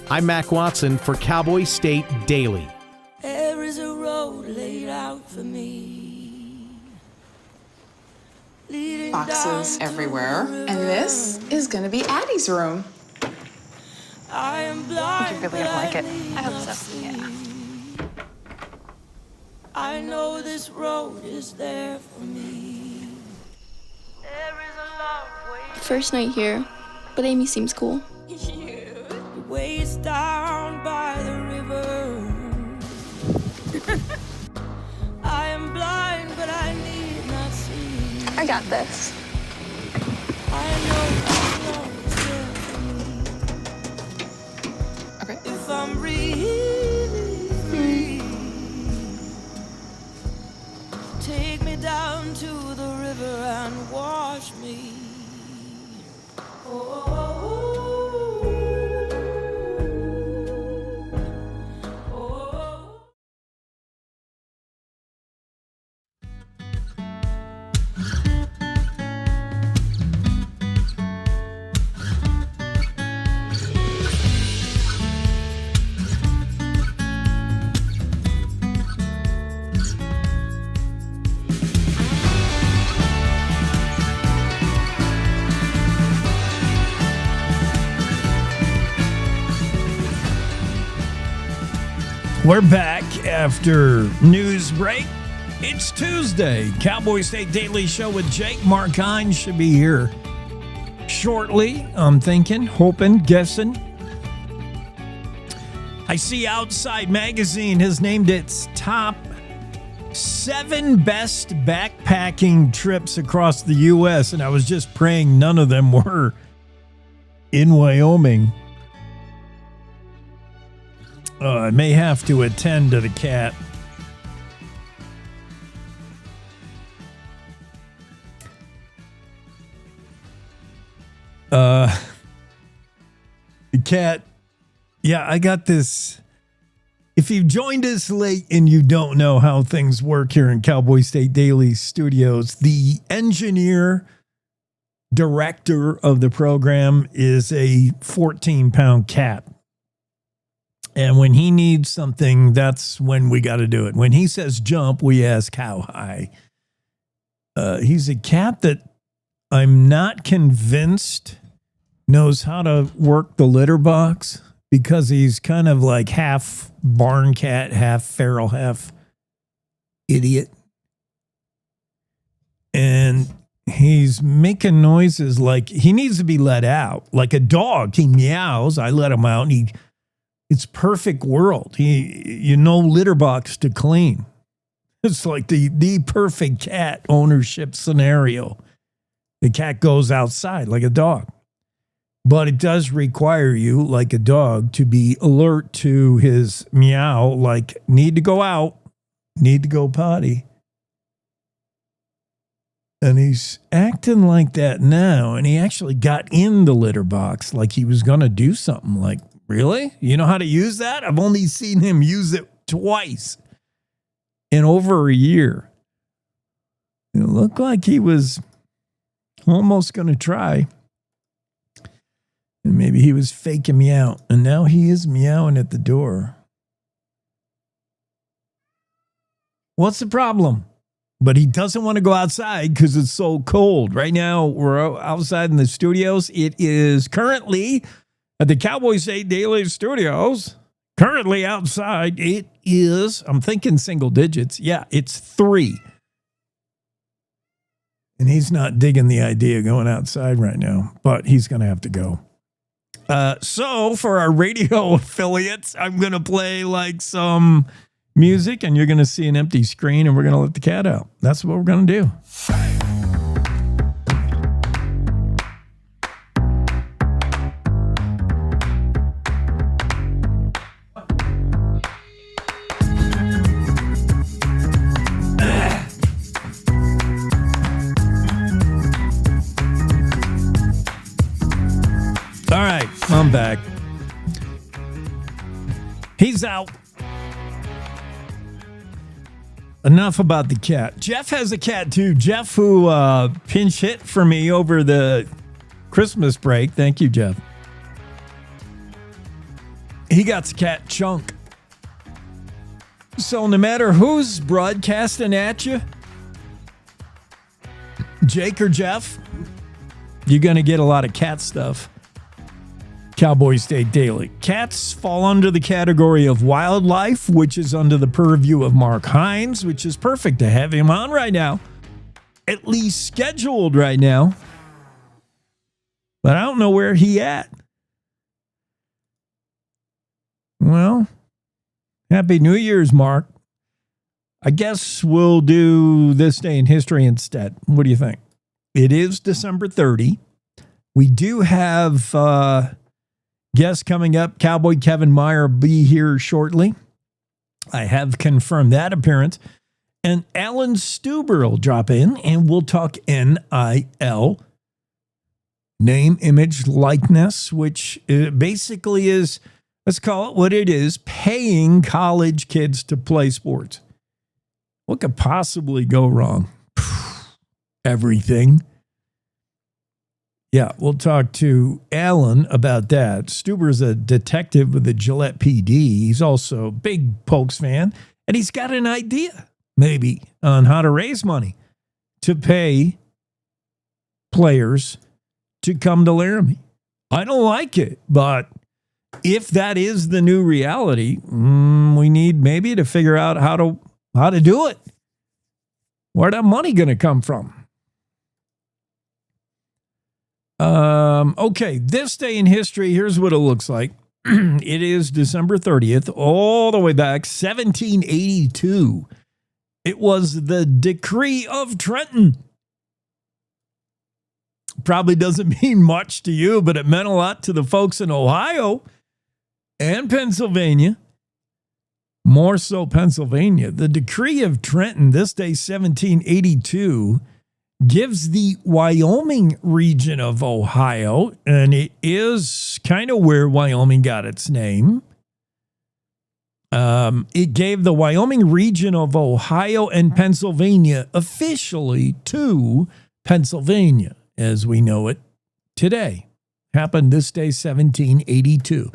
I'm Mac Watson for Cowboy State Daily. There is a road laid boxes everywhere. And this is gonna be Addie's room. I think you're really gonna like it. I hope so. Yeah. I know this road is there for me. First night here, but Amy seems cool. Waist down by the river. I am blind, but I need not see. I got this. I know this road is there for me. Okay. If I'm really free, take me down to the river and wash me. We're back after news break. It's Tuesday. Cowboy State Daily Show with Jake Markine should be here shortly. I'm thinking, hoping, guessing. I see Outside Magazine has named its top 7 best backpacking trips across the U.S., and I was just praying none of them were in Wyoming. I may have to attend to the cat. The cat. Yeah, I got this. If you've joined us late and you don't know how things work here in Cowboy State Daily Studios, the engineer director of the program is a 14-pound cat. And when he needs something, that's when we got to do it. When he says jump, we ask how high. He's a cat that I'm not convinced knows how to work the litter box because he's kind of like half barn cat, half feral, half idiot. And he's making noises like he needs to be let out. Like a dog, he meows. I let him out and it's perfect world. Litter box to clean. It's like the perfect cat ownership scenario. The cat goes outside like a dog. But it does require you, like a dog, to be alert to his meow, like need to go out, need to go potty. And he's acting like that now. And he actually got in the litter box like he was going to do something like, really? You know how to use that? I've only seen him use it twice in over a year. It looked like he was almost going to try. And maybe he was faking me out. And now he is meowing at the door. What's the problem? But he doesn't want to go outside because it's so cold. Right now, we're outside in the studios. It is currently at the Cowboy State Daily Studios. Currently outside, it is, I'm thinking single digits. Yeah, it's 3. And he's not digging the idea of going outside right now, but he's going to have to go. So for our radio affiliates, I'm going to play like some music and you're going to see an empty screen and we're going to let the cat out. That's what we're going to do. All right, I'm back. He's out. Enough about the cat. Jeff has a cat too. Jeff, who pinch hit for me over the Christmas break. Thank you, Jeff. He got the cat Chunk. So no matter who's broadcasting at you, Jake or Jeff? You're going to get a lot of cat stuff. Cowboy State Daily. Cats fall under the category of wildlife, which is under the purview of Mark Hines, which is perfect to have him on right now. At least scheduled right now. But I don't know where he at. Well, Happy New Year's, Mark. I guess we'll do this day in history instead. What do you think? It is December 30. We do have guests coming up. Cowboy Kevin Meyer will be here shortly. I have confirmed that appearance. And Alan Stuber will drop in, and we'll talk NIL, name, image, likeness, which basically is, let's call it what it is, paying college kids to play sports. What could possibly go wrong? Everything. Yeah, we'll talk to Alan about that. Stuber's a detective with the Gillette PD. He's also a big Pokes fan, and he's got an idea, maybe, on how to raise money to pay players to come to Laramie. I don't like it, but if that is the new reality, we need maybe to figure out how to do it. Where that money going to come from? Okay, this day in history, here's what it looks like. It is December 30th, all the way back, 1782. It was the Decree of Trenton. Probably doesn't mean much to you, but it meant a lot to the folks in Ohio and Pennsylvania. More so Pennsylvania. The Decree of Trenton, this day 1782, gives the Wyoming region of Ohio, and it is kind of where Wyoming got its name. It gave the Wyoming region of Ohio and Pennsylvania officially to Pennsylvania as we know it today. Happened this day, 1782.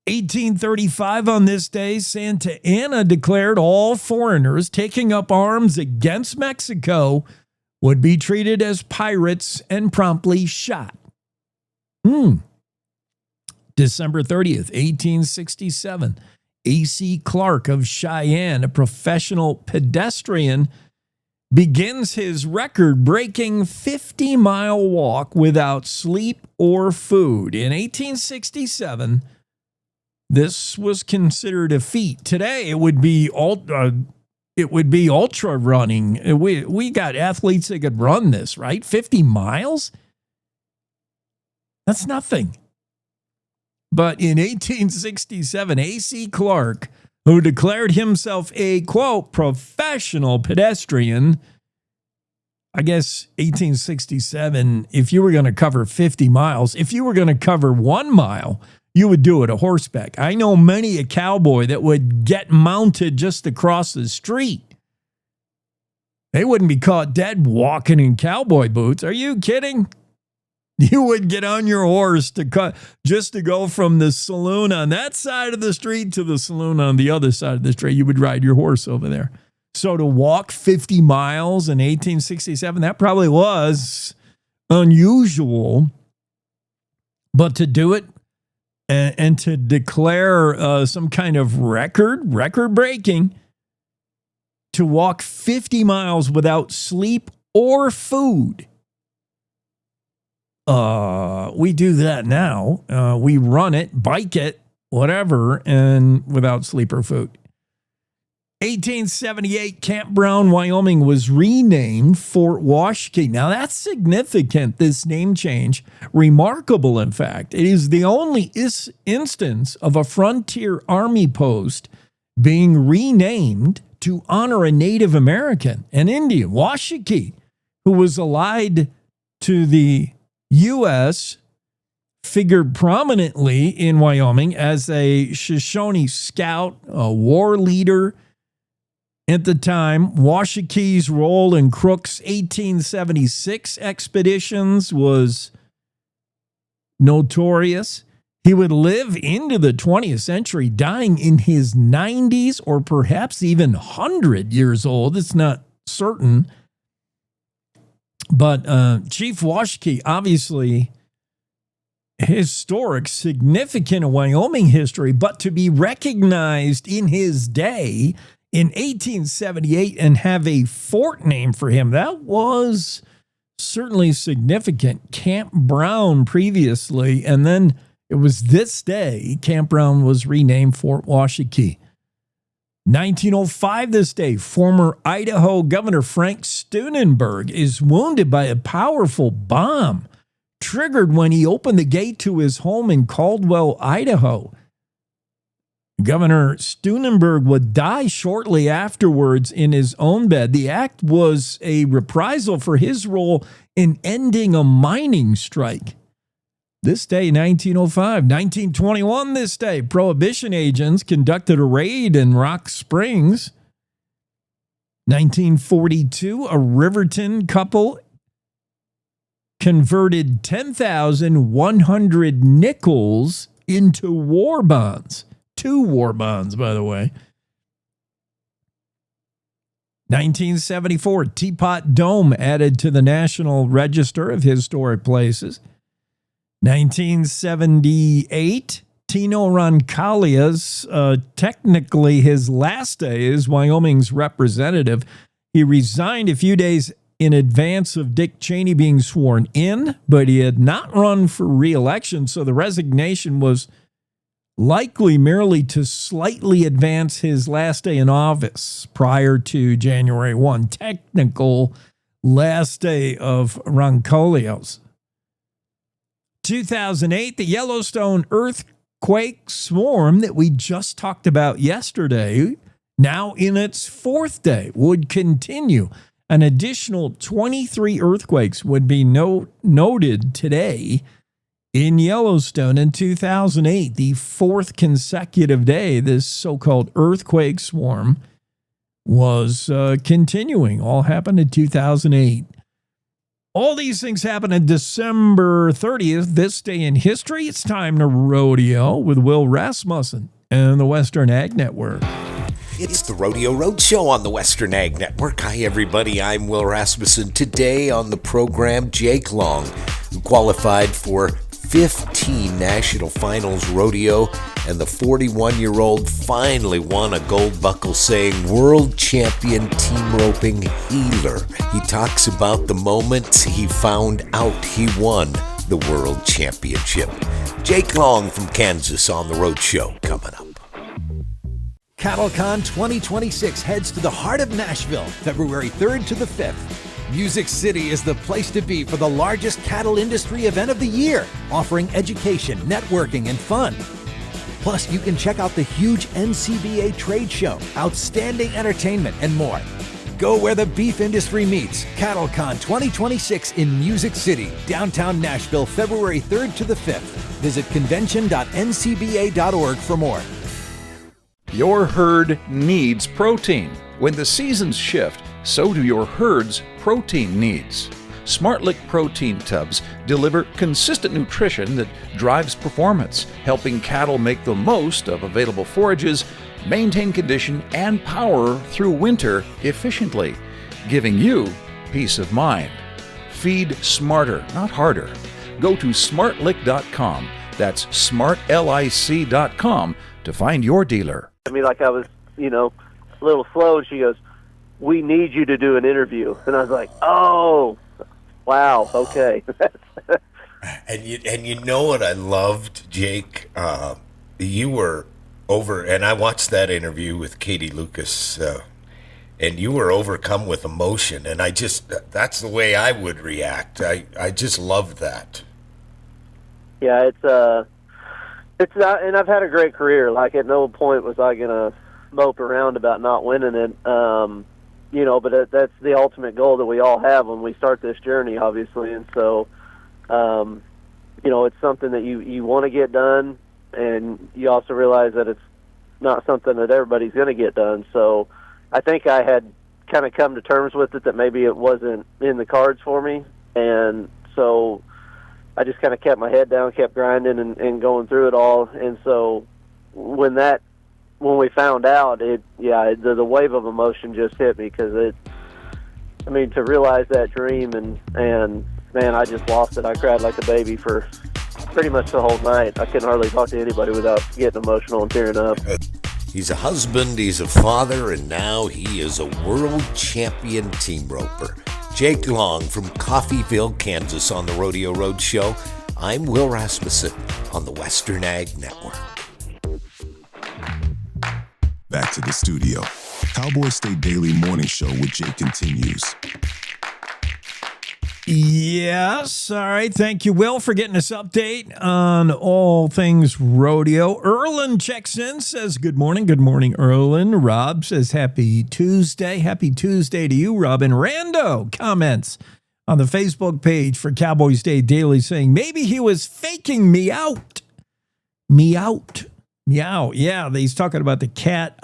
1835 on this day, Santa Anna declared all foreigners taking up arms against Mexico would be treated as pirates and promptly shot. December 30th, 1867, A.C. Clark of Cheyenne, a professional pedestrian, begins his record-breaking 50-mile walk without sleep or food. In 1867, this was considered a feat. Today, it would be ultra running. We got athletes that could run this, right? 50 miles? That's nothing. But in 1867, A.C. Clark, who declared himself a, quote, professional pedestrian, I guess 1867, if you were going to cover 50 miles, if you were going to cover 1 mile, you would do it a horseback. I know many a cowboy that would get mounted just across the street. They wouldn't be caught dead walking in cowboy boots. Are you kidding? You would get on your horse to go from the saloon on that side of the street to the saloon on the other side of the street. You would ride your horse over there. So to walk 50 miles in 1867, that probably was unusual. But to do it and to declare some kind of record-breaking, to walk 50 miles without sleep or food. We do that now. We run it, bike it, whatever, and without sleep or food. 1878, Camp Brown, Wyoming was renamed Fort Washakie. Now that's significant, this name change. Remarkable, in fact. It is the only instance of a frontier army post being renamed to honor a Native American, an Indian, Washakie, who was allied to the U.S., figured prominently in Wyoming as a Shoshone scout, a war leader. At the time, Washakie's role in Crook's 1876 expeditions was notorious. He would live into the 20th century, dying in his 90s or perhaps even 100 years old. It's not certain. But Chief Washakie, obviously historic, significant in Wyoming history, but to be recognized in his day in 1878 and have a fort named for him, that was certainly significant. Camp Brown previously, and then it was this day, Camp Brown was renamed Fort Washakie. 1905 this day, former Idaho Governor Frank Steunenberg is wounded by a powerful bomb triggered when he opened the gate to his home in Caldwell, Idaho. Governor Steunenberg would die shortly afterwards in his own bed. The act was a reprisal for his role in ending a mining strike. This day, 1905. 1921 this day, Prohibition agents conducted a raid in Rock Springs. 1942, a Riverton couple converted 10,100 nickels into war bonds. 2 war bonds, by the way. 1974, Teapot Dome added to the National Register of Historic Places. 1978, Tino Roncallia's, technically his last day as Wyoming's representative. He resigned a few days in advance of Dick Cheney being sworn in, but he had not run for re-election, so the resignation was likely merely to slightly advance his last day in office prior to January 1, technical last day of Roncallia's. 2008, the Yellowstone earthquake swarm that we just talked about yesterday, now in its 4th day, would continue. An additional 23 earthquakes would be noted today in Yellowstone. In 2008, the 4th consecutive day, this so-called earthquake swarm was continuing. All happened in 2008. All these things happened on December 30th, this day in history. It's time to rodeo with Will Rasmussen and the Western Ag Network. It's the Rodeo Roadshow on the Western Ag Network. Hi, everybody. I'm Will Rasmussen. Today on the program, Jake Long, who qualified for 15 National Finals rodeo, and the 41-year-old finally won a gold buckle saying world champion team roping healer. He talks about the moment he found out he won the world championship. Jake Long from Kansas on the Roadshow coming up. CattleCon 2026 heads to the heart of Nashville, February 3rd to the 5th. Music City is the place to be for the largest cattle industry event of the year, offering education, networking, and fun. Plus, you can check out the huge NCBA trade show, outstanding entertainment, and more. Go where the beef industry meets. CattleCon 2026 in Music City, downtown Nashville, February 3rd to the 5th. Visit convention.ncba.org for more. Your herd needs protein. When the seasons shift, so do your herd's protein needs. SmartLick protein tubs deliver consistent nutrition that drives performance, helping cattle make the most of available forages, maintain condition and power through winter efficiently, giving you peace of mind. Feed smarter, not harder. Go to smartlick.com. That's smartlic.com to find your dealer. I mean, like I was, a little slow, and she goes, "We need you to do an interview." And I was like, "Oh, wow, okay." And you know what I loved, Jake? You were over, and I watched that interview with Katie Lucas, and you were overcome with emotion, and that's the way I would react. I just loved that. Yeah, it's not, and I've had a great career. Like, at no point was I gonna mope around about not winning it. But that's the ultimate goal that we all have when we start this journey, obviously. And so, it's something that you want to get done, and you also realize that it's not something that everybody's going to get done. So I think I had kind of come to terms with it, that maybe it wasn't in the cards for me. And so I just kind of kept my head down, kept grinding and going through it all. And so when we found out, the wave of emotion just hit me, because I mean, to realize that dream and man, I just lost it. I cried like a baby for pretty much the whole night. I couldn't hardly talk to anybody without getting emotional and tearing up. He's a husband, he's a father, and now he is a world champion team roper. Jake Long from Coffeyville, Kansas on the Rodeo Road Show. I'm Will Rasmussen on the Western Ag Network. Back to the studio. Cowboy State Daily Morning Show with Jake continues. Yes. All right. Thank you, Will, for getting us update on all things rodeo. Erlen checks in, says, good morning. Good morning, Erlen. Rob says, happy Tuesday. Happy Tuesday to you, Robin. Rando comments on the Facebook page for Cowboy State Daily saying, maybe he was faking me out. Me out. Meow. Yeah, he's talking about the cat.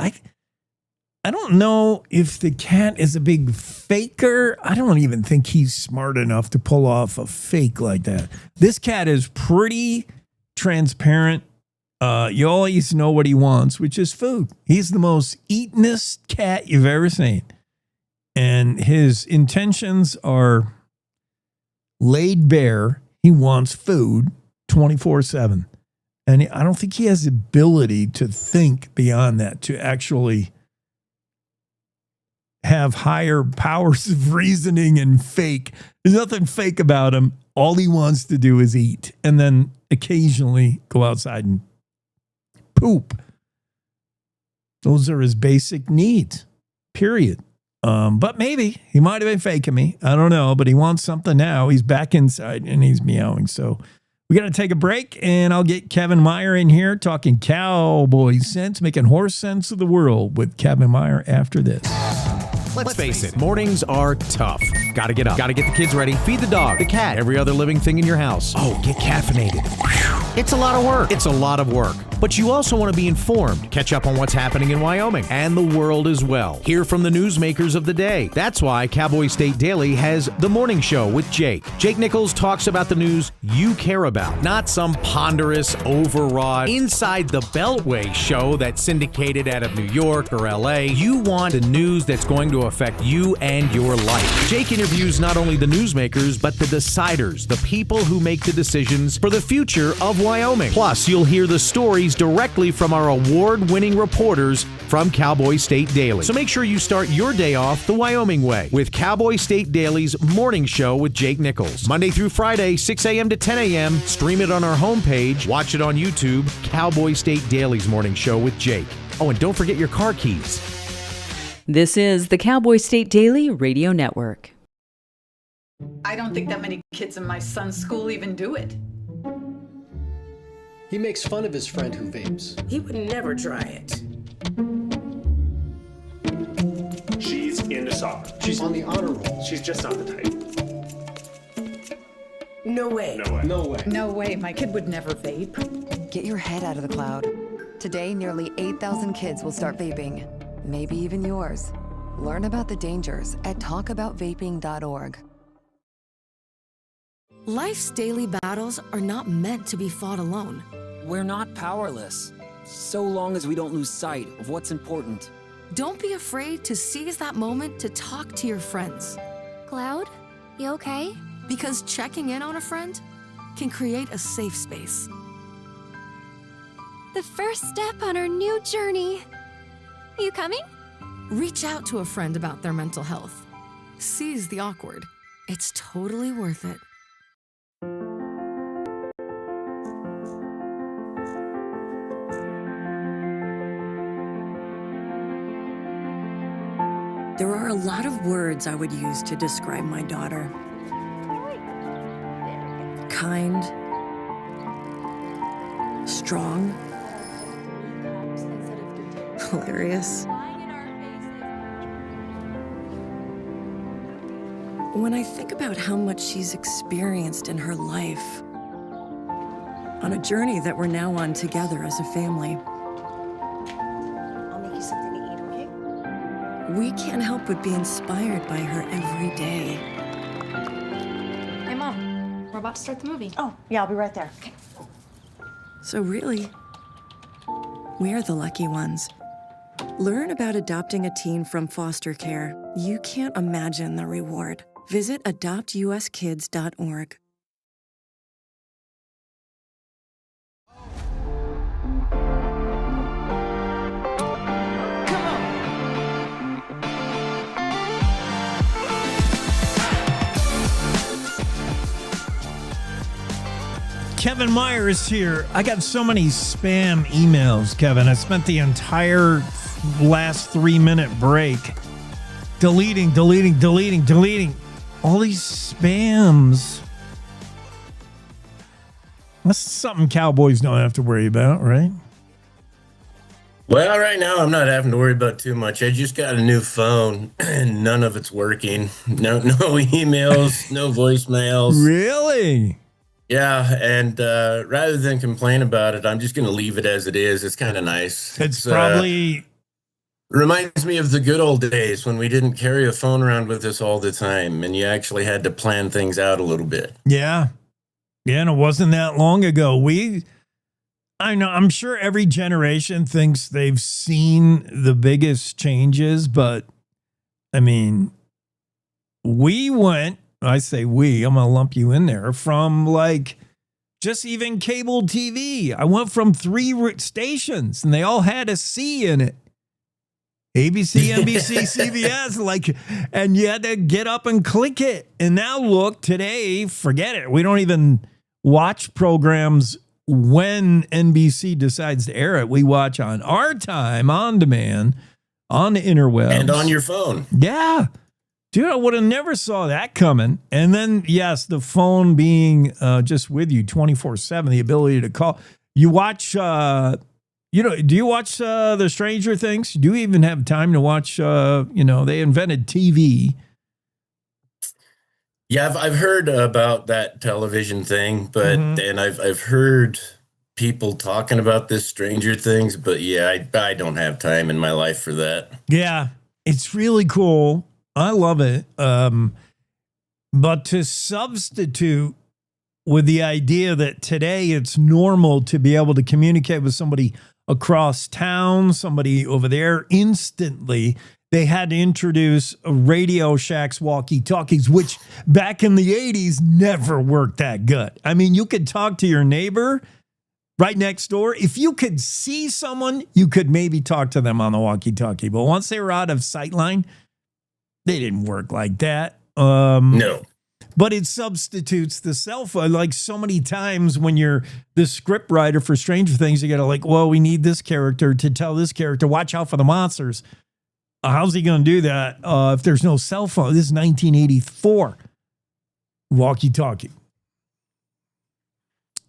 I don't know if the cat is a big faker. I don't even think he's smart enough to pull off a fake like that. This cat is pretty transparent. You always know what he wants, which is food. He's the most eatenest cat you've ever seen. And his intentions are laid bare. He wants food 24/7. And I don't think he has the ability to think beyond that, to actually have higher powers of reasoning and fake. There's nothing fake about him. All he wants to do is eat and then occasionally go outside and poop. Those are his basic needs, period. But maybe he might have been faking me. I don't know, but he wants something now. He's back inside and he's meowing. So we got to take a break, and I'll get Kevin Meyer in here talking cowboy sense, making horse sense of the world with Kevin Meyer after this. Let's face it, mornings are tough. Gotta get up, gotta get the kids ready, feed the dog, the cat, every other living thing in your house. Oh, get caffeinated. It's a lot of work. It's a lot of work. But you also want to be informed, catch up on what's happening in Wyoming and the world as well. Hear from the newsmakers of the day. That's why Cowboy State Daily has The Morning Show with Jake. Jake Nichols talks about the news you care about, not some ponderous, overwrought, inside the Beltway show that's syndicated out of New York or LA. You want the news that's going to affect you and your life. Jake interviews not only the newsmakers, but the deciders, the people who make the decisions for the future of Wyoming. Plus, you'll hear the stories directly from our award-winning reporters from Cowboy State Daily. So make sure you start your day off the Wyoming way with Cowboy State Daily's Morning Show with Jake Nichols. Monday through Friday, 6 a.m. to 10 a.m. Stream it on our homepage. Watch it on YouTube. Cowboy State Daily's Morning Show with Jake. Oh, and don't forget your car keys. This is the Cowboy State Daily Radio Network. I don't think that many kids in my son's school even do it. He makes fun of his friend who vapes. He would never try it. She's into soccer. She's on the honor roll. She's just not the type. No way. No way. No way. No way. My kid would never vape. Get your head out of the cloud. Today, nearly 8,000 kids will start vaping. Maybe even yours. Learn about the dangers at talkaboutvaping.org. Life's daily battles are not meant to be fought alone. We're not powerless, so long as we don't lose sight of what's important. Don't be afraid to seize that moment to talk to your friends. Cloud, you okay? Because checking in on a friend can create a safe space. The first step on our new journey. You coming? Reach out to a friend about their mental health. Seize the awkward. It's totally worth it. There are a lot of words I would use to describe my daughter. Kind, strong, hilarious. When I think about how much she's experienced in her life, on a journey that we're now on together as a family, I'll make you something to eat, okay? we can't help but be inspired by her every day. Hey, Mom, we're about to start the movie. Oh, yeah, I'll be right there. Okay. So really, we're the lucky ones. Learn about adopting a teen from foster care. You can't imagine the reward. Visit adoptuskids.org. Kevin Myers here. I got so many spam emails, Kevin. I spent the entire last 3-minute break deleting all these spams. That's something cowboys don't have to worry about, right? Well, right now I'm not having to worry about too much. I just got a new phone and none of it's working. No emails, no voicemails. Really? Yeah, and rather than complain about it, I'm just going to leave it as it is. It's kind of nice. It's probably... reminds me of the good old days when we didn't carry a phone around with us all the time and you actually had to plan things out a little bit. Yeah. Yeah, and it wasn't that long ago. I know, I'm sure every generation thinks they've seen the biggest changes, but I mean, we went... I say we, I'm going to lump you in there, from like just even cable TV. I went from 3 stations and they all had a C in it. ABC, NBC, CBS, and you had to get up and click it. And now look, today, forget it. We don't even watch programs when NBC decides to air it. We watch on our time, on demand, on the interwebs. And on your phone. Yeah. Dude, I would have never saw that coming. And then, yes, the phone being just with you 24/7, the ability to call. You watch, do you watch the Stranger Things? Do you even have time to watch, they invented TV. Yeah, I've heard about that television thing, but and I've heard people talking about this Stranger Things, but yeah, I don't have time in my life for that. Yeah, it's really cool. I love it. But to substitute with the idea that today it's normal to be able to communicate with somebody across town, somebody over there instantly, they had to introduce Radio Shack's walkie-talkies, which back in the 80s never worked that good. I mean, you could talk to your neighbor right next door. If you could see someone, you could maybe talk to them on the walkie-talkie. But once they were out of sightline, they didn't work like that. No. But it substitutes the cell phone. Like so many times when you're the script writer for Stranger Things, you got to well, we need this character to tell this character, watch out for the monsters. How's he going to do that if there's no cell phone? This is 1984. Walkie-talkie.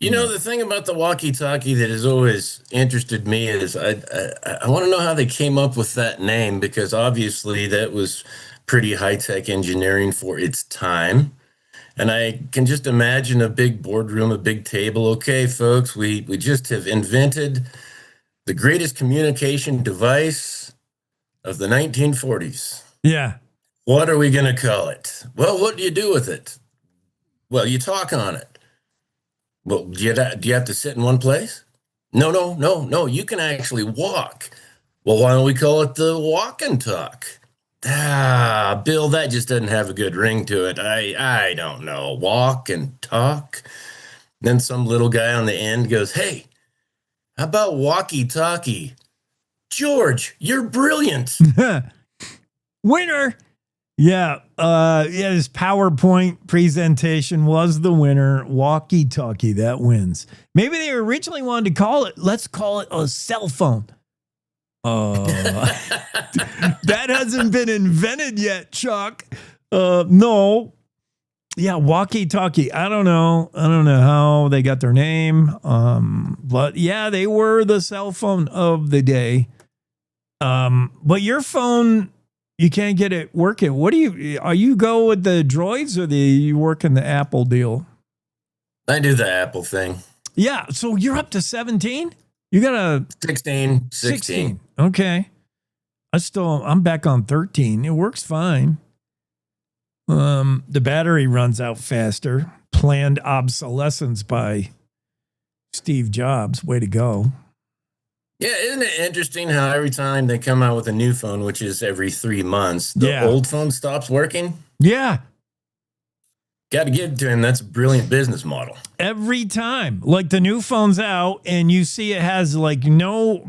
You know, the thing about the walkie-talkie that has always interested me is I want to know how they came up with that name, because obviously that was pretty high-tech engineering for its time. And I can just imagine a big boardroom, a big table. Okay, folks, we just have invented the greatest communication device of the 1940s. Yeah. What are we going to call it? Well, what do you do with it? Well, you talk on it. Well, do you have to sit in one place? No. You can actually walk. Well, why don't we call it the walk and talk? Bill, that just doesn't have a good ring to it. I don't know. Walk and talk. Then some little guy on the end goes, hey, how about walkie-talkie? George, you're brilliant. Winner. Yeah. His PowerPoint presentation was the winner. Walkie-talkie, that wins. Maybe they originally wanted to let's call it a cell phone. That hasn't been invented yet, Chuck. No. Yeah, walkie-talkie. I don't know how they got their name. But yeah, they were the cell phone of the day. But your phone, you can't get it working. Are you go with the droids or you work in the Apple deal? I do the Apple thing. Yeah. So you're up to 17? You got a 16. Okay. I'm back on 13. It works fine. The battery runs out faster. Planned obsolescence by Steve Jobs. Way to go. Yeah, isn't it interesting how every time they come out with a new phone, which is every 3 months, the old phone stops working? Yeah. Got to give it to him. That's a brilliant business model. Every time. Like the new phone's out and you see it has like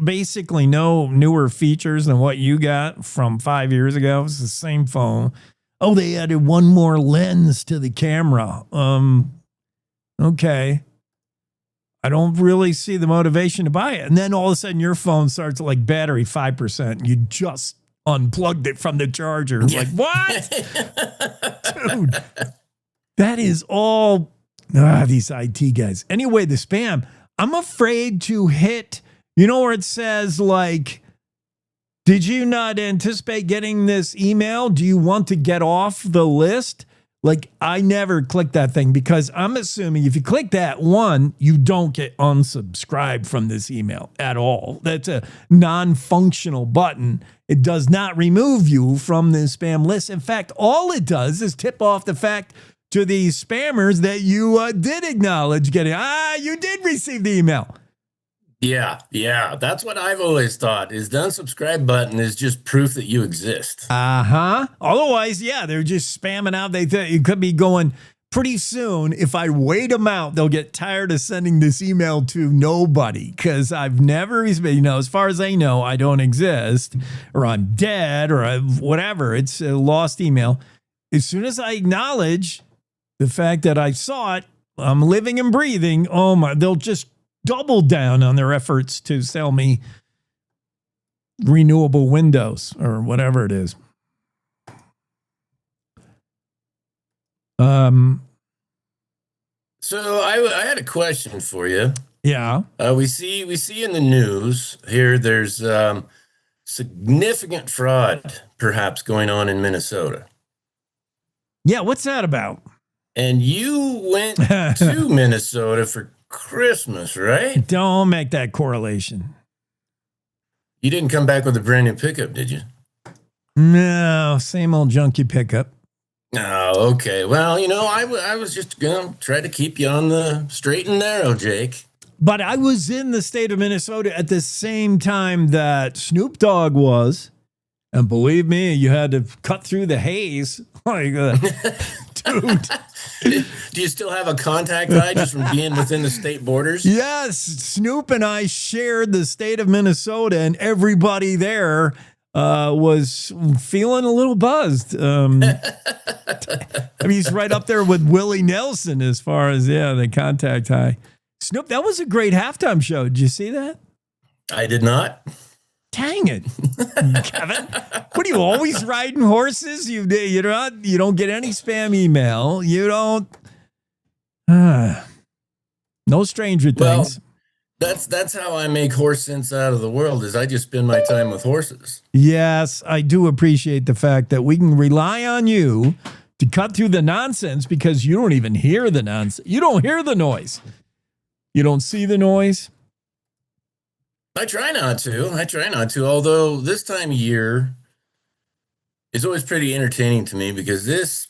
basically no newer features than what you got from 5 years ago. It's the same phone. Oh, they added one more lens to the camera. Okay. I don't really see the motivation to buy it. And then all of a sudden your phone starts like battery 5%. You just unplugged it from the charger. Like, what? Dude, that is all these IT guys. Anyway, the spam, I'm afraid to hit, where it says like, did you not anticipate getting this email? Do you want to get off the list? Like, I never click that thing because I'm assuming if you click that one, you don't get unsubscribed from this email at all. That's a non-functional button. It does not remove you from the spam list. In fact, all it does is tip off the fact to these spammers that you did acknowledge getting, you did receive the email. Yeah. That's what I've always thought is the unsubscribe button is just proof that you exist. Otherwise, they're just spamming out. You could be going pretty soon. If I wait them out, they'll get tired of sending this email to nobody because I've never, as far as I know, I don't exist or I'm dead or whatever. It's a lost email. As soon as I acknowledge the fact that I saw it, I'm living and breathing. Oh my, they'll just double down on their efforts to sell me renewable windows or whatever it is. So I had a question for you. Yeah. We see in the news here there's significant fraud perhaps going on in Minnesota. Yeah, what's that about? And you went to Minnesota for Christmas, right? Don't make that correlation. You didn't come back with a brand new pickup, did you? No, same old junky pickup. Oh, okay. Well, I was just going to try to keep you on the straight and narrow, Jake. But I was in the state of Minnesota at the same time that Snoop Dogg was. And believe me, you had to cut through the haze. Like, dude. Do you still have a contact eye just from being within the state borders? Yes. Snoop and I shared the state of Minnesota, and everybody there was feeling a little buzzed. He's right up there with Willie Nelson as far as, the contact high. Snoop, that was a great halftime show. Did you see that? I did not. Dang it, Kevin! What are you always riding horses? You don't get any spam email. You don't. No Stranger Things. Well, that's how I make horse sense out of the world. Is I just spend my time with horses. Yes, I do appreciate the fact that we can rely on you to cut through the nonsense because you don't even hear the nonsense. You don't hear the noise. You don't see the noise. I try not to, although this time of year is always pretty entertaining to me because this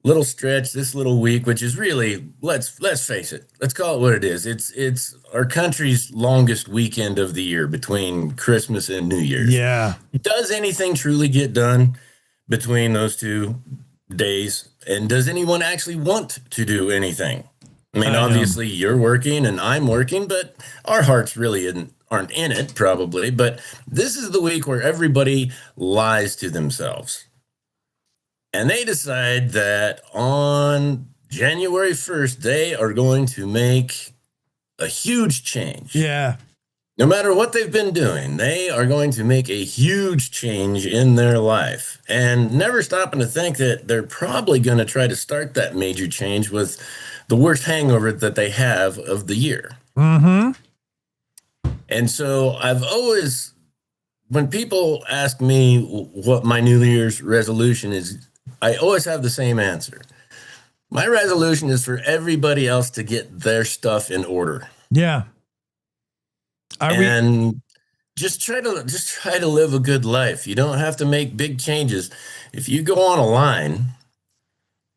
little stretch, this little week, which is really, let's face it, let's call it what it is. It's our country's longest weekend of the year between Christmas and New Year's. Yeah. Does anything truly get done between those 2 days? And does anyone actually want to do anything? I mean, obviously you're working and I'm working, but our hearts really aren't in it probably. But this is the week where everybody lies to themselves. And they decide that on January 1st, they are going to make a huge change. Yeah. No matter what they've been doing, they are going to make a huge change in their life and never stopping to think that they're probably going to try to start that major change with the worst hangover that they have of the year. Mm-hmm. And so I've always, when people ask me what my New Year's resolution is, I always have the same answer. My resolution is for everybody else to get their stuff in order. Yeah. Just try to live a good life. You don't have to make big changes. If you go on a line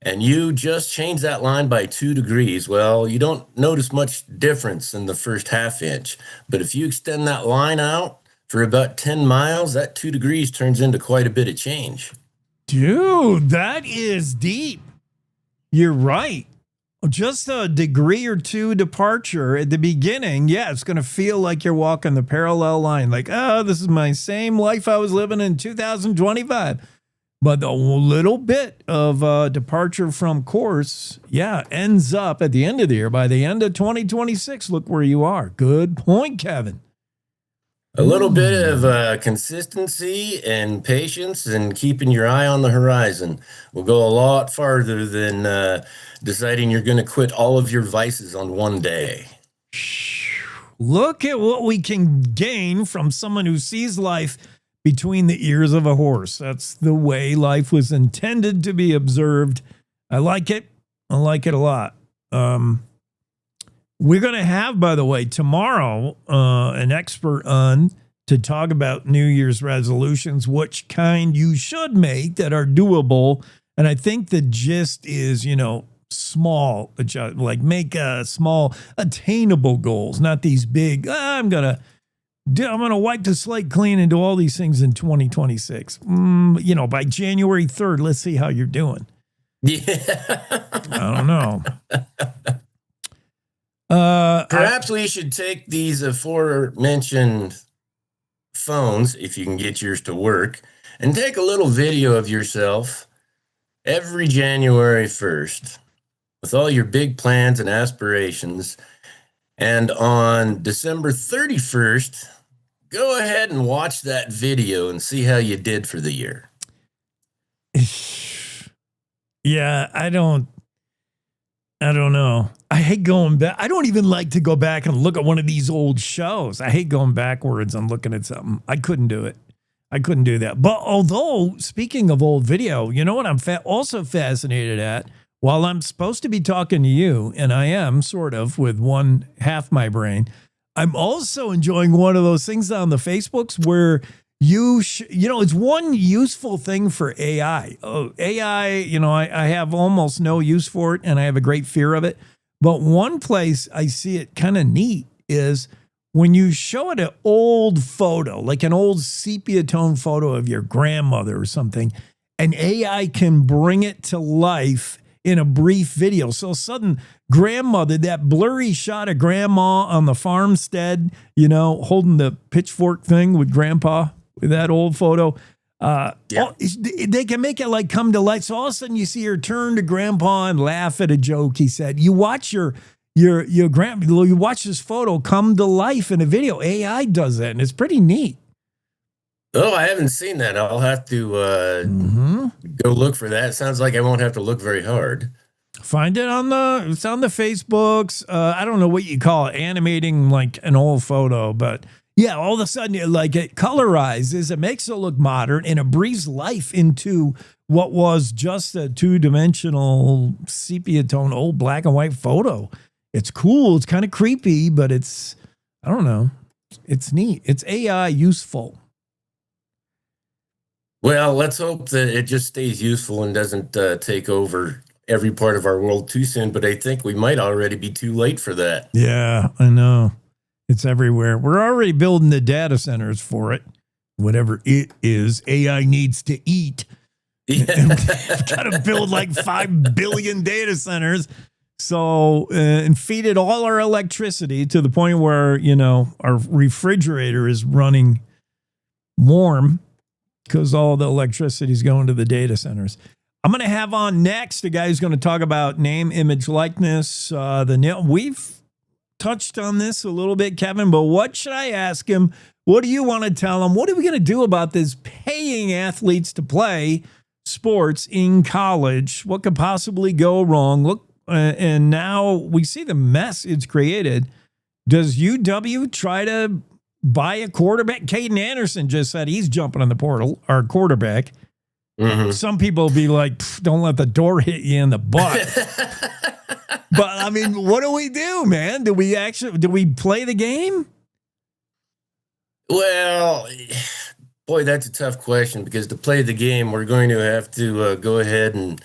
and you just change that line by 2 degrees, well, you don't notice much difference in the first half inch. But if you extend that line out for about 10 miles, that 2 degrees turns into quite a bit of change. Dude, that is deep. You're right. Just a degree or two departure at the beginning, yeah, it's going to feel like you're walking the parallel line. Like, oh, this is my same life I was living in 2025. But a little bit of departure from course, yeah, ends up at the end of the year. By the end of 2026, look where you are. Good point, Kevin. A little bit of consistency and patience and keeping your eye on the horizon will go a lot farther than deciding you're going to quit all of your vices on one day. Look at what we can gain from someone who sees life between the ears of a horse. That's the way life was intended to be observed. I like it. I like it a lot. We're going to have, by the way, tomorrow, an expert on to talk about New Year's resolutions, which kind you should make that are doable. And I think the gist is, small, like make small attainable goals, not these big, I'm going to wipe the slate clean and do all these things in 2026. By January 3rd, let's see how you're doing. Yeah. I don't know. Perhaps we should take these aforementioned phones, if you can get yours to work, and take a little video of yourself every January 1st with all your big plans and aspirations. And on December 31st, go ahead and watch that video and see how you did for the year. Yeah, I don't know. I hate going back. I don't even like to go back and look at one of these old shows. I hate going backwards and looking at something. I couldn't do it. I couldn't do that. But although, speaking of old video, you know what I'm also fascinated at? While I'm supposed to be talking to you, and I am sort of with one half my brain, I'm also enjoying one of those things on the Facebooks where it's one useful thing for AI. AI, I have almost no use for it, and I have a great fear of it. But one place I see it kind of neat is when you show it an old photo, like an old sepia tone photo of your grandmother or something, and AI can bring it to life in a brief video. So sudden grandmother, that blurry shot of grandma on the farmstead, holding the pitchfork thing with grandpa, with that old photo. They can make it like come to life. So all of a sudden you see her turn to grandpa and laugh at a joke he said. You watch your you watch this photo come to life in a video. AI does that, and it's pretty neat. Oh, I haven't seen that. I'll have to go look for that. It sounds like I won't have to look very hard. Find it it's on the Facebooks. I don't know what you call it, animating like an old photo, but yeah, all of a sudden it colorizes, it makes it look modern, and it breathes life into what was just a two-dimensional sepia tone old black and white photo. It's cool. It's kind of creepy, but I don't know. It's neat. It's AI useful. Well, let's hope that it just stays useful and doesn't take over every part of our world too soon. But I think we might already be too late for that. Yeah, I know. It's everywhere. We're already building the data centers for it. Whatever it is, AI needs to eat. Yeah. We've got to build like 5 billion data centers. So, and feed it all our electricity to the point where, our refrigerator is running warm because all the electricity is going to the data centers. I'm going to have on next a guy who's going to talk about name, image, likeness. We've touched on this a little bit, Kevin, but what should I ask him? What do you want to tell him? What are we going to do about this paying athletes to play sports in college? What could possibly go wrong? Look, and now we see the mess it's created. Does UW try to buy a quarterback? Caden Anderson just said he's jumping on the portal, our quarterback. Mm-hmm. Some people will be like, don't let the door hit you in the butt. But I mean, what do we do, man? Do we play the game? Well, boy, that's a tough question, because to play the game, we're going to have to go ahead and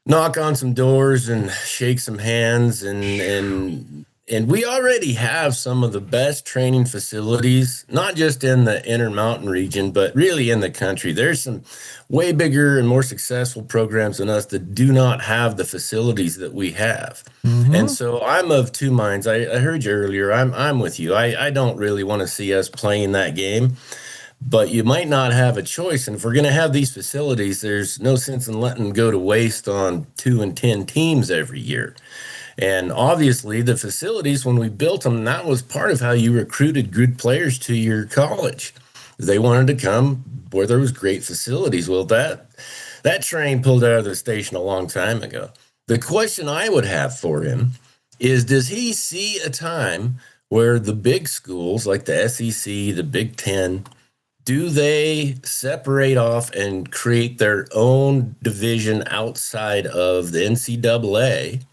knock on some doors and shake some hands, and we already have some of the best training facilities, not just in the Intermountain region, but really in the country. There's some way bigger and more successful programs than us that do not have the facilities that we have. Mm-hmm. And so I'm of two minds. I heard you earlier. I'm with you. I don't really want to see us playing that game, but you might not have a choice. And if we're going to have these facilities, there's no sense in letting them go to waste on 2 and 10 teams every year. And obviously, the facilities, when we built them, that was part of how you recruited good players to your college. They wanted to come where there was great facilities. Well, that train pulled out of the station a long time ago. The question I would have for him is, does he see a time where the big schools like the SEC, the Big Ten, do they separate off and create their own division outside of the NCAA?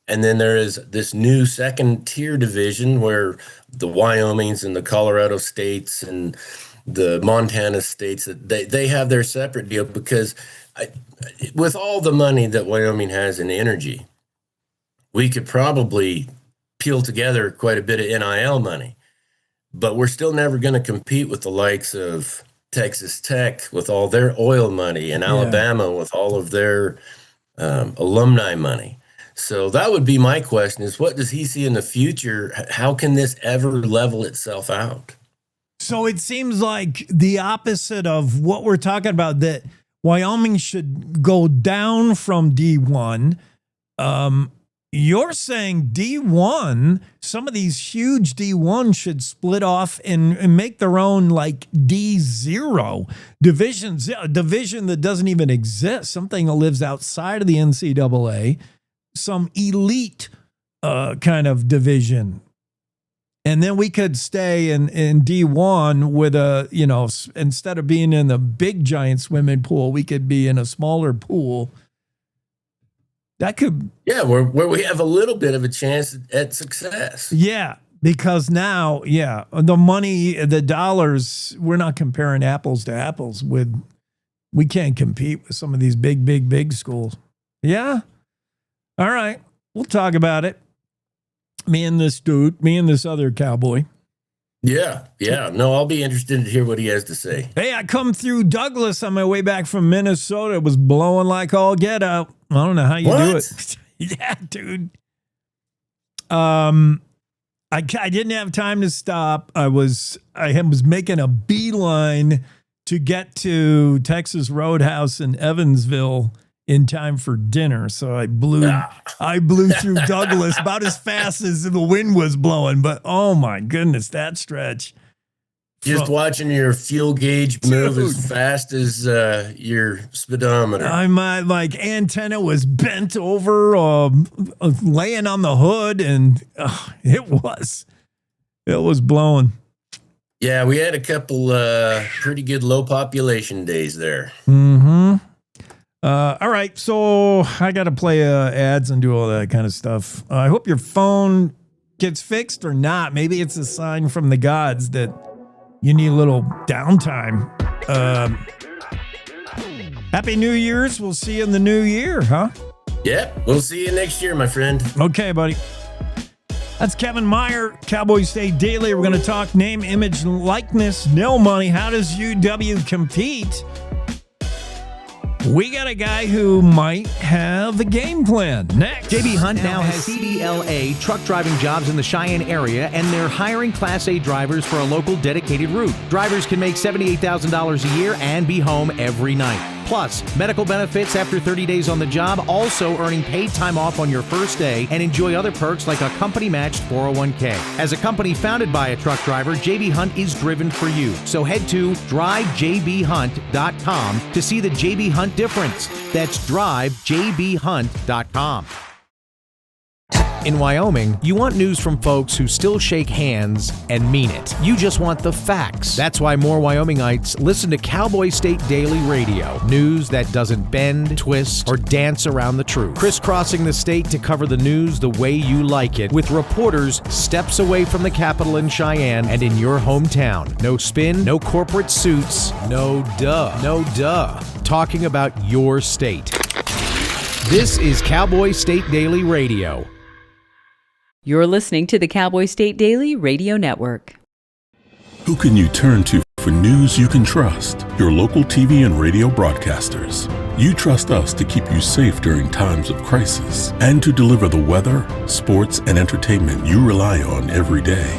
And then there is this new second tier division where the Wyomings and the Colorado states and the Montana states, that they have their separate deal, because with all the money that Wyoming has in energy, we could probably peel together quite a bit of NIL money, but we're still never going to compete with the likes of Texas Tech with all their oil money and Alabama with all of their alumni money. So that would be my question, is what does he see in the future? How can this ever level itself out? So it seems like the opposite of what we're talking about, that Wyoming should go down from D1. You're saying D1, some of these huge D1 should split off and make their own like D0 divisions, a division that doesn't even exist, something that lives outside of the NCAA. Some elite kind of division. And then we could stay in D1 with a, instead of being in the big giant swimming pool, we could be in a smaller pool. That could. Yeah, where we have a little bit of a chance at success. Yeah, because now, the money, the dollars, we're not comparing apples to apples with, we can't compete with some of these big schools. Yeah. All right, we'll talk about it. Me and this other cowboy. Yeah. No, I'll be interested to hear what he has to say. Hey, I come through Douglas on my way back from Minnesota. It was blowing like all get out. I don't know how you do it. Yeah, dude. I didn't have time to stop. I was making a beeline to get to Texas Roadhouse in Evansville in time for dinner. So I blew through Douglas about as fast as the wind was blowing. But oh my goodness, that stretch. Just watching your fuel gauge move as fast as your speedometer. My antenna was bent over, laying on the hood, and it was blowing. Yeah, we had a couple pretty good low population days there. Mm-hmm. All right, so I got to play ads and do all that kind of stuff. I hope your phone gets fixed or not. Maybe it's a sign from the gods that you need a little downtime. Happy New Year's. We'll see you in the new year, huh? Yeah, we'll see you next year, my friend. Okay, buddy. That's Kevin Meyer, Cowboy State Daily. We're going to talk name, image, likeness, no money. How does UW compete? We got a guy who might have a game plan. Next. JB Hunt now has CDLA truck driving jobs in the Cheyenne area, and they're hiring Class A drivers for a local dedicated route. Drivers can make $78,000 a year and be home every night. Plus, medical benefits after 30 days on the job, also earning paid time off on your first day, and enjoy other perks like a company-matched 401k. As a company founded by a truck driver, JB Hunt is driven for you. So head to drivejbhunt.com to see the JB Hunt difference. That's drivejbhunt.com. In Wyoming, you want news from folks who still shake hands and mean it. You just want the facts. That's why more Wyomingites listen to Cowboy State Daily Radio. News that doesn't bend, twist, or dance around the truth. Crisscrossing the state to cover the news the way you like it, with reporters steps away from the Capitol in Cheyenne and in your hometown. No spin, no corporate suits, no duh. Talking about your state. This is Cowboy State Daily Radio. You're listening to the Cowboy State Daily Radio Network. Who can you turn to for news you can trust? Your local TV and radio broadcasters. You trust us to keep you safe during times of crisis and to deliver the weather, sports, and entertainment you rely on every day.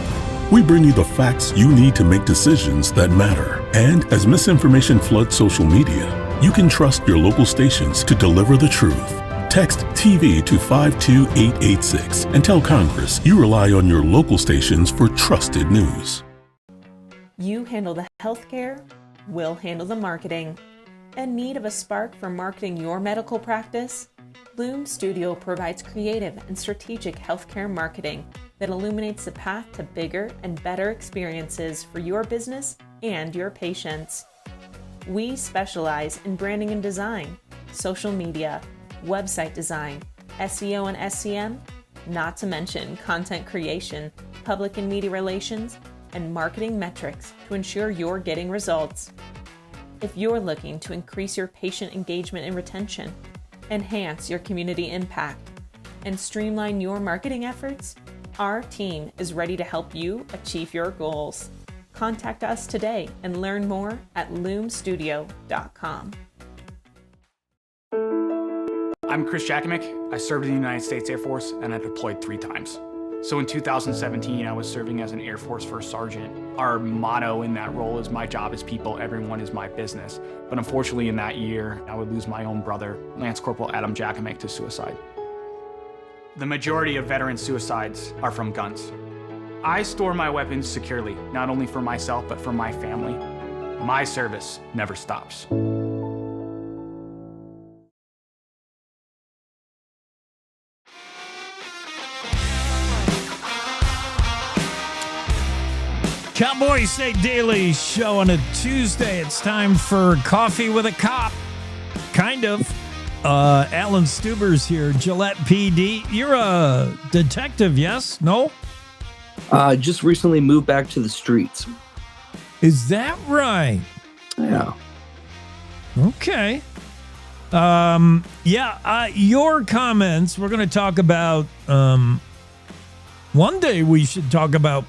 We bring you the facts you need to make decisions that matter. And as misinformation floods social media, you can trust your local stations to deliver the truth. Text TV to 52886 and tell Congress you rely on your local stations for trusted news. You handle the healthcare, we'll handle the marketing. In need of a spark for marketing your medical practice? Loom Studio provides creative and strategic healthcare marketing that illuminates the path to bigger and better experiences for your business and your patients. We specialize in branding and design, social media, website design, SEO and SEM, not to mention content creation, public and media relations, and marketing metrics to ensure you're getting results. If you're looking to increase your patient engagement and retention, enhance your community impact, and streamline your marketing efforts, our team is ready to help you achieve your goals. Contact us today and learn more at loomstudio.com. I'm Chris Jakovic. I served in the United States Air Force and I deployed 3 times. So in 2017, I was serving as an Air Force First Sergeant. Our motto in that role is my job is people, everyone is my business. But unfortunately in that year, I would lose my own brother, Lance Corporal Adam Jakovic, to suicide. The majority of veteran suicides are from guns. I store my weapons securely, not only for myself, but for my family. My service never stops. Cowboy State Daily Show on a Tuesday. It's time for Coffee with a Cop. Kind of. Alan Stuber's here. Gillette PD. You're a detective, yes? No? Just recently moved back to the streets. Is that right? Yeah. Okay. Your comments, we're going to talk about, one day we should talk about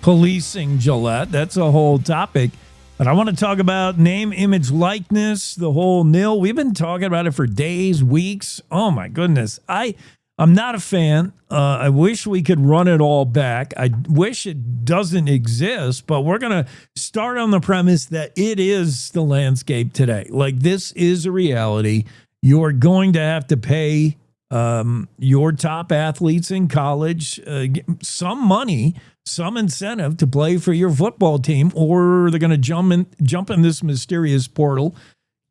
policing Gillette. That's a whole topic. But I want to talk about name, image, likeness, the whole nil. We've been talking about it for days, weeks. Oh, my goodness. I'm not a fan. I wish we could run it all back. I wish it doesn't exist, but we're going to start on the premise that it is the landscape today. Like, this is a reality. You're going to have to pay your top athletes in college some money, some incentive to play for your football team, or they're going to jump in this mysterious portal.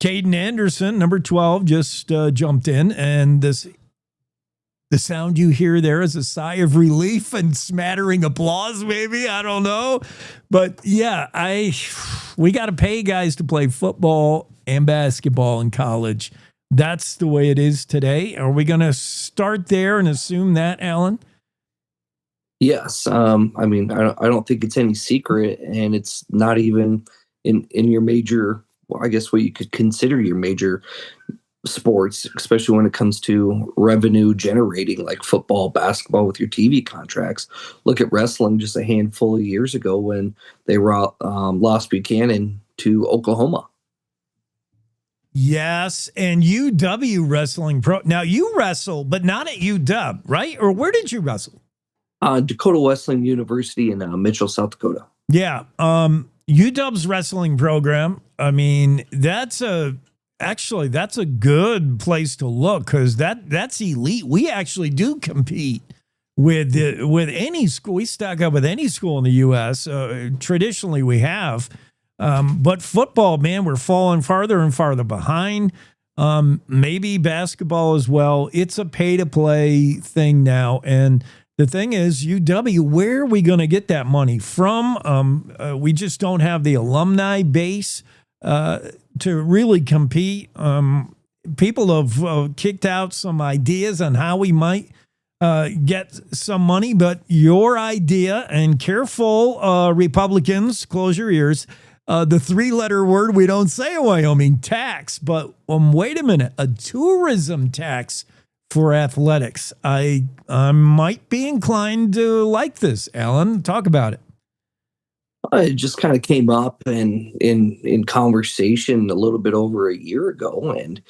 Caden Anderson, number 12, just jumped in, and the sound you hear there is a sigh of relief and smattering applause, maybe. I don't know. But yeah, we got to pay guys to play football and basketball in college. That's the way it is today. Are we going to start there and assume that, Alan? Yes. I don't think it's any secret, and it's not even in your major, well, I guess what you could consider your major sports, especially when it comes to revenue generating like football, basketball with your TV contracts. Look at wrestling just a handful of years ago when they lost Buchanan to Oklahoma. Yes, and UW Wrestling Pro. Now, you wrestle, but not at UW, right? Or where did you wrestle? Dakota Wesleyan University in Mitchell, South Dakota. Yeah, UW's wrestling program. I mean, that's a good place to look because that's elite. We actually do compete with any school. We stack up with any school in the U.S. Traditionally, we have. But football, man, we're falling farther and farther behind. Maybe basketball as well. It's a pay-to-play thing now. And the thing is, UW, where are we going to get that money from? We just don't have the alumni base to really compete. People have kicked out some ideas on how we might get some money. But your idea, and careful, Republicans, close your ears, the 3-letter word we don't say in Wyoming, tax. But wait a minute, a tourism tax for athletics. I might be inclined to like this. Alan, talk about it. It just kind of came up in conversation a little bit over a year ago, and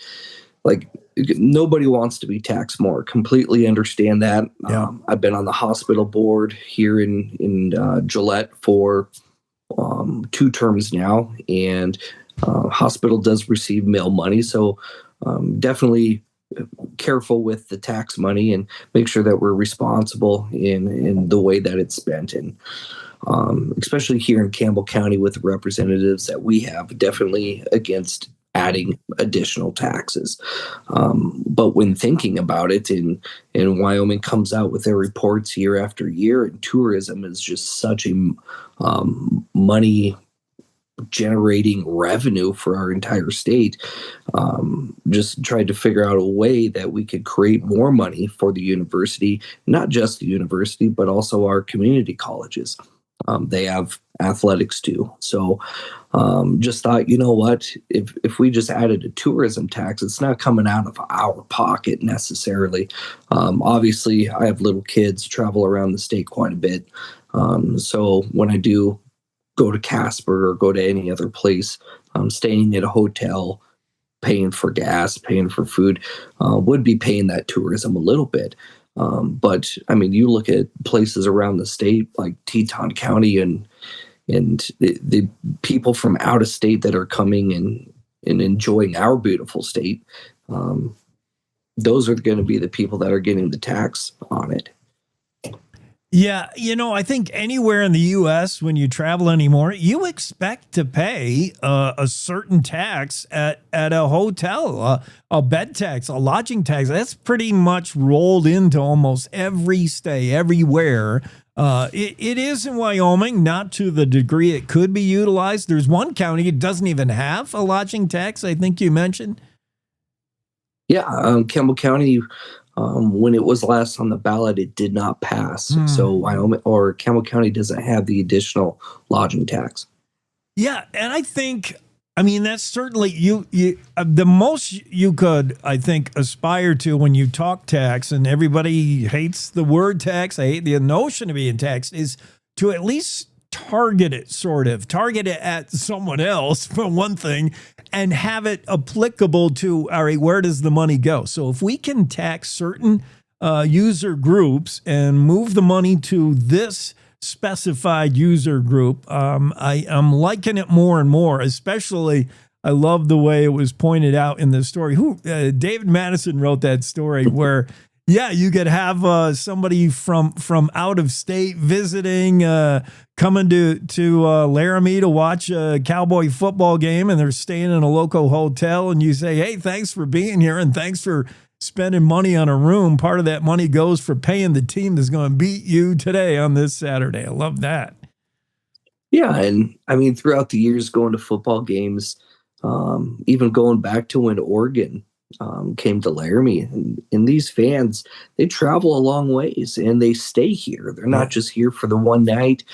like nobody wants to be taxed more. Completely understand that. Yeah. I've been on the hospital board here in Gillette for 2 terms now, and hospital does receive mail money, so definitely careful with the tax money and make sure that we're responsible in the way that it's spent. And especially here in Campbell County with the representatives that we have, definitely against adding additional taxes. But when thinking about it, and Wyoming comes out with their reports year after year, and tourism is just such a money generating revenue for our entire state, just tried to figure out a way that we could create more money for the university, not just the university, but also our community colleges. They have athletics too. So just thought, you know what, if we just added a tourism tax, it's not coming out of our pocket necessarily. Obviously, I have little kids, travel around the state quite a bit. So when I do go to Casper or go to any other place, staying at a hotel, paying for gas, paying for food, would be paying that tourism a little bit. But I mean, you look at places around the state like Teton County and the people from out of state that are coming and enjoying our beautiful state. Those are going to be the people that are getting the tax on it. Yeah, I think anywhere in the U.S. when you travel anymore, you expect to pay a certain tax at a hotel, a bed tax, a lodging tax. That's pretty much rolled into almost every stay, everywhere. It is in Wyoming, not to the degree it could be utilized. There's one county that doesn't even have a lodging tax, I think you mentioned. Yeah, Campbell County, when it was last on the ballot, it did not pass. So Wyoming or Campbell County doesn't have the additional lodging tax. Yeah, and I think, that's certainly the most you could, I think, aspire to when you talk tax, and everybody hates the word tax. I hate the notion of being taxed, is to at least target it at someone else for one thing, and have it applicable to, all right, where does the money go? So if we can tax certain user groups and move the money to this specified user group, I'm liking it more and more. Especially, I love the way it was pointed out in the story. David Madison wrote that story where, yeah, you could have somebody from out of state visiting, coming to Laramie to watch a Cowboy football game, and they're staying in a local hotel, and you say, hey, thanks for being here and thanks for spending money on a room. Part of that money goes for paying the team that's going to beat you today on this Saturday. I love that. Yeah, and throughout the years going to football games, even going back to when Oregon came to Laramie, and these fans, they travel a long ways and they stay here. They're not just here for the one night.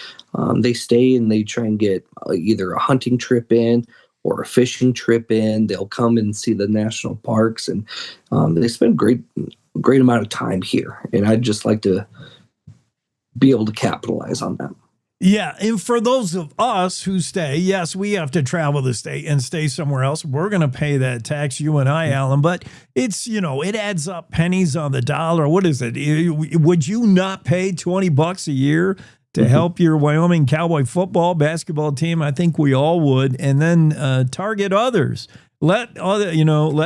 They stay and they try and get either a hunting trip in or a fishing trip in. They'll come and see the national parks, and they spend great amount of time here. And I'd just like to be able to capitalize on that. Yeah, and for those of us who stay, yes, we have to travel the state and stay somewhere else. We're going to pay that tax, you and I, Alan, but it's, it adds up pennies on the dollar. What is it? Would you not pay $20 a year to help your Wyoming Cowboy football, basketball team? I think we all would. And then target others. Let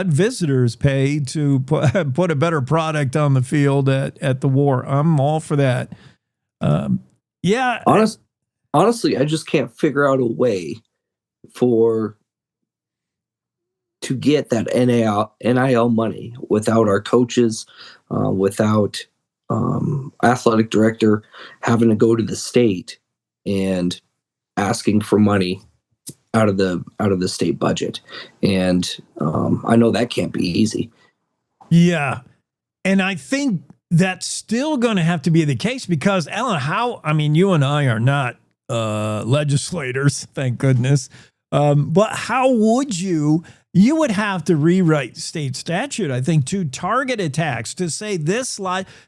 visitors pay to put a better product on the field at the war. I'm all for that. Yeah. Honestly, I just can't figure out a way to get that NIL money without our coaches, without athletic director having to go to the state and asking for money out of the state budget. And I know that can't be easy. Yeah. And I think that's still going to have to be the case because, Alan, you and I are not legislators, thank goodness. But how would you would have to rewrite state statute, I think, to target a tax, to say this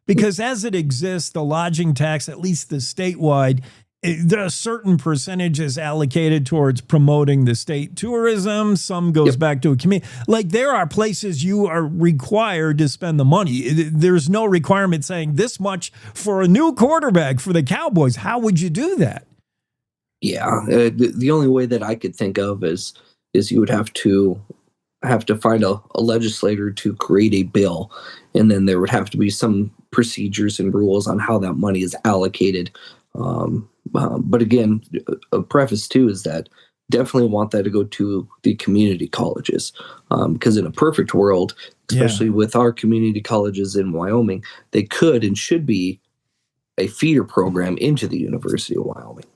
because as it exists, the lodging tax, at least the statewide, there are certain percentages allocated towards promoting the state tourism. Some goes back to a community. Like there are places you are required to spend the money. There's no requirement saying this much for a new quarterback for the Cowboys. How would you do that? Yeah, the only way that I could think of is you would have to find a legislator to create a bill, and then there would have to be some procedures and rules on how that money is allocated. But again, a preface too is that definitely want that to go to the community colleges, because in a perfect world, especially with our community colleges in Wyoming, they could and should be a feeder program into the University of Wyoming.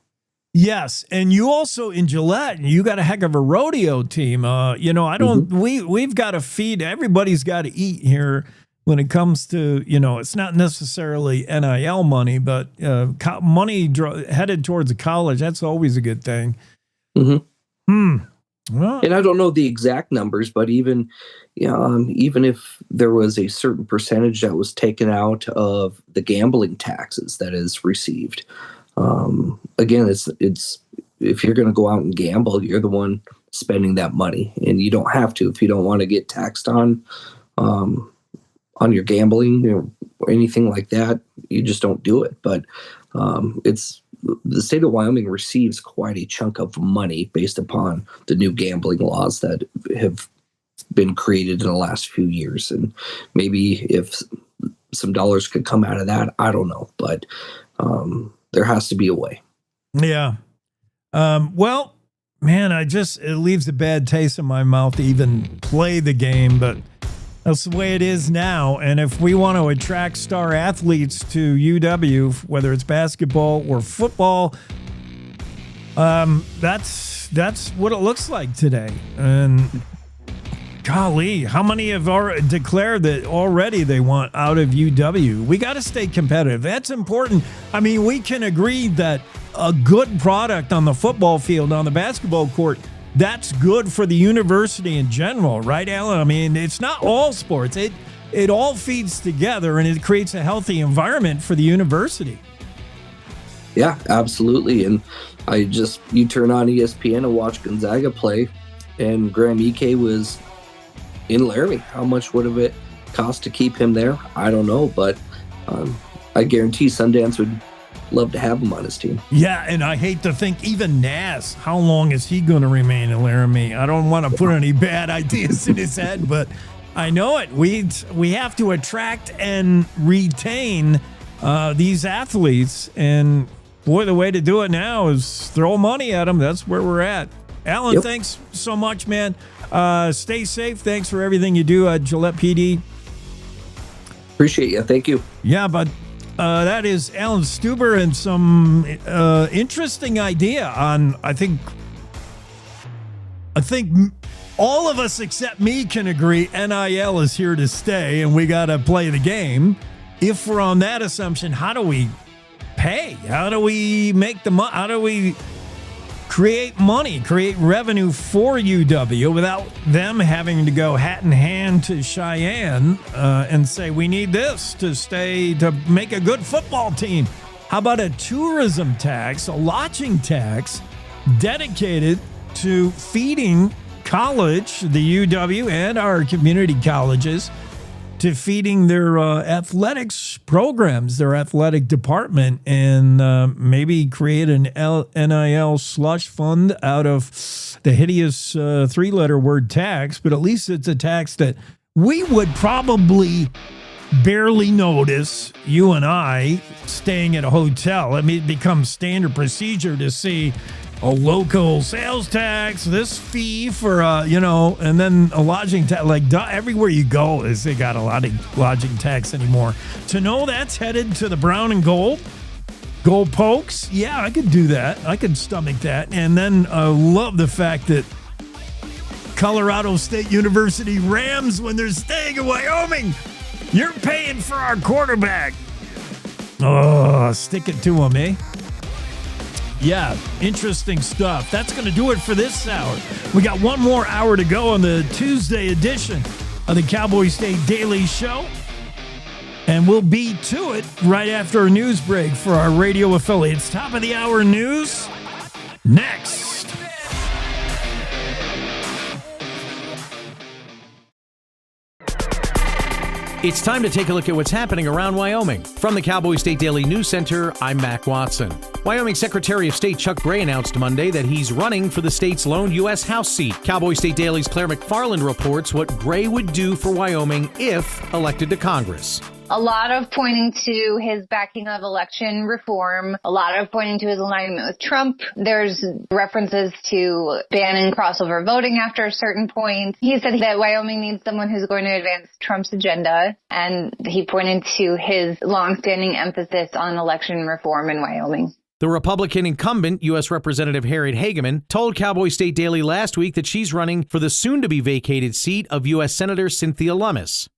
Yes, and you also in Gillette, you got a heck of a rodeo team. I don't. We've got to feed. Everybody's got to eat here. When it comes to, it's not necessarily NIL money, but money headed towards a college, that's always a good thing. Mm-hmm. Well, and I don't know the exact numbers, but even if there was a certain percentage that was taken out of the gambling taxes that is received, again, it's if you're going to go out and gamble, you're the one spending that money, and you don't have to if you don't want to get taxed on your gambling or anything like that. You just don't do it. But it's the state of Wyoming receives quite a chunk of money based upon the new gambling laws that have been created in the last few years. And maybe if some dollars could come out of that, I don't know. But there has to be a way. Yeah. Well, man, it leaves a bad taste in my mouth to even play the game, but that's the way it is now. And if we want to attract star athletes to UW, whether it's basketball or football, that's what it looks like today. And golly, how many have already declared that already they want out of UW? We got to stay competitive. That's important. I mean, we can agree that a good product on the football field, on the basketball court, that's good for the university in general, right, Alan? I mean, it's not all sports. It all feeds together, and it creates a healthy environment for the university. Yeah, absolutely. And you turn on ESPN and watch Gonzaga play, and Graham Ike was in Laramie. How much would have it cost to keep him there? I don't know, but I guarantee Sundance would love to have him on his team. Yeah, and I hate to think even Nas, how long is he going to remain in Laramie? I don't want to put any bad ideas in his head, but I know it. We have to attract and retain these athletes, and boy, the way to do it now is throw money at them. That's where we're at. Alan, Thanks so much, man. Stay safe. Thanks for everything you do at Gillette PD. Appreciate you. Thank you. Yeah, but that is Alan Stuber, and some interesting idea on, I think all of us except me can agree NIL is here to stay, and we got to play the game. If we're on that assumption, how do we pay? How do we make the money? How do we create money, create revenue for UW without them having to go hat in hand to Cheyenne and say, we need this to make a good football team? How about a tourism tax, a lodging tax dedicated to feeding college, the UW and our community colleges, to feeding their athletics programs, their athletic department, and maybe create an NIL slush fund out of the hideous three-letter word tax, but at least it's a tax that we would probably barely notice, you and I, staying at a hotel. I mean, it becomes standard procedure to see a local sales tax, this fee for, and then a lodging tax. Like, everywhere you go they got a lot of lodging tax anymore. To know that's headed to the brown and gold pokes, yeah, I could do that. I could stomach that. And then love the fact that Colorado State University Rams, when they're staying in Wyoming, you're paying for our quarterback. Oh, stick it to them, eh? Yeah, interesting stuff. That's going to do it for this hour. We got one more hour to go on the Tuesday edition of the Cowboy State Daily Show. And we'll be to it right after a news break for our radio affiliates. Top of the hour news next. It's time to take a look at what's happening around Wyoming. From the Cowboy State Daily News Center, I'm Mac Watson. Wyoming Secretary of State Chuck Gray announced Monday that he's running for the state's lone U.S. House seat. Cowboy State Daily's Claire McFarland reports what Gray would do for Wyoming if elected to Congress. A lot of pointing to his backing of election reform, a lot of pointing to his alignment with Trump. There's references to banning crossover voting after a certain point. He said that Wyoming needs someone who's going to advance Trump's agenda, and he pointed to his longstanding emphasis on election reform in Wyoming. The Republican incumbent, U.S. Representative Harriet Hageman, told Cowboy State Daily last week that she's running for the soon-to-be vacated seat of U.S. Senator Cynthia Lummis.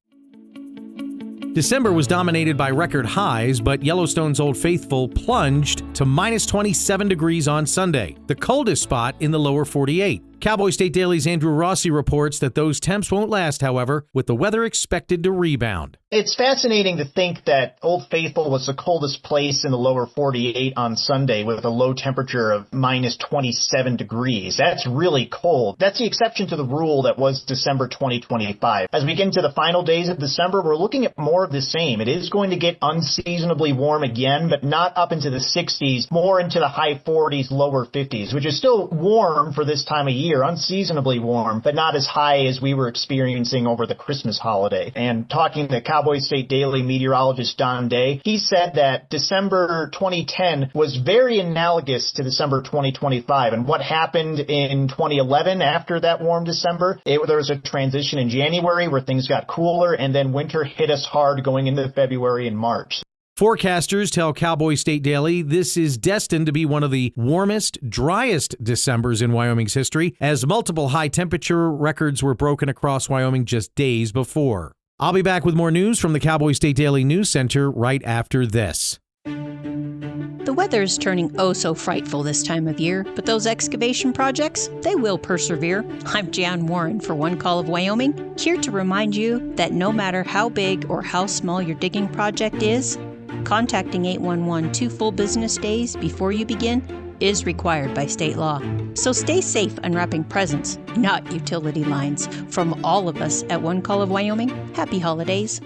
December was dominated by record highs, but Yellowstone's Old Faithful plunged to minus 27 degrees on Sunday, the coldest spot in the lower 48. Cowboy State Daily's Andrew Rossi reports that those temps won't last, however, with the weather expected to rebound. It's fascinating to think that Old Faithful was the coldest place in the lower 48 on Sunday with a low temperature of minus 27 degrees. That's really cold. That's the exception to the rule that was December 2025. As we get into the final days of December, we're looking at more of the same. It is going to get unseasonably warm again, but not up into the 60s, more into the high 40s, lower 50s, which is still warm for this time of year. Unseasonably warm, but not as high as we were experiencing over the Christmas holiday. And talking to Cowboy State Daily meteorologist Don Day, he said that December 2010 was very analogous to December 2025. And what happened in 2011 after that warm December, there was a transition in January where things got cooler, and then winter hit us hard going into February and March. Forecasters tell Cowboy State Daily this is destined to be one of the warmest, driest Decembers in Wyoming's history, as multiple high-temperature records were broken across Wyoming just days before. I'll be back with more news from the Cowboy State Daily News Center right after this. The weather's turning oh so frightful this time of year, but those excavation projects, they will persevere. I'm Jan Warren for One Call of Wyoming, here to remind you that no matter how big or how small your digging project is, contacting 811 2 full business days before you begin is required by state law. So stay safe unwrapping presents, not utility lines. From all of us at One Call of Wyoming, happy holidays.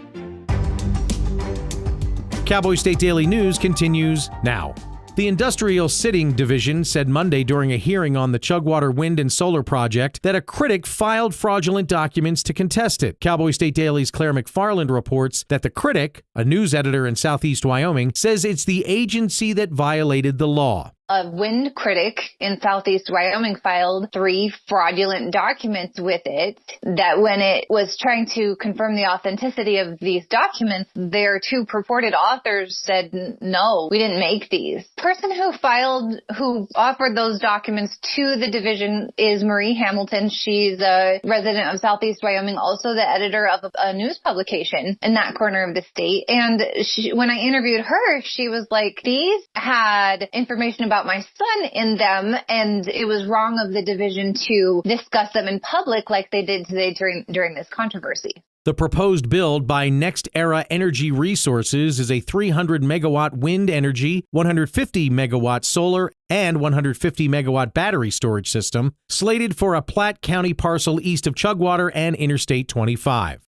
Cowboy State Daily News continues now. The Industrial Sitting Division said Monday during a hearing on the Chugwater Wind and Solar Project that a critic filed fraudulent documents to contest it. Cowboy State Daily's Claire McFarland reports that the critic, a news editor in Southeast Wyoming, says it's the agency that violated the law. A wind critic in Southeast Wyoming filed 3 fraudulent documents with it that when it was trying to confirm the authenticity of these documents, their 2 purported authors said, no, we didn't make these. The person who offered those documents to the division is Marie Hamilton. She's a resident of Southeast Wyoming, also the editor of a news publication in that corner of the state. And when I interviewed her, she was like, these had information about my son in them, and it was wrong of the division to discuss them in public like they did today during this controversy. The proposed build by Next Era Energy Resources is a 300 megawatt wind energy, 150 megawatt solar, and 150 megawatt battery storage system, slated for a Platte County parcel east of Chugwater and Interstate 25.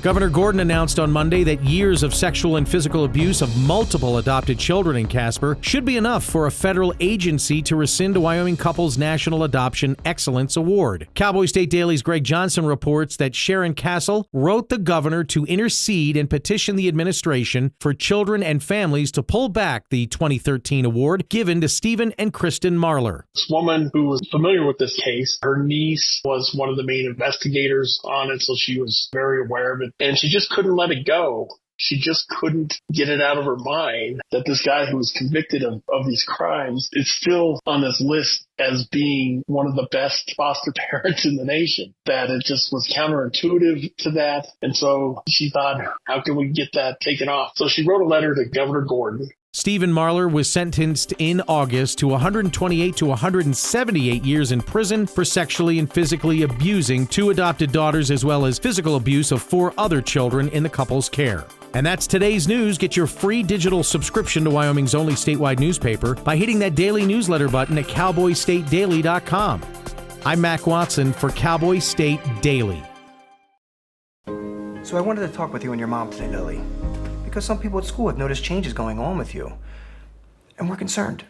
Governor Gordon announced on Monday that years of sexual and physical abuse of multiple adopted children in Casper should be enough for a federal agency to rescind a Wyoming couple's National Adoption Excellence Award. Cowboy State Daily's Greg Johnson reports that Sharon Castle wrote the governor to intercede and petition the administration for children and families to pull back the 2013 award given to Stephen and Kristen Marler. This woman who was familiar with this case, her niece was one of the main investigators on it, so she was very aware of it. And she just couldn't let it go. She just couldn't get it out of her mind that this guy who was convicted of these crimes is still on this list as being one of the best foster parents in the nation. That it just was counterintuitive to that. And so she thought, how can we get that taken off? So she wrote a letter to Governor Gordon Stephen Marler was sentenced in August to 128 to 178 years in prison for sexually and physically abusing 2 adopted daughters as well as physical abuse of 4 other children in the couple's care. And that's today's news. Get your free digital subscription to Wyoming's only statewide newspaper by hitting that daily newsletter button at cowboystatedaily.com. I'm Mac Watson for Cowboy State Daily. So I wanted to talk with you and your mom today, Lily. Because some people at school have noticed changes going on with you. And we're concerned.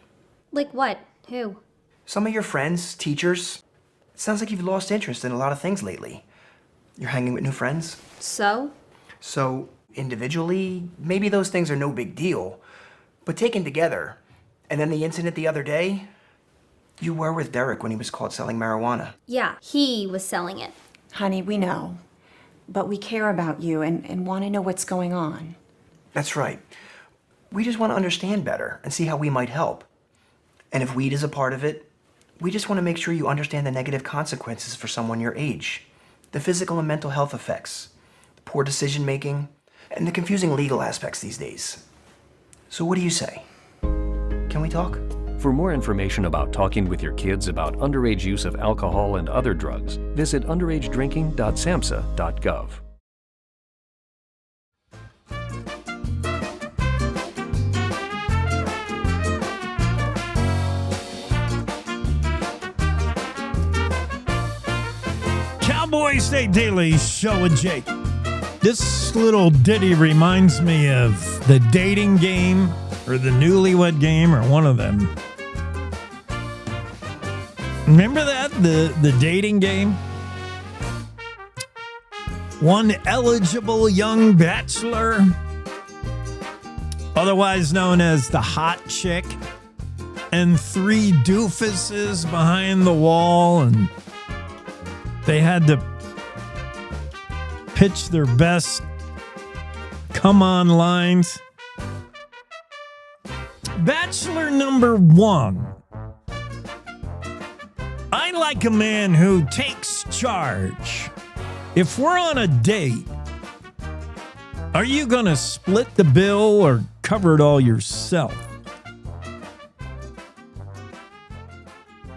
Like what? Who? Some of your friends, teachers. It sounds like you've lost interest in a lot of things lately. You're hanging with new friends. So? So, individually, maybe those things are no big deal. But taken together, and then the incident the other day, you were with Derek when he was caught selling marijuana. Yeah, he was selling it. Honey, we know. But we care about you and want to know what's going on. That's right. We just want to understand better and see how we might help. And if weed is a part of it, we just want to make sure you understand the negative consequences for someone your age, the physical and mental health effects, the poor decision making, and the confusing legal aspects these days. So what do you say? Can we talk? For more information about talking with your kids about underage use of alcohol and other drugs, visit underagedrinking.samhsa.gov. Cowboy State Daily Show with Jake. This little ditty reminds me of the dating game or the newlywed game or one of them. Remember that? The dating game? One eligible young bachelor, otherwise known as the hot chick, and 3 doofuses behind the wall, and they had to pitch their best come-on lines. Bachelor number 1. I like a man who takes charge. If we're on a date, are you going to split the bill or cover it all yourself?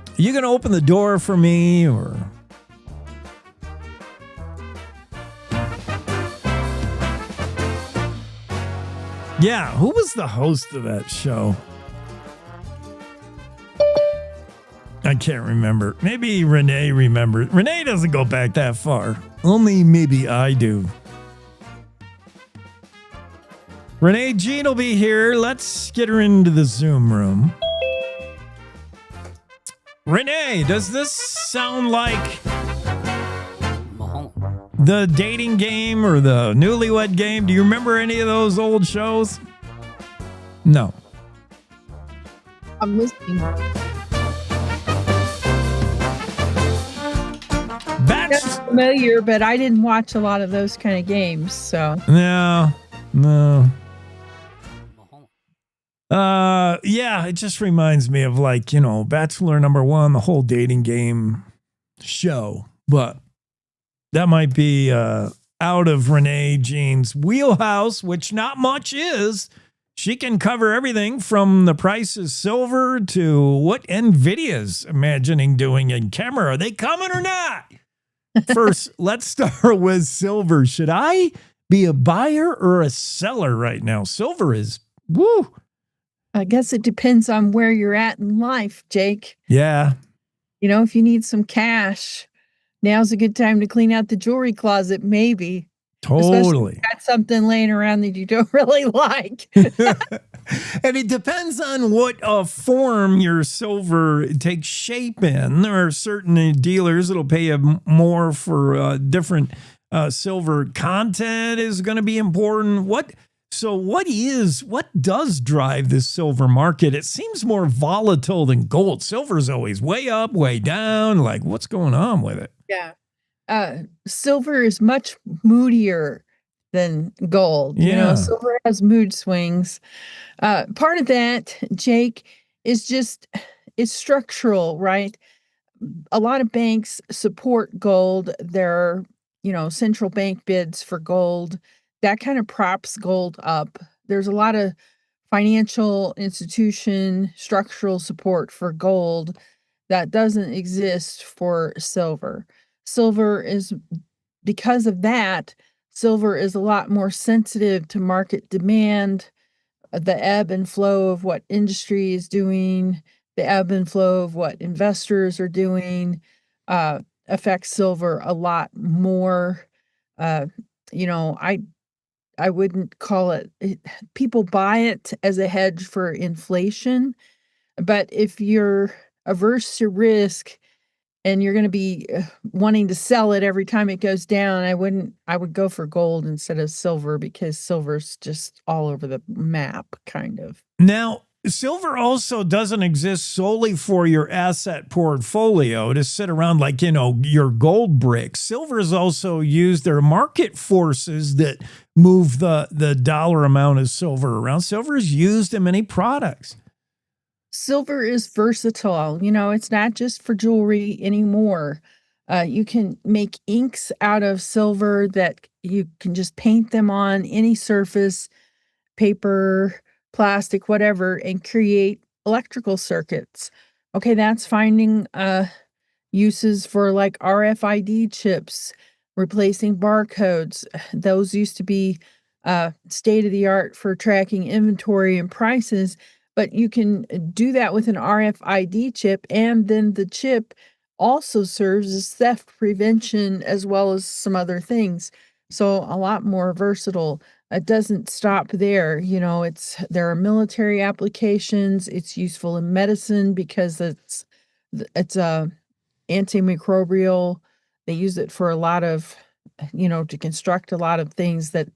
Are you going to open the door for me or... Yeah, who was the host of that show? I can't remember. Maybe Renee remembers. Renee doesn't go back that far. Only maybe I do. Renee Jean will be here. Let's get her into the Zoom room. Renee, does this sound like the dating game or the newlywed game? Do you remember any of those old shows? No. I'm listening. That's familiar, but I didn't watch a lot of those kind of games, so. No. Yeah, it just reminds me of Bachelor number 1, the whole dating game show. But that might be out of Renee Jean's wheelhouse, which not much is. She can cover everything from the price of silver to what NVIDIA's imagining doing in camera. Are they coming or not? First, let's start with silver. Should I be a buyer or a seller right now? Silver is, woo. I guess it depends on where you're at in life, Jake. Yeah. If you need some cash, now's a good time to clean out the jewelry closet, maybe. Totally. Especially if you got something laying around that you don't really like. And it depends on what form your silver takes shape in. There are certain dealers that'll pay you more for different silver content is going to be important. What does drive this silver market? It seems more volatile than gold. Silver's always way up, way down. Like, what's going on with it? Yeah. Silver is much moodier than gold. Yeah. Silver has mood swings. Part of that, Jake, is it's structural, right? A lot of banks support gold. There are, central bank bids for gold. That kind of props gold up. There's a lot of financial institution structural support for gold that doesn't exist for silver. Because of that, silver is a lot more sensitive to market demand, the ebb and flow of what industry is doing, the ebb and flow of what investors are doing, affects silver a lot more. You know, I wouldn't call it, people buy it as a hedge for inflation, but if you're averse to risk and you're going to be wanting to sell it every time it goes down, I would go for gold instead of silver, because silver's just all over the map, kind of. Now, silver also doesn't exist solely for your asset portfolio to sit around like, you know, your gold bricks. Silver is also used. There are market forces that move the dollar amount of silver around. Silver is used in many products. Silver is versatile. You know, it's not just for jewelry anymore. You can make inks out of silver that you can just paint them on any surface, paper, plastic, whatever, and create electrical circuits. Okay, that's finding uses for like RFID chips, replacing barcodes. Those used to be state of the art for tracking inventory and prices, but you can do that with an RFID chip, and then the chip also serves as theft prevention as well as some other things. So a lot more versatile. It doesn't stop there. You know, there are military applications. It's useful in medicine because it's antimicrobial. They use it for a lot of, you know, to construct a lot of things that,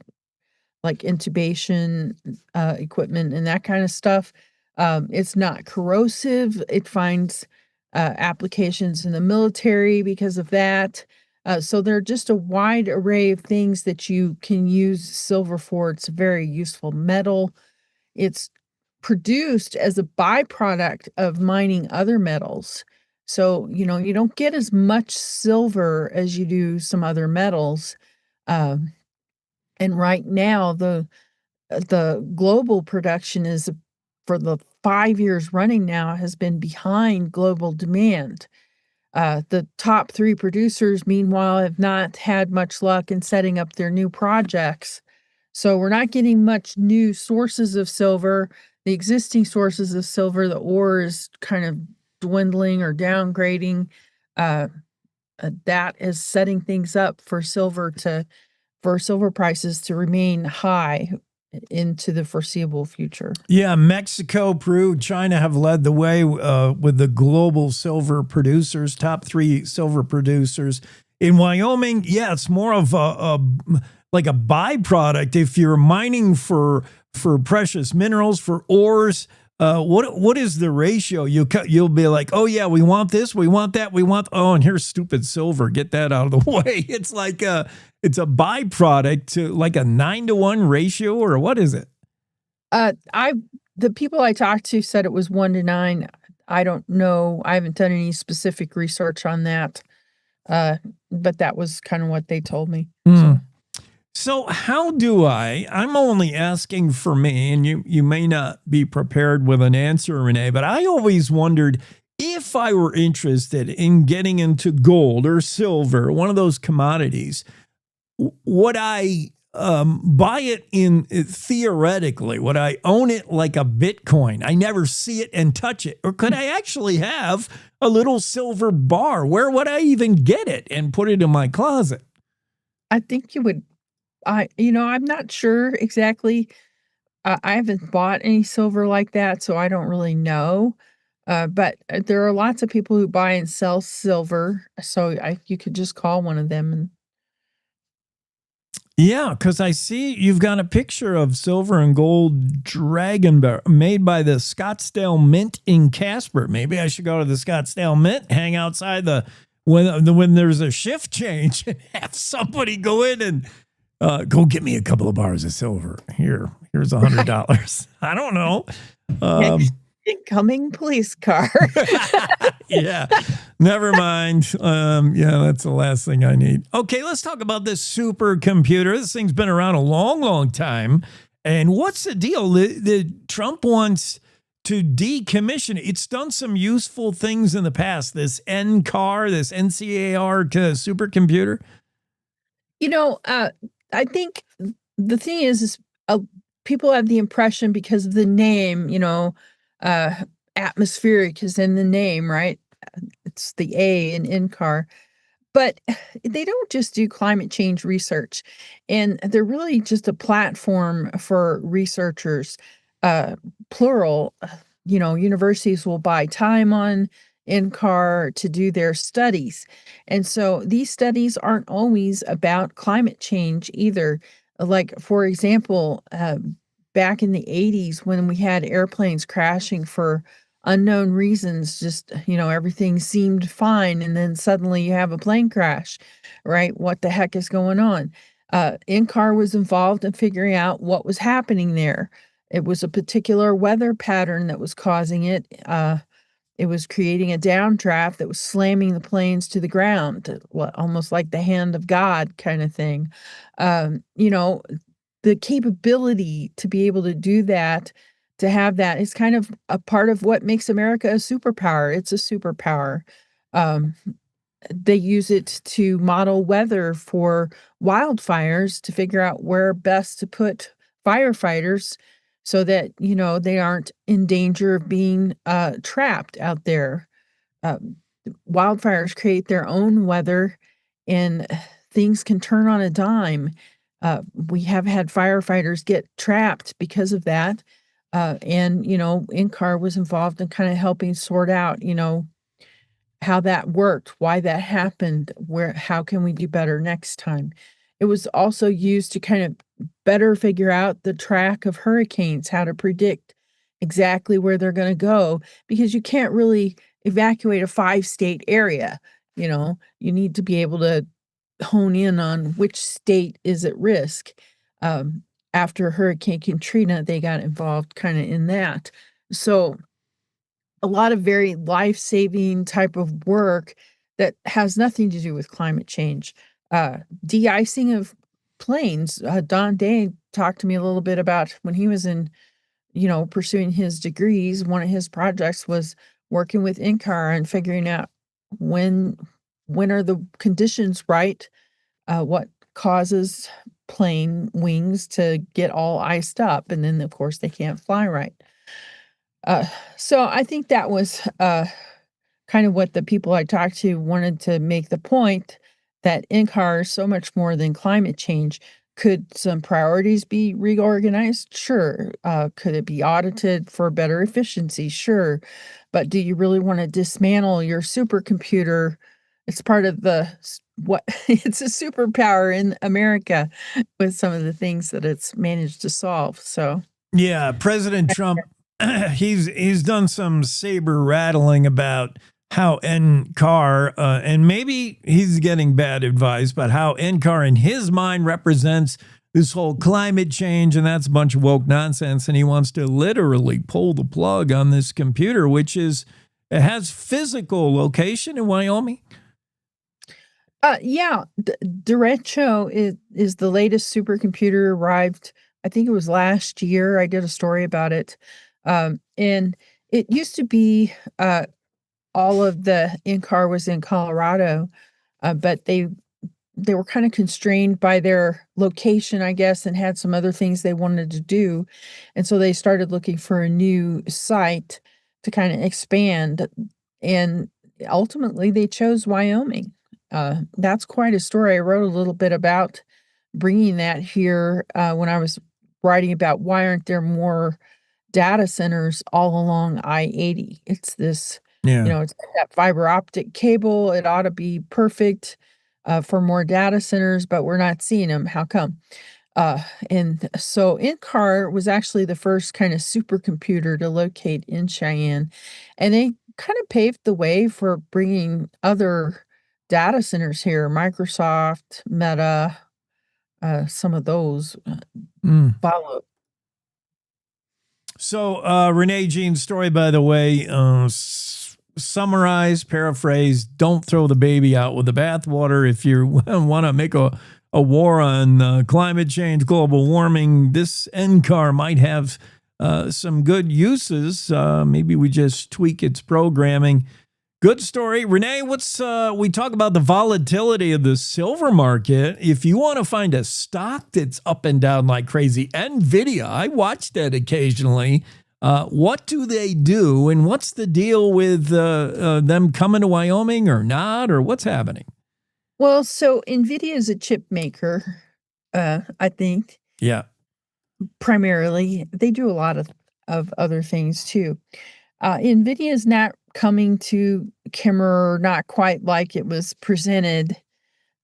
like intubation equipment and that kind of stuff. It's not corrosive. It finds applications in the military because of that. So there are just a wide array of things that you can use silver for. It's a very useful metal. It's produced as a byproduct of mining other metals. So, you know, you don't get as much silver as you do some other metals. And right now, the global production is, for the 5 years running now, has been behind global demand. The top 3 producers, meanwhile, have not had much luck in setting up their new projects. So we're not getting much new sources of silver. The existing sources of silver, the ore is kind of dwindling or downgrading. That is setting things up for silver prices to remain high into the foreseeable future. Yeah, Mexico, Peru, China have led the way with the global silver producers, top 3 silver producers. In Wyoming, yeah, it's more of like a byproduct. If you're mining for precious minerals, for ores, what is the ratio? You'll be like, oh yeah, we want this, we want that, and here's stupid silver. Get that out of the way. It's like it's a byproduct to like a 9-to-1 ratio, or what is it? The people I talked to said it was 1 to 9. I don't know. I haven't done any specific research on that. But that was kind of what they told me. So how do I'm only asking for me, and you may not be prepared with an answer, Renee, but I always wondered, if I were interested in getting into gold or silver, one of those commodities, would I buy it theoretically? Would I own it like a Bitcoin? I never see it and touch it. Or could I actually have a little silver bar? Where would I even get it and put it in my closet? I think you would. I'm not sure exactly. I haven't bought any silver like that, so I don't really know. But there are lots of people who buy and sell silver, so you could just call one of them. Yeah, because I see you've got a picture of silver and gold dragon bar made by the Scottsdale Mint in Casper. Maybe I should go to the Scottsdale Mint, hang outside when there's a shift change, and have somebody go in and go get me a couple of bars of silver. Here's $100. I don't know. Incoming police car. Yeah, never mind. Yeah, that's the last thing I need. Okay, let's talk about this supercomputer. This thing's been around a long, long time. And what's the deal? The Trump wants to decommission. It's done some useful things in the past. This NCAR, this NCAR supercomputer. I think the thing is people have the impression because of the name, atmospheric is in the name, right? It's the A in NCAR. But they don't just do climate change research, and they're really just a platform for researchers, plural. Universities will buy time on NCAR to do their studies. And so these studies aren't always about climate change either. Like, for example, back in the 80s when we had airplanes crashing for unknown reasons, just, everything seemed fine. And then suddenly you have a plane crash, right? What the heck is going on? NCAR was involved in figuring out what was happening there. It was a particular weather pattern that was causing it. It was creating a downdraft that was slamming the planes to the ground, almost like the hand of God kind of thing. The capability to be able to do that, to have that, is kind of a part of what makes America a superpower. It's a superpower. They use it to model weather for wildfires, to figure out where best to put firefighters so that, they aren't in danger of being trapped out there. Wildfires create their own weather, and things can turn on a dime. We have had firefighters get trapped because of that. And NCAR was involved in kind of helping sort out, how that worked, why that happened, how can we do better next time. It was also used to kind of better figure out the track of hurricanes, how to predict exactly where they're going to go, because you can't really evacuate a 5-state area. You need to be able to hone in on which state is at risk. After Hurricane Katrina, they got involved kind of in that. So a lot of very life-saving type of work that has nothing to do with climate change. De-icing of planes. Don Day talked to me a little bit about when he was in, pursuing his degrees. One of his projects was working with NCAR and figuring out when are the conditions right, what causes plane wings to get all iced up, and then of course they can't fly right. So I think that was kind of what the people I talked to wanted to make the point, that NCAR is so much more than climate change. Could some priorities be reorganized? Sure. Could it be audited for better efficiency? Sure. But do you really want to dismantle your supercomputer? It's part of it's a superpower in America with some of the things that it's managed to solve. So yeah, President Trump, he's done some saber rattling about how NCAR, and maybe he's getting bad advice, but how NCAR in his mind represents this whole climate change, and that's a bunch of woke nonsense, and he wants to literally pull the plug on this computer, which it has physical location in Wyoming. Yeah, Derecho is the latest supercomputer, arrived, I think it was last year. I did a story about it. And it used to be all of the NCAR was in Colorado, but they were kind of constrained by their location, I guess, and had some other things they wanted to do. And so they started looking for a new site to kind of expand. And ultimately they chose Wyoming. That's quite a story. I wrote a little bit about bringing that here when I was writing about why aren't there more data centers all along I-80. It's this, it's that fiber optic cable. It ought to be perfect for more data centers, but we're not seeing them. How come? And so NCAR was actually the first kind of supercomputer to locate in Cheyenne, and they kind of paved the way for bringing other data centers here. Microsoft, Meta, some of those follow. So Renee Jean's story, by the way, summarize, paraphrase, don't throw the baby out with the bathwater. If you want to make a a war on climate change, global warming. This NCAR might have some good uses. Maybe we just tweak its programming. Good story. Renee, we talk about the volatility of the silver market. If you want to find a stock that's up and down like crazy, NVIDIA, I watch that occasionally. What do they do, and what's the deal with them coming to Wyoming or not, or what's happening? Well, so NVIDIA is a chip maker, I think. Yeah. Primarily. They do a lot of other things too. NVIDIA is not coming to Kimmer, not quite like it was presented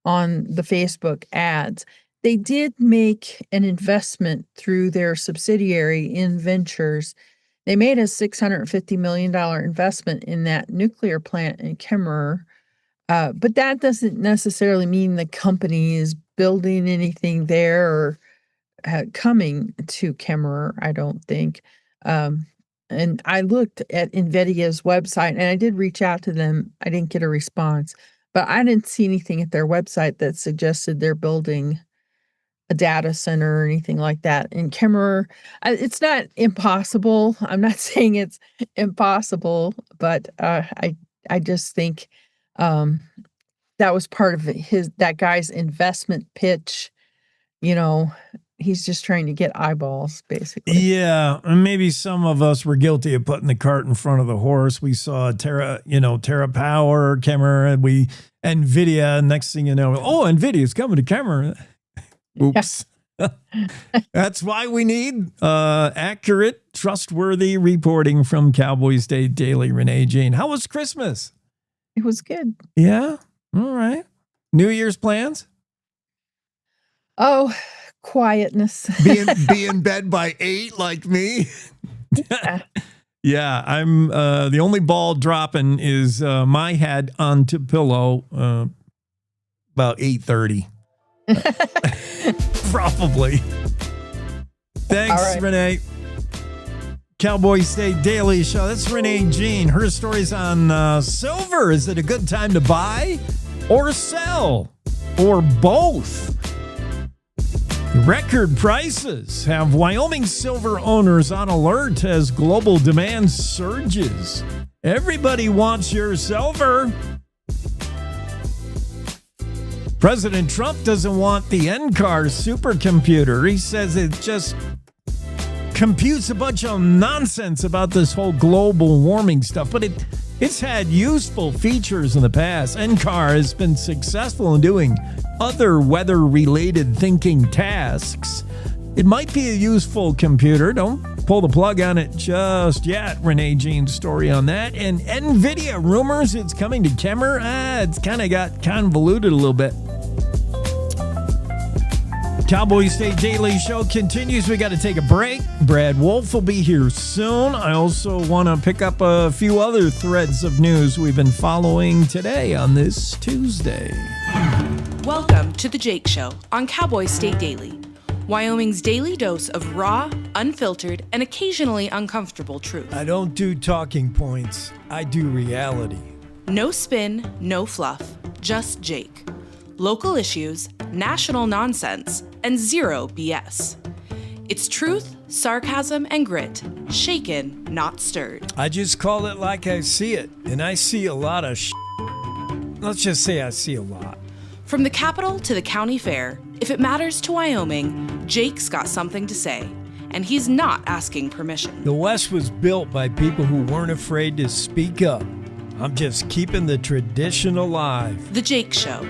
on the Facebook ads. They did make an investment through their subsidiary in Ventures. They made a $650 million investment in that nuclear plant in Kimmer. But that doesn't necessarily mean the company is building anything there or coming to Kimmer, I don't think. And I looked at NVIDIA's website, and I did reach out to them. I didn't get a response, but I didn't see anything at their website that suggested they're building a data center or anything like that in Kimmer. It's not impossible. I'm not saying it's impossible, but I just think that was part of that guy's investment pitch. You know, he's just trying to get eyeballs, basically. Yeah, and maybe some of us were guilty of putting the cart in front of the horse. We saw Terra Power, Kimmer, and NVIDIA. Next thing you know, NVIDIA's coming to Kimmer. Oops. That's why we need accurate, trustworthy reporting from Cowboy State Daily. Renee Jean, how was Christmas? It was good. Yeah? All right. New Year's plans? Oh, quietness. Be in bed by 8 like me? Yeah, I'm the only ball dropping is my head onto pillow about 8:30. Probably. Thanks, right. Renee. Cowboy State Daily Show. That's Renee Jean. Her story's on silver. Is it a good time to buy or sell or both? Record prices have Wyoming silver owners on alert as global demand surges. Everybody wants your silver. President Trump doesn't want the NCAR supercomputer. He says it just computes a bunch of nonsense about this whole global warming stuff, but it's had useful features in the past. NCAR has been successful in doing other weather-related thinking tasks. It might be a useful computer. Don't pull the plug on it just yet. Renee Jean's story on that. And NVIDIA rumors it's coming to Kimmer. It's kind of got convoluted a little bit. Cowboy State Daily Show continues. We got to take a break. Brad Wolf will be here soon. I also want to pick up a few other threads of news we've been following today on this Tuesday. Welcome to The Jake Show on Cowboy State Daily, Wyoming's daily dose of raw, unfiltered, and occasionally uncomfortable truth. I don't do talking points. I do reality. No spin, no fluff, just Jake. Local issues, national nonsense, and zero BS. It's truth, sarcasm, and grit, shaken, not stirred. I just call it like I see it, and I see a lot of Let's just say I see a lot. From the capital to the county fair, if it matters to Wyoming, Jake's got something to say, and he's not asking permission. The West was built by people who weren't afraid to speak up. I'm just keeping the tradition alive. The Jake Show.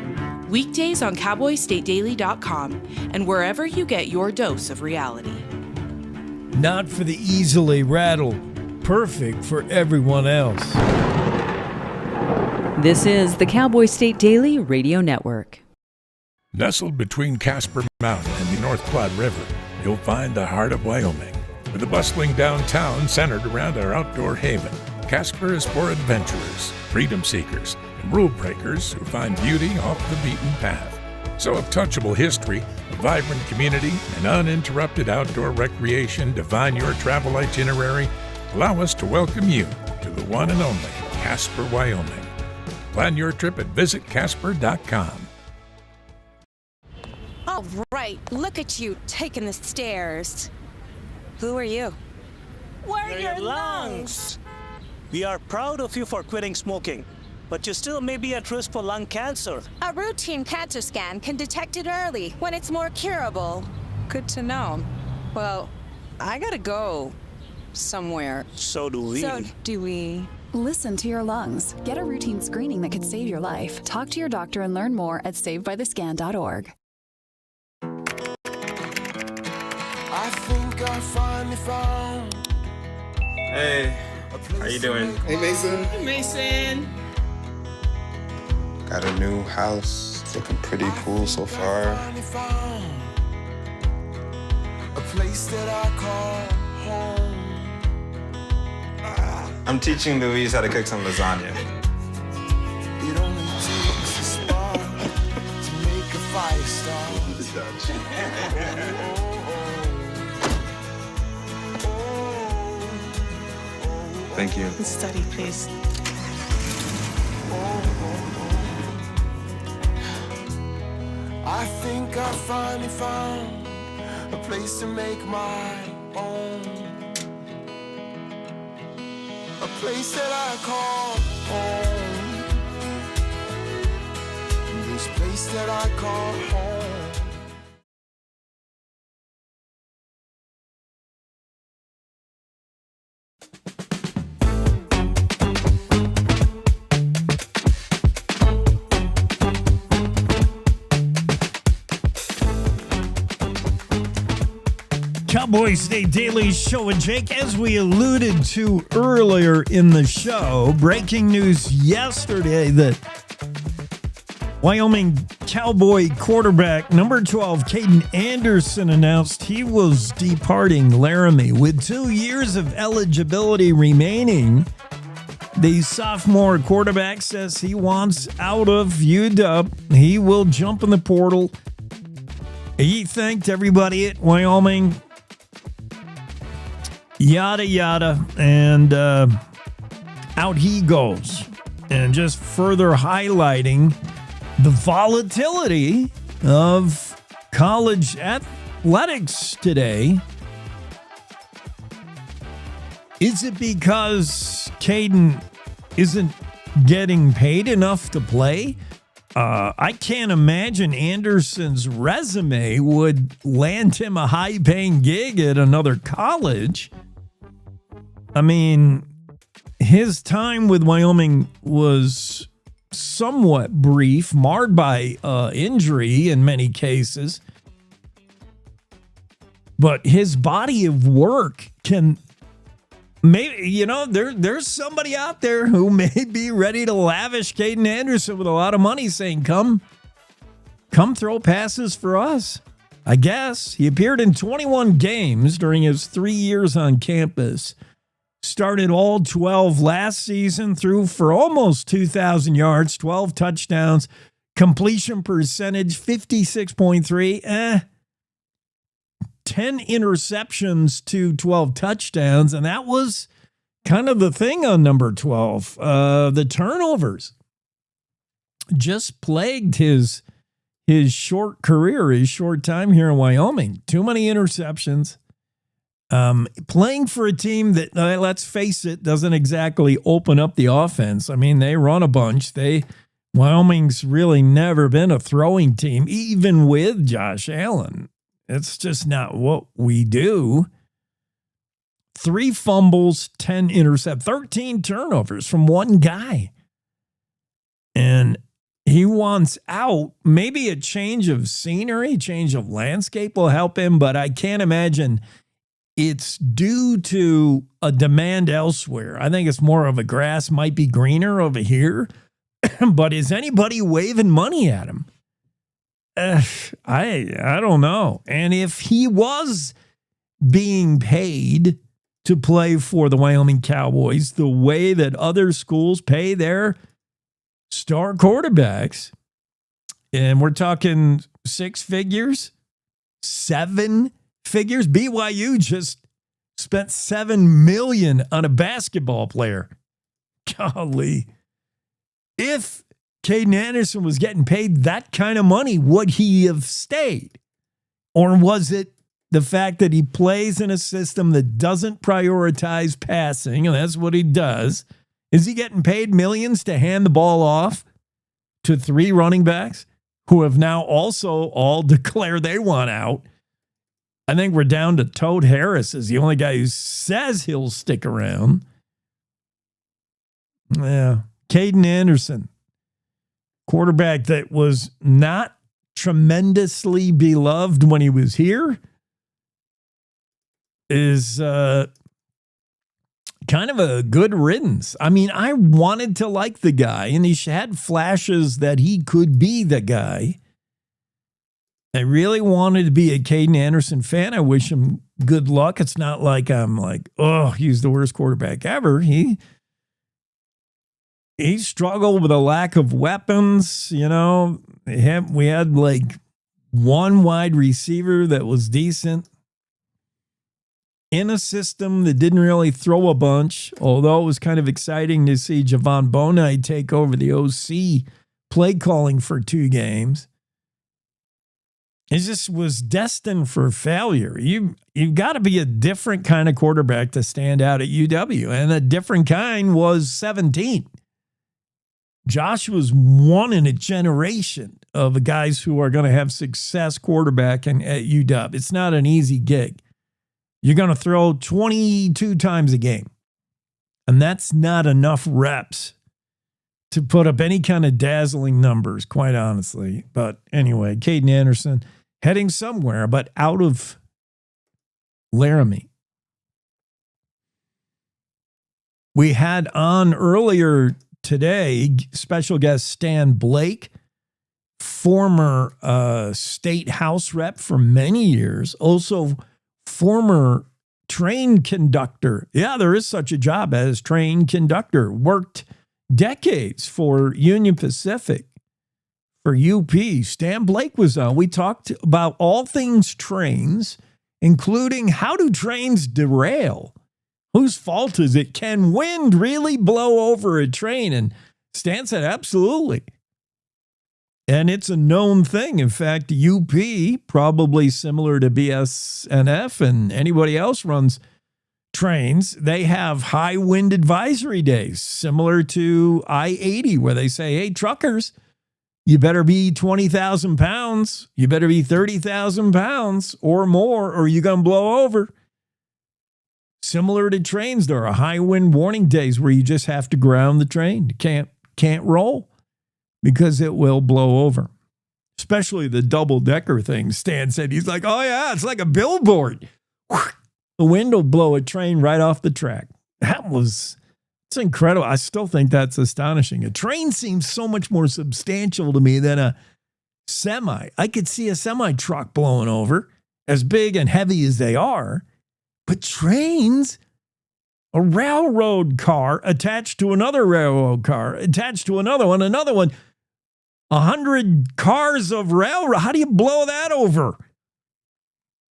Weekdays on CowboyStateDaily.com and wherever you get your dose of reality. Not for the easily rattled. Perfect for everyone else. This is the Cowboy State Daily Radio Network. Nestled between Casper Mountain and the North Platte River, you'll find the heart of Wyoming, with a bustling downtown centered around our outdoor haven. Casper is for adventurers, freedom seekers, and rule breakers who find beauty off the beaten path. So untouchable history, a vibrant community, and uninterrupted outdoor recreation define your travel itinerary. Allow us to welcome you to the one and only Casper, Wyoming. Plan your trip at visitcasper.com. Oh, right. Look at you taking the stairs. Who are you? We're your lungs. We are proud of you for quitting smoking, but you still may be at risk for lung cancer. A routine cancer scan can detect it early when it's more curable. Good to know. Well, I gotta go somewhere. So do we. So do we. Listen to your lungs. Get a routine screening that could save your life. Talk to your doctor and learn more at savedbythescan.org. I think I finally found. Hey, how you doing? Hey, Mason. Hey, Mason. Got a new house. It's looking pretty cool so far. A place that I call home. I'm teaching Louise how to cook some lasagna. It only takes a spark to make a fire start. Thank you. Study, please. I think I finally found a place to make my own. A place that I call home. This place that I call home. Cowboy State Daily Show with Jake. As we alluded to earlier in the show, breaking news yesterday that Wyoming Cowboy quarterback number 12, Caden Anderson, announced he was departing Laramie with 2 years of eligibility remaining. The sophomore quarterback says he wants out of UW. He will jump in the portal. He thanked everybody at Wyoming. Yada, yada, and out he goes. And just further highlighting the volatility of college athletics today. Is it because Caden isn't getting paid enough to play? I can't imagine Anderson's resume would land him a high-paying gig at another college. I mean, his time with Wyoming was somewhat brief, marred by injury in many cases. But his body of work can... Maybe, you know, there's somebody out there who may be ready to lavish Caden Anderson with a lot of money, saying, come throw passes for us. I guess. He appeared in 21 games during his 3 years on campus. Started all 12 last season, threw for almost 2,000 yards, 12 touchdowns, completion percentage 56.3. 10 interceptions to 12 touchdowns, and that was kind of the thing on number 12. The turnovers just plagued his short career, his short time here in Wyoming. Too many interceptions. Playing for a team that, let's face it, doesn't exactly open up the offense. I mean, they run a bunch. Wyoming's really never been a throwing team, even with Josh Allen. It's just not what we do. 3 fumbles, 10 interceptions, 13 turnovers from one guy. And he wants out. Maybe a change of scenery, change of landscape will help him, but I can't imagine it's due to a demand elsewhere. I think it's more of a grass might be greener over here. But is anybody waving money at him? I don't know. And if he was being paid to play for the Wyoming Cowboys the way that other schools pay their star quarterbacks, and we're talking 6 figures, 7 figures, BYU just spent $7 million on a basketball player. Golly. If Caden Anderson was getting paid that kind of money, would he have stayed? Or was it the fact that he plays in a system that doesn't prioritize passing, and that's what he does? Is he getting paid millions to hand the ball off to 3 running backs who have now also all declared they want out? I think we're down to Toad Harris as the only guy who says he'll stick around. Yeah. Caden Anderson, quarterback that was not tremendously beloved when he was here, is kind of a good riddance. I mean, I wanted to like the guy, and he had flashes that he could be the guy. I really wanted to be a Caden Anderson fan. I wish him good luck. It's not like I'm like, oh, he's the worst quarterback ever. He struggled with a lack of weapons. You know, we had like one wide receiver that was decent in a system that didn't really throw a bunch, although it was kind of exciting to see Javon Bonai take over the OC play calling for 2 games. It just was destined for failure. You've got to be a different kind of quarterback to stand out at UW, and a different kind was 17. Josh was one in a generation of guys who are going to have success quarterbacking at UW. It's not an easy gig. You're going to throw 22 times a game, and that's not enough reps to put up any kind of dazzling numbers, quite honestly. But anyway, Caden Anderson heading somewhere, but out of Laramie. We had on earlier today special guest Stan Blake, former state house rep for many years, also former train conductor. Yeah, there is such a job as train conductor. Worked decades for Union Pacific, for UP. Stan Blake was on. We talked about all things trains, including how do trains derail? Whose fault is it? Can wind really blow over a train? And Stan said, absolutely. And it's a known thing. In fact, UP, probably similar to BSNF and anybody else runs trains, they have high wind advisory days, similar to I-80, where they say, hey, truckers, you better be 20,000 pounds. You better be 30,000 pounds or more, or you're going to blow over. Similar to trains, there are high wind warning days where you just have to ground the train. You can't roll because it will blow over. Especially the double-decker thing. Stan said, he's like, oh yeah, it's like a billboard. The wind will blow a train right off the track. It's incredible. I still think that's astonishing. A train seems so much more substantial to me than a semi. I could see a semi truck blowing over, as big and heavy as they are. But trains, a railroad car attached to another railroad car, attached to another one, 100 cars of railroad. How do you blow that over?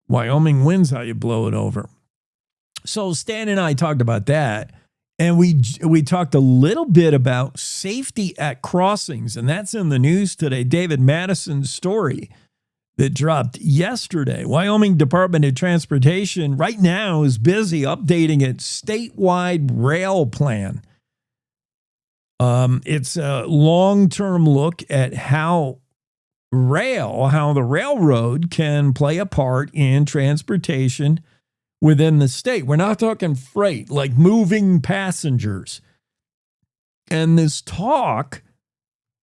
Wyoming wins how you blow it over. So Stan and I talked about that. And we talked a little bit about safety at crossings. And that's in the news today. David Madison's story that dropped yesterday. Wyoming Department of Transportation right now is busy updating its statewide rail plan. It's a long-term look at how the railroad can play a part in transportation within the state. We're not talking freight, like moving passengers. And this talk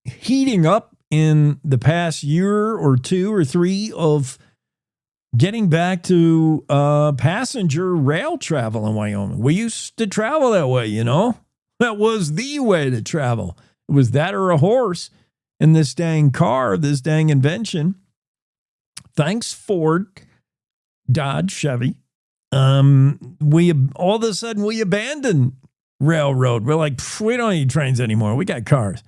heating up in the past year or 2 or 3 of getting back to passenger rail travel in Wyoming. We used to travel that way, you know. That was the way to travel. It was that or a horse in this dang car, this dang invention. Thanks, Ford, Dodge, Chevy. We all of a sudden we abandoned railroad. We're like, we don't need trains anymore. We got cars.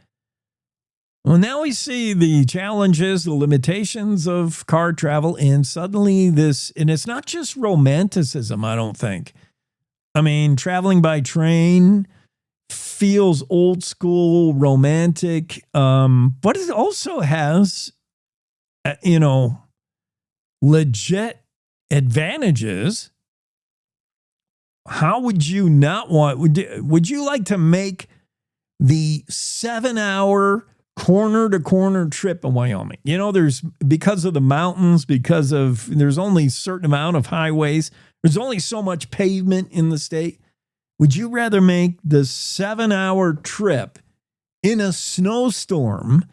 Well, now we see the challenges, the limitations of car travel, and suddenly and it's not just romanticism, I don't think. I mean, traveling by train feels old school, romantic, but it also has, legit advantages, how would you not want, would you like to make the 7-hour corner to corner trip in Wyoming? You know, because of the mountains, there's only a certain amount of highways, there's only so much pavement in the state. Would you rather make the 7-hour trip in a snowstorm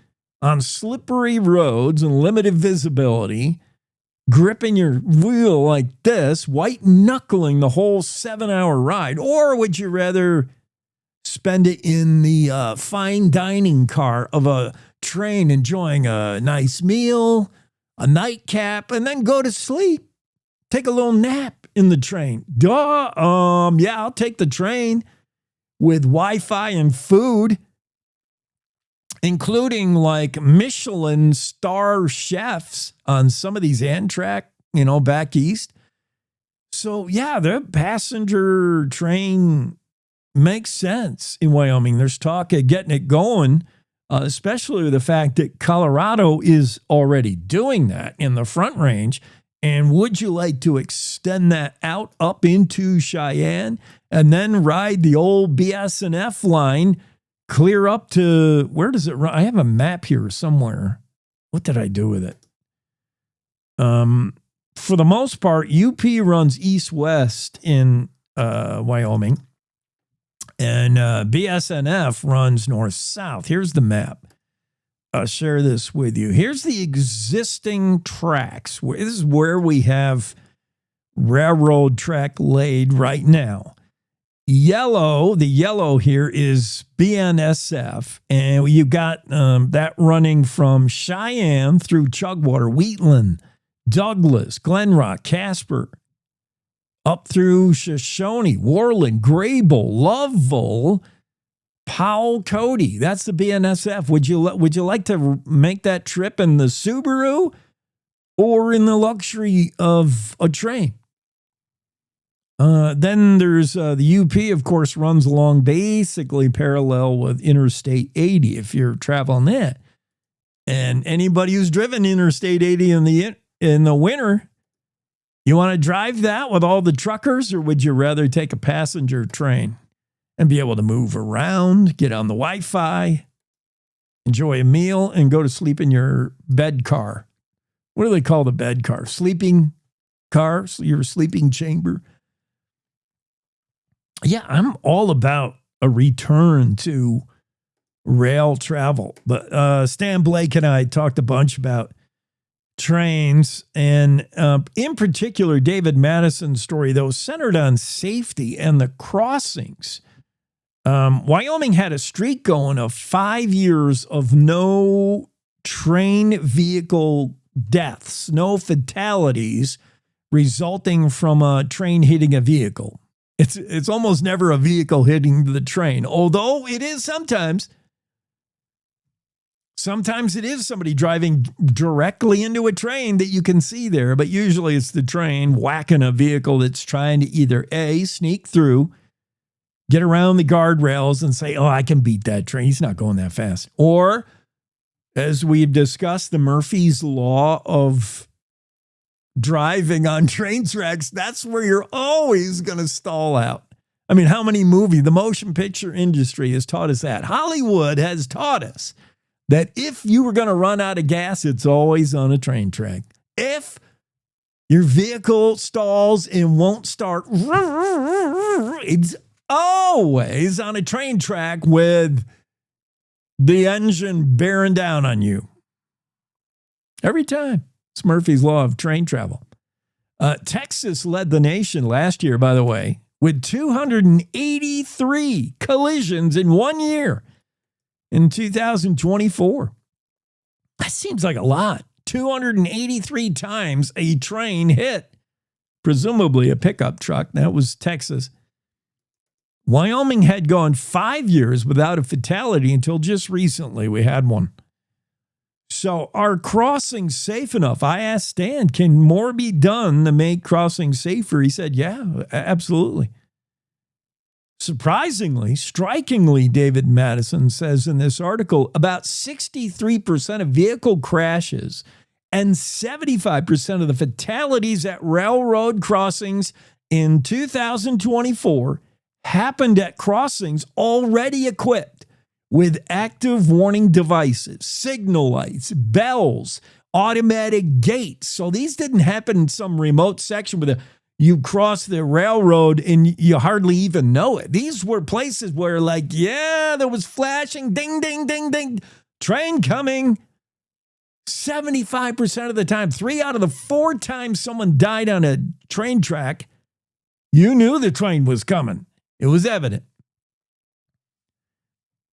on slippery roads and limited visibility, gripping your wheel like this, white knuckling the whole 7-hour ride? Or would you rather spend it in the fine dining car of a train, enjoying a nice meal, a nightcap, and then go to sleep? Take a little nap in the train. Yeah, I'll take the train with Wi-Fi and food, including like Michelin star chefs on some of these Amtrak, back east. So yeah, the passenger train makes sense in Wyoming. There's talk of getting it going, especially with the fact that Colorado is already doing that in the Front Range. And would you like to extend that out up into Cheyenne and then ride the old BSNF line clear up to, where does it run? I have a map here somewhere. What did I do with it? For the most part, UP runs east-west in Wyoming, and BSNF runs north-south. Here's the map. I'll share this with you. Here's the existing tracks. This is where we have railroad track laid right now. The yellow here is BNSF, and you've got that running from Cheyenne through Chugwater, Wheatland, Douglas, Glenrock, Casper, up through Shoshone, Worland, Grable, Loveville, Powell, Cody. That's the BNSF. Would you like to make that trip in the Subaru or in the luxury of a train? Then there's the UP, of course, runs along basically parallel with Interstate 80 if you're traveling that. And anybody who's driven Interstate 80 in the winter, you want to drive that with all the truckers, or would you rather take a passenger train and be able to move around, get on the Wi-Fi, enjoy a meal, and go to sleep in your bed car? What do they call the bed car? Sleeping car? Your sleeping chamber? Yeah, I'm all about a return to rail travel. But Stan Blake and I talked a bunch about trains, and in particular, David Madison's story, though, centered on safety and the crossings. Wyoming had a streak going of 5 years of no train vehicle deaths, no fatalities resulting from a train hitting a vehicle. It's almost never a vehicle hitting the train, although it is sometimes. Sometimes it is somebody driving directly into a train that you can see there, but usually it's the train whacking a vehicle that's trying to either A, sneak through, get around the guardrails and say, oh, I can beat that train. He's not going that fast. Or, as we've discussed, the Murphy's Law of driving on train tracks, that's where you're always going to stall out. I mean, how many the motion picture industry has taught us that? Hollywood has taught us that if you were going to run out of gas, it's always on a train track. If your vehicle stalls and won't start, it's always on a train track with the engine bearing down on you. Every time. It's Murphy's Law of train travel. Texas led the nation last year, by the way, with 283 collisions in 1 year. In 2024. That seems like a lot. 283 times a train hit, presumably a pickup truck. That was Texas. Wyoming had gone 5 years without a fatality until just recently we had one. So are crossings safe enough? I asked Stan, can more be done to make crossings safer? He said, yeah, absolutely. Surprisingly, strikingly, David Madison says in this article, about 63% of vehicle crashes And 75% of the fatalities at railroad crossings in 2024 happened at crossings already equipped with active warning devices, signal lights, bells, automatic gates. So these didn't happen in some remote section where you cross the railroad and you hardly even know it. These were places where, like, yeah, there was flashing, ding, ding, ding, ding, train coming. 75% of the time, 3 out of the 4 times someone died on a train track, you knew the train was coming. It was evident.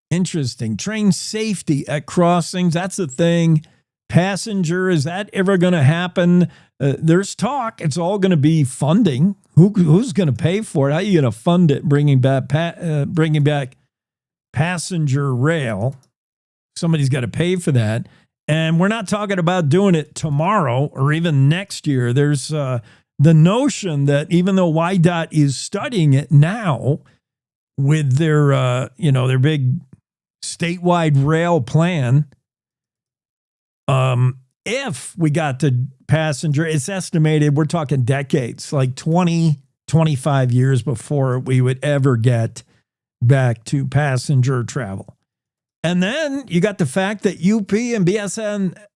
Interesting. Train safety at crossings, that's the thing. Passenger, is that ever going to happen? There's talk. It's all going to be funding. Who's going to pay for it? How are you going to fund it? Bringing back passenger rail. Somebody's got to pay for that. And we're not talking about doing it tomorrow or even next year. There's the notion that even though YDOT is studying it now with their their big statewide rail plan, if we got to passenger, it's estimated we're talking decades, like 20, 25 years before we would ever get back to passenger travel. And then you got the fact that UP and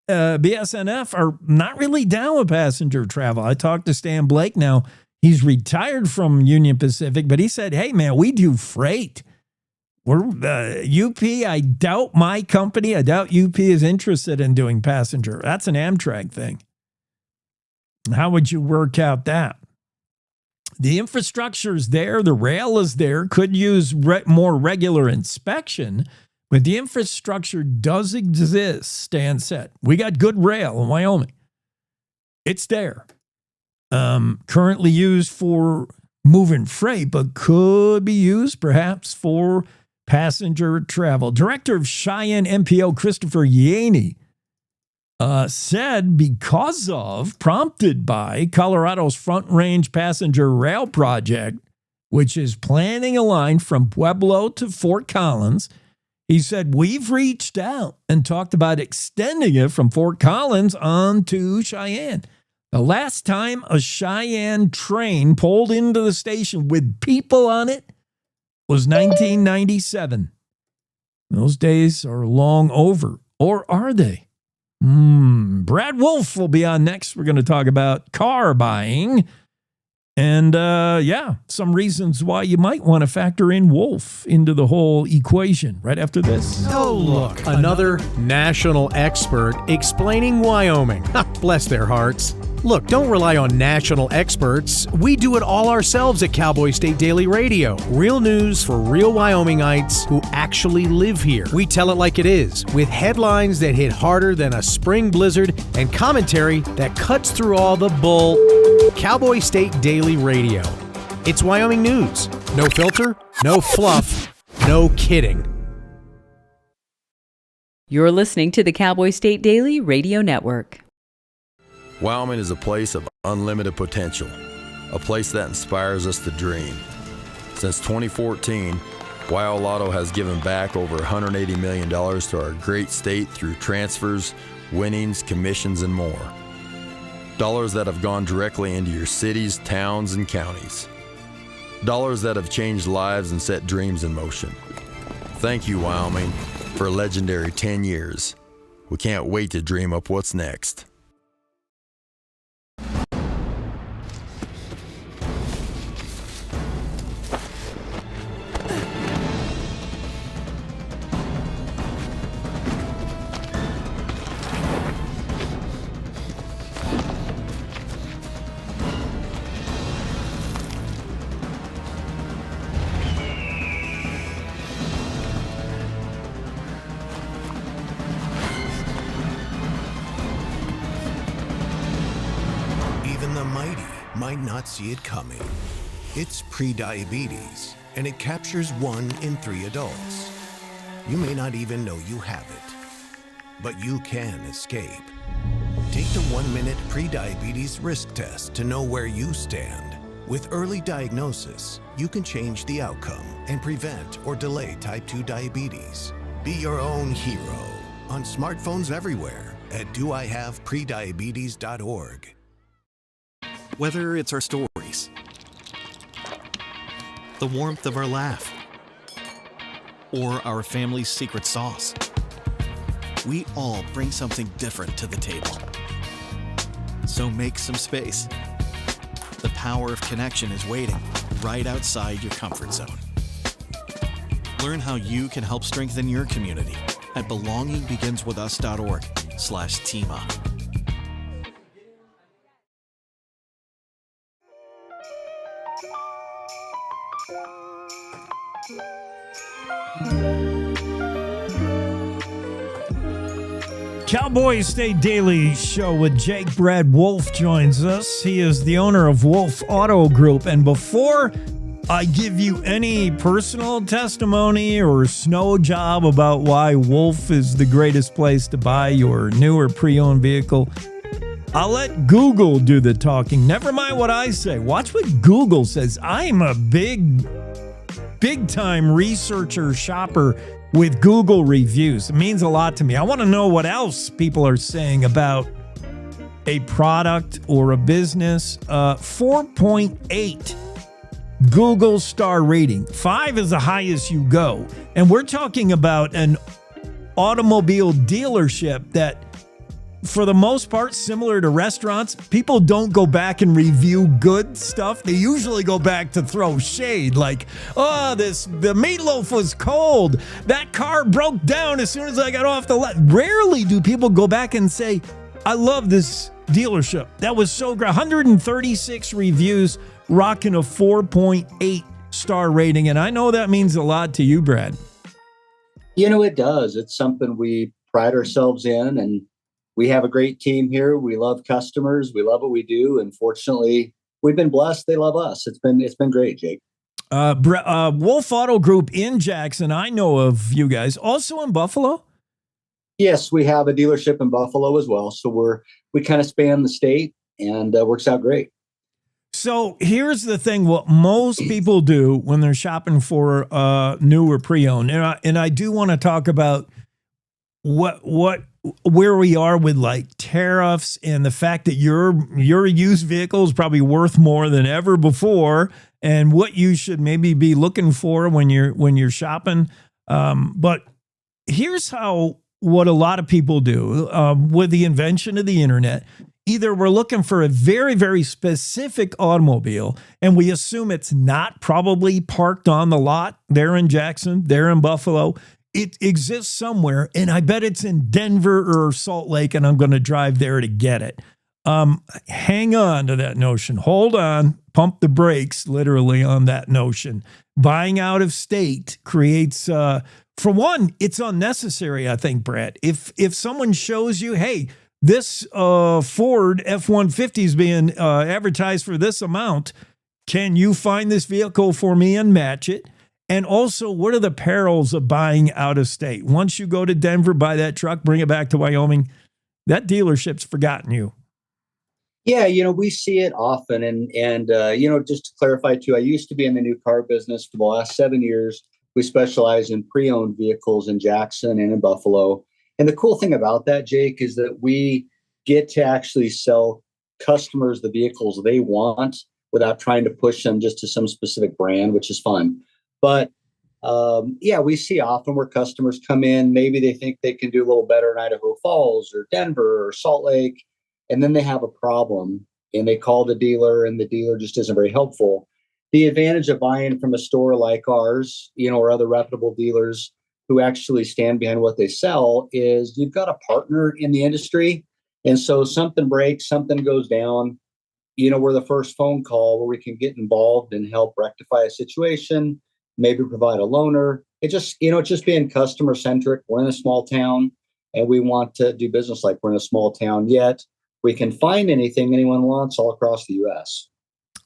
BSNF are not really down with passenger travel. I talked to Stan Blake now. He's retired from Union Pacific, but he said, hey, man, we do freight. We're UP. I doubt my company, I doubt UP is interested in doing passenger. That's an Amtrak thing. How would you work out that? The infrastructure is there. The rail is there. Could use more regular inspection. But the infrastructure does exist, Stan said. We got good rail in Wyoming. It's there. Currently used for moving freight, but could be used perhaps for passenger travel. Director of Cheyenne MPO, Christopher Yaney, said prompted by Colorado's Front Range Passenger Rail Project, which is planning a line from Pueblo to Fort Collins. He said, we've reached out and talked about extending it from Fort Collins on to Cheyenne. The last time a Cheyenne train pulled into the station with people on it was 1997. Those days are long over. Or are they? Brad Wolf will be on next. We're going to talk about car buying. And some reasons why you might want to factor in Wolf into the whole equation right after this. Oh, look, another national expert explaining Wyoming. Bless their hearts. Look, don't rely on national experts. We do it all ourselves at Cowboy State Daily Radio. Real news for real Wyomingites who actually live here. We tell it like it is, with headlines that hit harder than a spring blizzard and commentary that cuts through all the bull. Cowboy State Daily Radio. It's Wyoming news. No filter, no fluff, no kidding. You're listening to the Cowboy State Daily Radio Network. Wyoming is a place of unlimited potential, a place that inspires us to dream. Since 2014, Wyo Lotto has given back over $180 million to our great state through transfers, winnings, commissions, and more. Dollars that have gone directly into your cities, towns, and counties. Dollars that have changed lives and set dreams in motion. Thank you, Wyoming, for a legendary 10 years. We can't wait to dream up what's next. Might not see it coming. It's prediabetes, and it captures 1 in 3 adults. You may not even know you have it, but you can escape. Take the 1-minute prediabetes risk test to know where you stand. With early diagnosis, you can change the outcome and prevent or delay type 2 diabetes. Be your own hero on smartphones everywhere at doihaveprediabetes.org. Whether it's our stories, the warmth of our laugh, or our family's secret sauce, we all bring something different to the table. So make some space. The power of connection is waiting right outside your comfort zone. Learn how you can help strengthen your community at belongingbeginswithus.org/teamup. Cowboy State Daily Show with Jake Brad Wolf joins us. He is the owner of Wolf Auto Group. And before I give you any personal testimony or snow job about why Wolf is the greatest place to buy your new or pre-owned vehicle, I'll let Google do the talking. Never mind what I say. Watch what Google says. I'm a big time researcher, shopper with Google reviews. It means a lot to me. I want to know what else people are saying about a product or a business. 4.8 Google star rating. 5 is the highest you go. And we're talking about an automobile dealership that, for the most part, similar to restaurants, people don't go back and review good stuff. They usually go back to throw shade, like, oh, the meatloaf was cold. That car broke down as soon as I got off the lot. Rarely do people go back and say, I love this dealership. That was so great. 136 reviews, rocking a 4.8 star rating. And I know that means a lot to you, Brad. You know, it does. It's something we pride ourselves in, and we have a great team here. We love customers. We love what we do. And fortunately, we've been blessed. They love us. It's been great, Jake. Wolf Auto Group in Jackson. I know of you guys. Also in Buffalo? Yes, we have a dealership in Buffalo as well. So we kind of span the state, and works out great. So here's the thing. What most people do when they're shopping for new or pre-owned, and I do want to talk about where we are with like tariffs and the fact that your used vehicle is probably worth more than ever before, and what you should maybe be looking for when you're shopping. But here's what a lot of people do with the invention of the internet. Either we're looking for a very, very specific automobile, and we assume it's not probably parked on the lot there in Jackson, there in Buffalo. It exists somewhere, and I bet it's in Denver or Salt Lake, and I'm going to drive there to get it. Hang on to that notion. Hold on. Pump the brakes, literally, on that notion. Buying out of state creates, for one, it's unnecessary, I think, Brad. If someone shows you, hey, this Ford F-150 is being advertised for this amount, can you find this vehicle for me and match it? And also, what are the perils of buying out of state? Once you go to Denver, buy that truck, bring it back to Wyoming, that dealership's forgotten you. Yeah, we see it often. And just to clarify too, I used to be in the new car business for the last 7 years. We specialize in pre-owned vehicles in Jackson and in Buffalo. And the cool thing about that, Jake, is that we get to actually sell customers the vehicles they want without trying to push them just to some specific brand, which is fun. But we see often where customers come in, maybe they think they can do a little better in Idaho Falls or Denver or Salt Lake, and then they have a problem and they call the dealer and the dealer just isn't very helpful. The advantage of buying from a store like ours, or other reputable dealers who actually stand behind what they sell is you've got a partner in the industry. And so something breaks, something goes down, we're the first phone call where we can get involved and help rectify a situation, maybe provide a loaner. It just, just being customer centric. We're in a small town and we want to do business like we're in a small town, yet we can find anything anyone wants all across the U.S.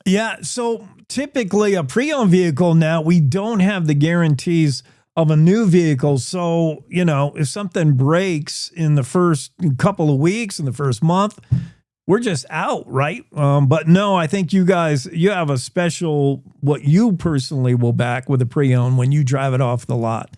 Yeah. So typically a pre-owned vehicle now, we don't have the guarantees of a new vehicle. So, if something breaks in the first couple of weeks, in the first month, we're just out, right? But no, I think you guys, you have a special, what you personally will back with a pre-owned when you drive it off the lot.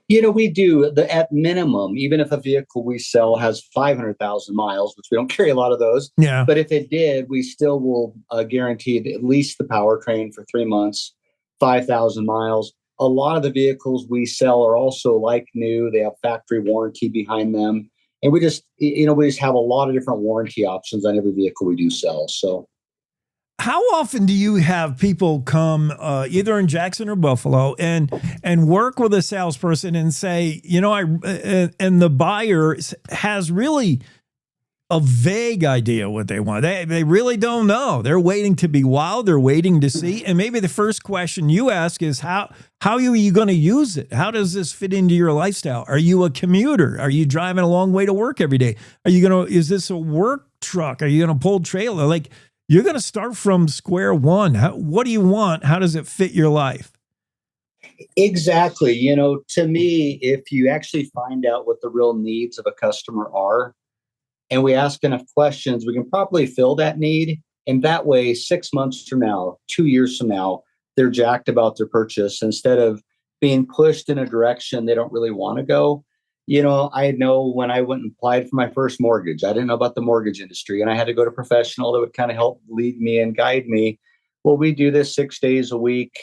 We do at minimum, even if a vehicle we sell has 500,000 miles, which we don't carry a lot of those. Yeah. But if it did, we still will guarantee at least the powertrain for 3 months, 5,000 miles. A lot of the vehicles we sell are also like new. They have factory warranty behind them. And we just have a lot of different warranty options on every vehicle we do sell. So. How often do you have people come either in Jackson or Buffalo and work with a salesperson and say, and the buyer has really a vague idea what they want. They really don't know. They're waiting to be wowed. They're waiting to see. And maybe the first question you ask is how are you going to use it? How does this fit into your lifestyle? Are you a commuter? Are you driving a long way to work every day? Is this a work truck? Are you going to pull trailer? Like, you're going to start from square one. What do you want? How does it fit your life? Exactly. To me, if you actually find out what the real needs of a customer are, and we ask enough questions, we can probably fill that need. And that way, 6 months from now, 2 years from now, they're jacked about their purchase instead of being pushed in a direction they don't really want to go. I know when I went and applied for my first mortgage, I didn't know about the mortgage industry, and I had to go to a professional that would kind of help lead me and guide me. Well, we do this 6 days a week.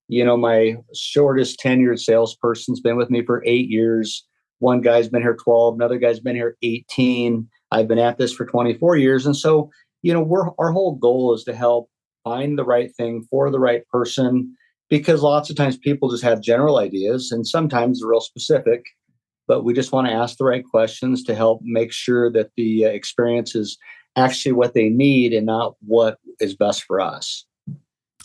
My shortest tenured salesperson's been with me for 8 years. One guy's been here 12, another guy's been here 18. I've been at this for 24 years. And so, our whole goal is to help find the right thing for the right person, because lots of times people just have general ideas and sometimes they're real specific. But we just want to ask the right questions to help make sure that the experience is actually what they need and not what is best for us.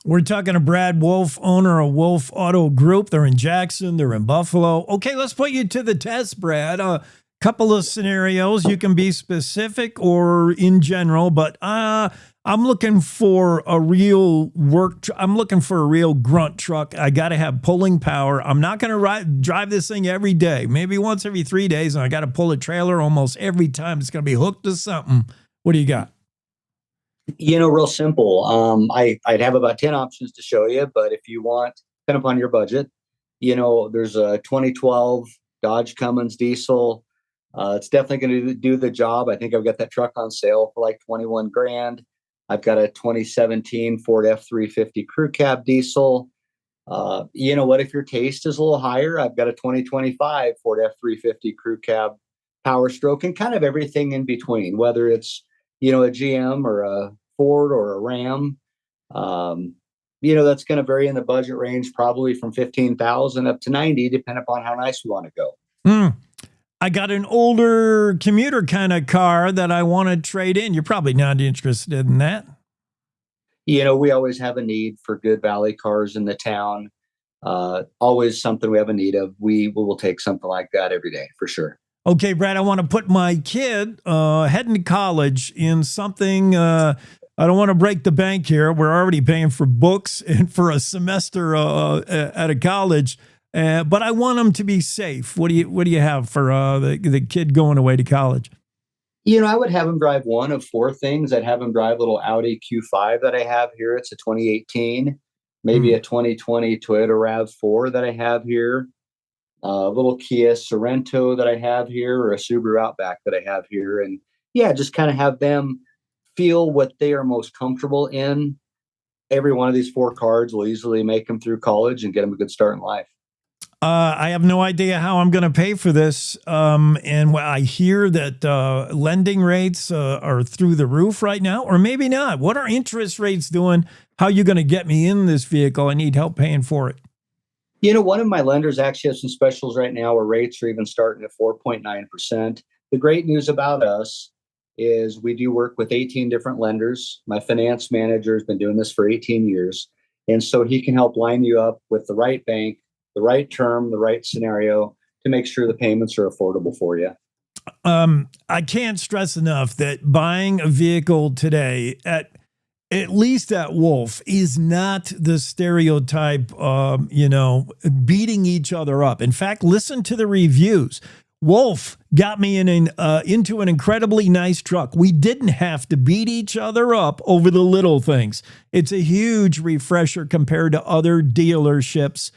We're talking to Brad Wolf, owner of Wolf Auto Group. They're in Jackson. They're in Buffalo. Okay, let's put you to the test, Brad. A couple of scenarios. You can be specific or in general, but I'm looking for a real I'm looking for a real grunt truck. I got to have pulling power. I'm not going to drive this thing every day, maybe once every 3 days, and I got to pull a trailer almost every time. It's going to be hooked to something. What do you got? Real simple. I'd have about 10 options to show you, but if you want, depending upon your budget, there's a 2012 Dodge Cummins diesel. It's definitely going to do the job. I think I've got that truck on sale for like 21 grand. I've got a 2017 Ford F-350 crew cab diesel. If your taste is a little higher, I've got a 2025 Ford F-350 crew cab Power Stroke, and kind of everything in between, whether it's, a GM or a Ford or a Ram. That's going to vary in the budget range, probably from 15,000 up to 90, depending upon how nice we want to go. I got an older commuter kind of car that I want to trade in. You're probably not interested in that. We always have a need for good valley cars in the town. Always something we have a need of. We will take something like that every day for sure. Okay, Brad, I want to put my kid heading to college in something. I don't want to break the bank here. We're already paying for books and for a semester at a college. But I want them to be safe. What do you have for the kid going away to college? I would have him drive one of four things. I'd have him drive a little Audi Q5 that I have here. It's a 2018, maybe a 2020 Toyota RAV4 that I have here, a little Kia Sorento that I have here, or a Subaru Outback that I have here. And just kind of have them feel what they are most comfortable in. Every one of these four cars will easily make them through college and get them a good start in life. I have no idea how I'm going to pay for this. And I hear that lending rates are through the roof right now, or maybe not. What are interest rates doing? How are you going to get me in this vehicle? I need help paying for it. One of my lenders actually has some specials right now where rates are even starting at 4.9%. The great news about us is we do work with 18 different lenders. My finance manager has been doing this for 18 years. And so he can help line you up with the right bank, the right term, the right scenario to make sure the payments are affordable for you. I can't stress enough that buying a vehicle today at least at Wolf is not the stereotype, beating each other up. In fact, listen to the reviews. Wolf got me into an incredibly nice truck. We didn't have to beat each other up over the little things. It's a huge refresher compared to other dealerships.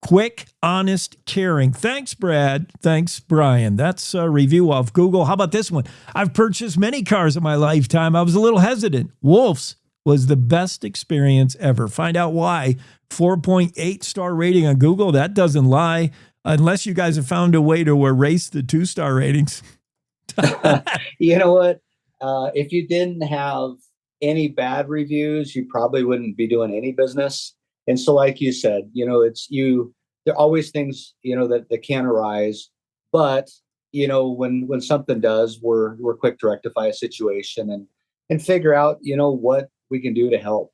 Quick, honest, caring. Thanks, Brad. Thanks, Brian. That's a review off Google. How about this one? I've purchased many cars in my lifetime. I was a little hesitant. Wolf's was the best experience ever. Find out why. 4.8 star rating on Google. That doesn't lie. Unless you guys have found a way to erase the 2-star ratings. You know what? If you didn't have any bad reviews, you probably wouldn't be doing any business. And so, like you said, there are always things, that can arise. But, when something does, we're quick to rectify a situation and figure out, what we can do to help.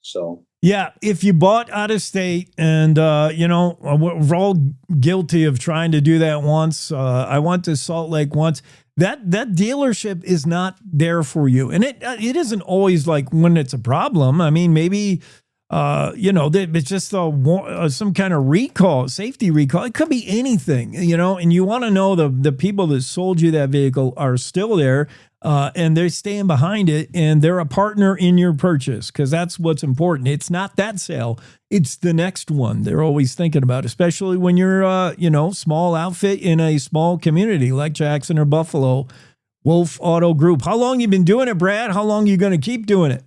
So. Yeah, if you bought out of state and, we're all guilty of trying to do that once. I went to Salt Lake once. That dealership is not there for you. And it isn't always like when it's a problem. I mean, maybe, it's just some kind of recall, safety recall. It could be anything, and you want to know the people that sold you that vehicle are still there. And they're staying behind it, and they're a partner in your purchase, because that's what's important. It's not that sale. It's the next one they're always thinking about, especially when you're, small outfit in a small community like Jackson or Buffalo. Wolf Auto Group. How long you been doing it, Brad? How long you going to keep doing it?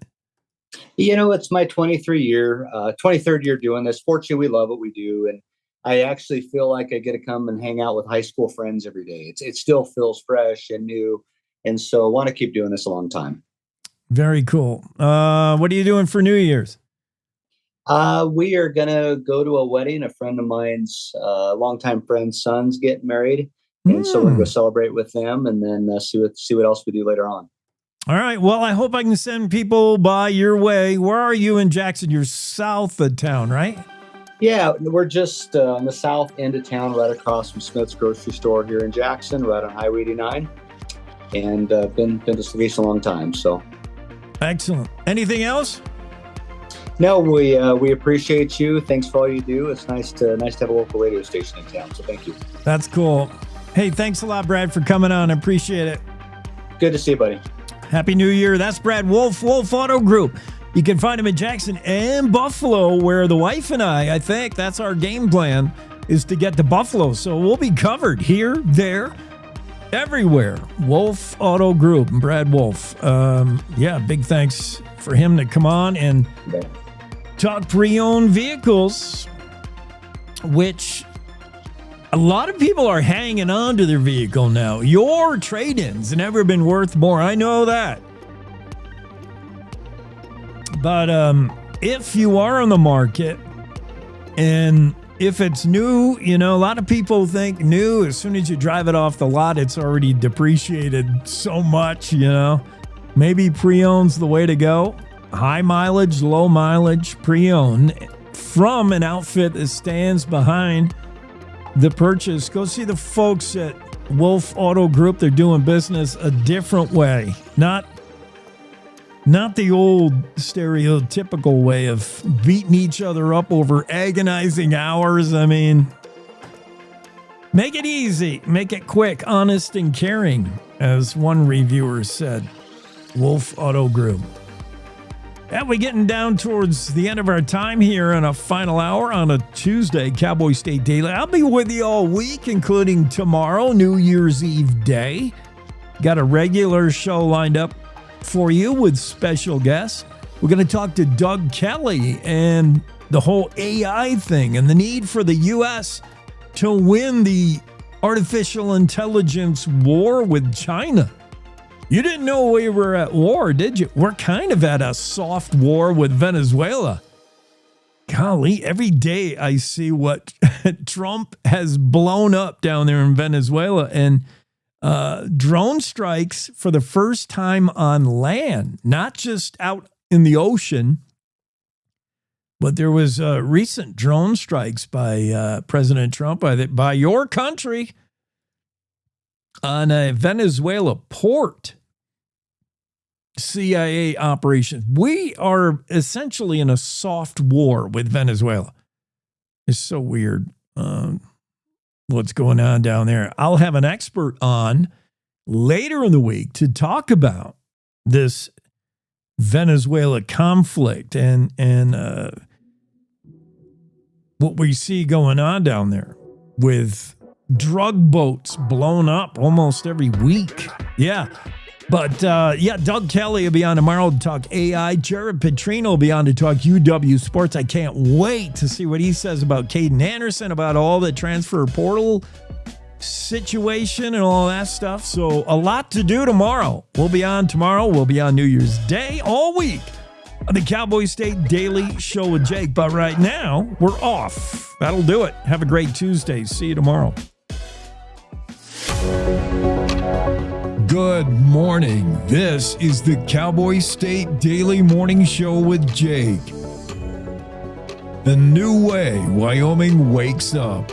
It's my 23rd year doing this. Fortunately, we love what we do. And I actually feel like I get to come and hang out with high school friends every day. It still feels fresh and new. And so I want to keep doing this a long time. Very cool. What are you doing for New Year's? We are going to go to a wedding. A friend of mine's longtime friend's son's getting married. And so we're going to go celebrate with them and then see what else we do later on. All right. Well, I hope I can send people by your way. Where are you in Jackson? You're south of town, right? Yeah, we're just on the south end of town, right across from Smith's grocery store here in Jackson, right on Highway 89. And been to Slovenia a long time. So excellent. Anything else? No, we appreciate you. Thanks for all you do. It's nice to have a local radio station in town. So thank you. That's cool. Hey, thanks a lot, Brad, for coming on. I appreciate it. Good to see you, buddy. Happy New Year. That's Brad Wolf Auto Group. You can find him in Jackson and Buffalo, where the wife and I think that's our game plan, is to get to Buffalo. So we'll be covered here, there, everywhere. Wolf Auto Group, Brad Wolf. Big thanks for him to come on and talk pre-owned vehicles, which a lot of people are hanging on to their vehicle now. Your trade-ins have never been worth more. I know that. But if you are on the market and if it's new, a lot of people think new, as soon as you drive it off the lot, it's already depreciated so much, Maybe pre-owned's the way to go. High mileage, low mileage, pre-owned from an outfit that stands behind the purchase. Go see the folks at Wolf Auto Group. They're doing business a different way. Not the old stereotypical way of beating each other up over agonizing hours. I mean, make it easy, make it quick, honest, and caring, as one reviewer said. Wolf Auto Group. And we're getting down towards the end of our time here on a final hour on a Tuesday, Cowboy State Daily. I'll be with you all week, including tomorrow, New Year's Eve day. Got a regular show lined up for you with special guests. We're going to talk to Doug Kelly and the whole AI thing and the need for the U.S. to win the artificial intelligence war with China. You didn't know we were at war, did you? We're kind of at a soft war with Venezuela. Golly, every day I see what Trump has blown up down there in Venezuela, and drone strikes for the first time on land, not just out in the ocean, but there was recent drone strikes by President Trump, by your country, on a Venezuela port. CIA operations. We are essentially in a soft war with Venezuela. It's so weird what's going on down there. I'll have an expert on later in the week to talk about this Venezuela conflict and what we see going on down there with drug boats blown up almost every week. Yeah. But, Doug Kelly will be on tomorrow to talk AI. Jared Petrino will be on to talk UW sports. I can't wait to see what he says about Caden Anderson, about all the transfer portal situation and all that stuff. So a lot to do tomorrow. We'll be on tomorrow. We'll be on New Year's Day all week on the Cowboy State Daily Show with Jake. But right now, we're off. That'll do it. Have a great Tuesday. See you tomorrow. Good morning. This is the Cowboy State Daily Morning Show with Jake. The new way Wyoming wakes up.